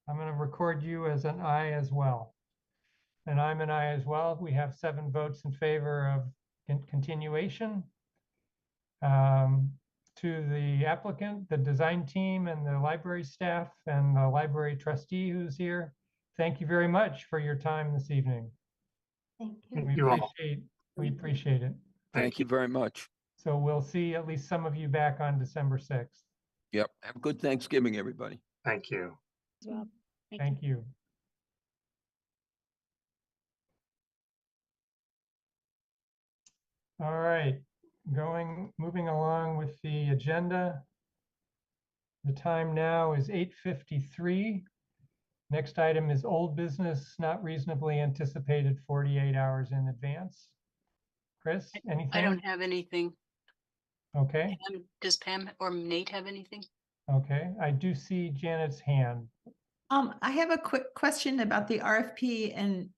I'm going to record you as an aye as well. And I'm an aye as well. We have 7 votes in favor of continuation. To the applicant, the design team, and the library staff, and the library trustee who's here, thank you very much for your time this evening. Thank you. Thank We you all. appreciate it. Thank you very much. So we'll see at least some of you back on December 6th. Yep. Have a good Thanksgiving, everybody. Thank you. as well. Thank you. Thank you. All right, moving along with the agenda. The time now is 8:53. Next item is old business, not reasonably anticipated 48 hours in advance. Chris, anything? I don't have anything. Okay, Does Pam or Nate have anything? okay. I do see Janet's hand. I have a quick question about the RFP, and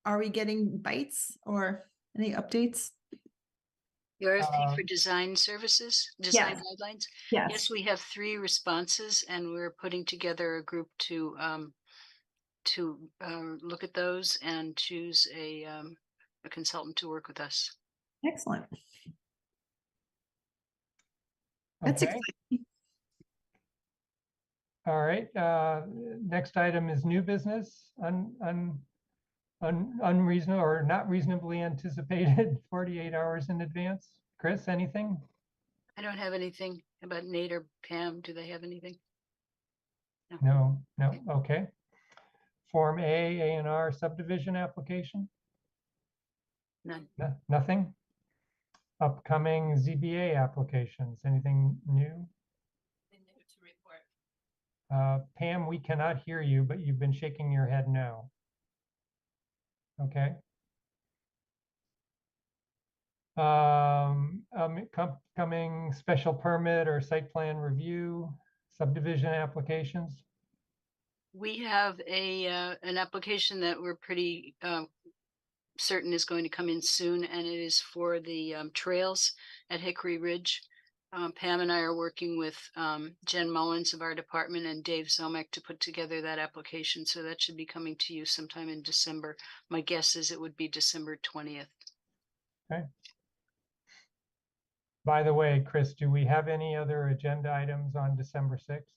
are we getting bites or any updates? The RFP for design services, design guidelines? Yes, we have 3 responses and we're putting together a group to look at those and choose a consultant to work with us. Excellent. That's Okay. All right, next item is new business, unreasonable or not reasonably anticipated 48 hours in advance. Chris, anything? I don't have anything about Nate or Pam. Do they have anything? No, okay. Form A&R subdivision application? None. Nothing? Upcoming ZBA applications, anything new? Pam, we cannot hear you, but you've been shaking your head no. Okay. Coming special permit or site plan review, subdivision applications? We have an application that we're pretty certain is going to come in soon, and it is for the trails at Hickory Ridge. Pam and I are working with Jen Mullins of our department and Dave Zomek to put together that application. So that should be coming to you sometime in December. My guess is it would be December 20th. Okay. By the way, Chris, do we have any other agenda items on December 6th?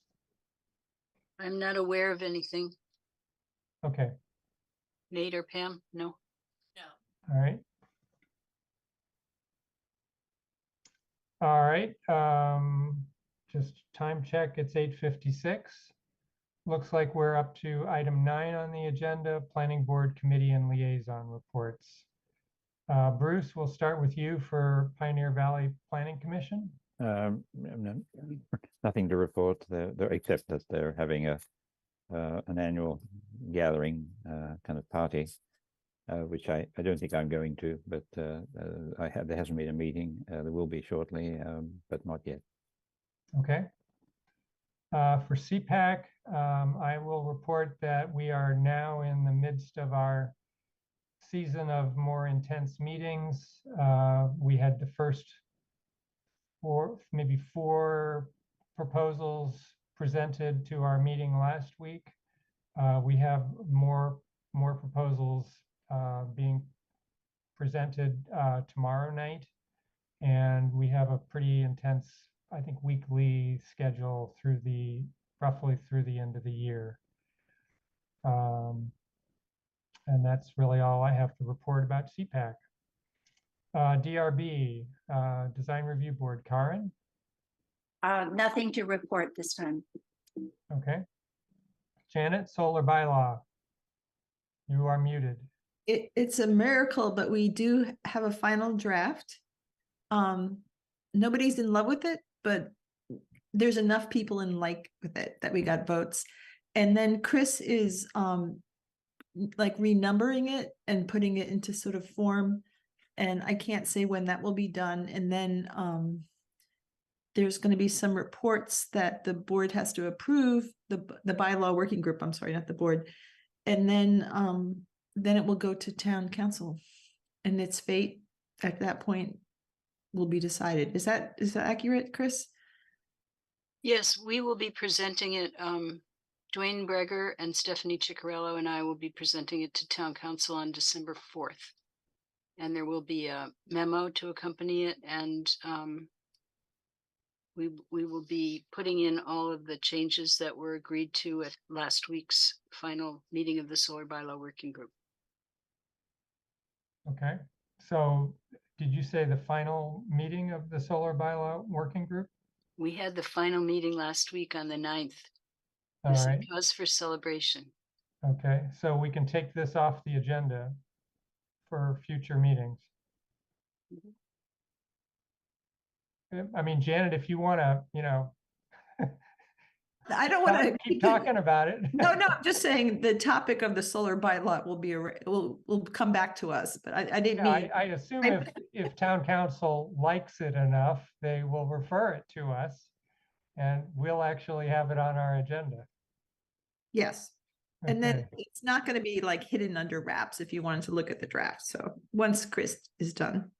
I'm not aware of anything. Okay. Nate or Pam? No. All right. All right. Just time check. It's 8:56. Looks like we're up to item 9 on the agenda, Planning Board Committee and Liaison Reports. Bruce, we'll start with you for Pioneer Valley Planning Commission. Nothing to report there, except that they're having an annual gathering kind of party, which I don't think I'm going to, but there hasn't been a meeting. There will be shortly, but not yet. Okay. For CPAC, I will report that we are now in the midst of our season of more intense meetings. We had the first maybe four proposals presented to our meeting last week. We have more proposals being presented tomorrow night, and we have a pretty intense, I think, weekly schedule roughly through the end of the year. And that's really all I have to report about CPAC. DRB, Design Review Board, Karen? Nothing to report this time. Okay. Janet, Solar Bylaw. You are muted. It's a miracle, but we do have a final draft. Nobody's in love with it, but there's enough people in like with it that we got votes. And then Chris is like renumbering it and putting it into sort of form. And I can't say when that will be done. And then there's going to be some reports that the board has to approve, the bylaw working group, I'm sorry, not the board. And then it will go to town council, and its fate at that point will be decided. Is that accurate, Chris? Yes, we will be presenting it. Dwayne Breger and Stephanie Ciccarello and I will be presenting it to town council on December 4th. and there will be a memo to accompany it, and we will be putting in all of the changes that were agreed to at last week's final meeting of the solar bylaw working group. Okay, so did you say the final meeting of the solar bylaw working group? We had the final meeting last week on the 9th. All This is right, cause for celebration. okay, so we can take this off the agenda for future meetings. I mean, Janet, if you want to, I don't want to keep talking about it. No, no, I'm just saying the topic of the solar bylaw will be, will come back to us, but I didn't Yeah, mean. I assume I- if town council likes it enough, they will refer it to us and we'll actually have it on our agenda. Yes. And then Okay, it's not going to be like hidden under wraps if you wanted to look at the draft. So once Chris is done.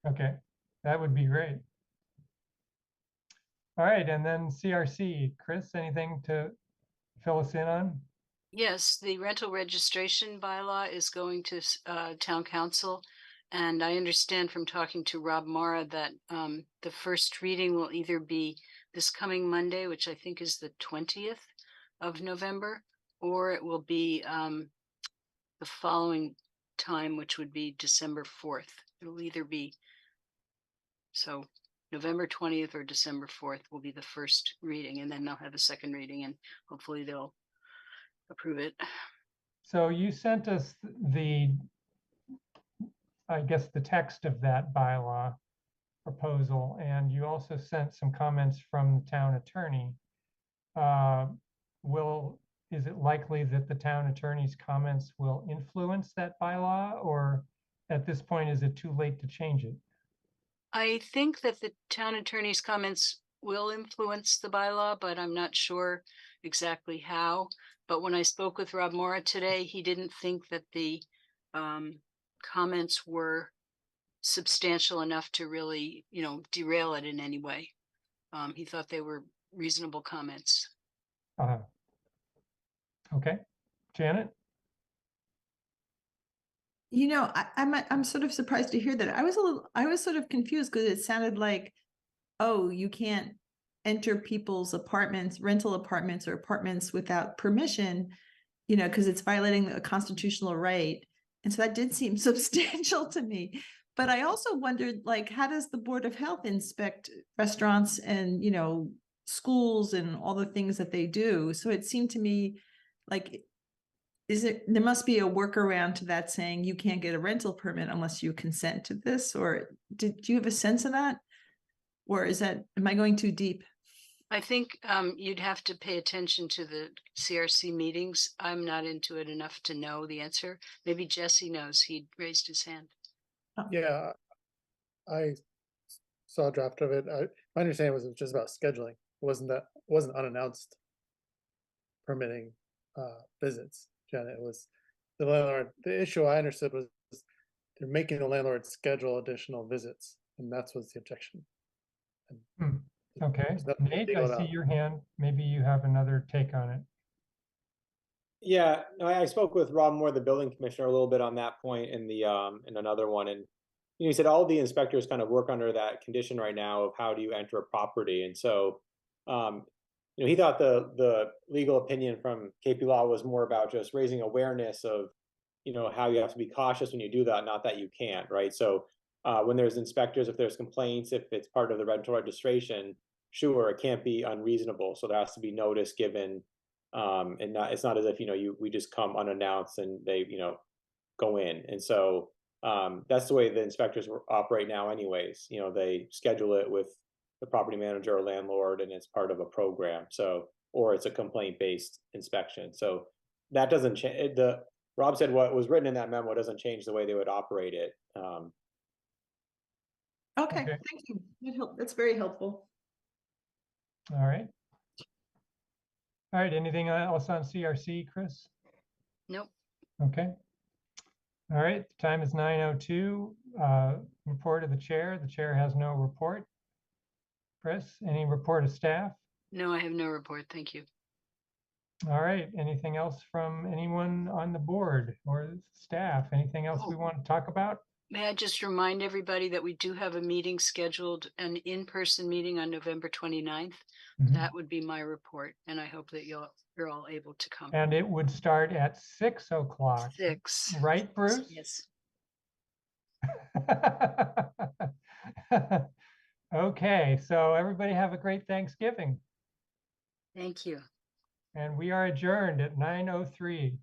okay, that would be great. All right, and then CRC, Chris, anything to fill us in on? Yes, the rental registration bylaw is going to town council. And I understand from talking to Rob Mara that the first reading will either be this coming Monday, which I think is the 20th of November, or it will be the following time, which would be December 4th. It'll either be, so November 20th or December 4th will be the first reading, and then they'll have a second reading, and hopefully they'll approve it. So you sent us I guess, the text of that bylaw proposal, and you also sent some comments from the town attorney. Is it likely that the town attorney's comments will influence that bylaw, or at this point, is it too late to change it? I think that the town attorney's comments will influence the bylaw, but I'm not sure exactly how. But when I spoke with Rob Mora today, he didn't think that the comments were substantial enough to really, derail it in any way. He thought they were reasonable comments. Okay, Janet? I'm sort of surprised to hear that. I was sort of confused because it sounded like, oh, you can't enter people's apartments, rental apartments or apartments without permission, because it's violating a constitutional right. And so that did seem substantial to me. But I also wondered, like, how does the Board of Health inspect restaurants and, schools and all the things that they do? So it seemed to me like, there must be a workaround to that saying you can't get a rental permit unless you consent to this, or do you have a sense of that? Or am I going too deep? I think you'd have to pay attention to the CRC meetings. I'm not into it enough to know the answer. Maybe Jesse knows. He raised his hand. Yeah, I saw a draft of it. My understanding was it was just about scheduling. It wasn't unannounced permitting visits. Janet, it was the landlord. The issue I understood was they're making the landlord schedule additional visits, and that's what's the objection. Okay, Nate, I see your hand. Maybe you have another take on it. Yeah, no, I spoke with Rob Moore, the building commissioner, a little bit on that point in another one, and he said all the inspectors kind of work under that condition right now of how do you enter a property, and so he thought the legal opinion from KP Law was more about just raising awareness of how you have to be cautious when you do that, not that you can't, right? So when there's inspectors, if there's complaints, if it's part of the rental registration, sure, it can't be unreasonable. So there has to be notice given, and it's not as if we just come unannounced and they go in. And so that's the way the inspectors operate now, anyways. They schedule it with the property manager or landlord, and it's part of a program. So, or it's a complaint-based inspection. So that doesn't change. Rob said what was written in that memo doesn't change the way they would operate it. Okay, thank you. That's very helpful. All right. All right, anything else on CRC, Chris? Nope. Okay. All right, the time is 9:02. Report of the chair. The chair has no report. Chris, any report of staff? No, I have no report. Thank you. All right, anything else from anyone on the board or staff? Anything else we want to talk about? May I just remind everybody that we do have a meeting scheduled, an in-person meeting on November 29th. Mhm. That would be my report, and I hope that you're all able to come. And it would start at 6 o'clock, 6. right, Bruce? Yes. Okay, so everybody have a great Thanksgiving. Thank you. And we are adjourned at 9:03.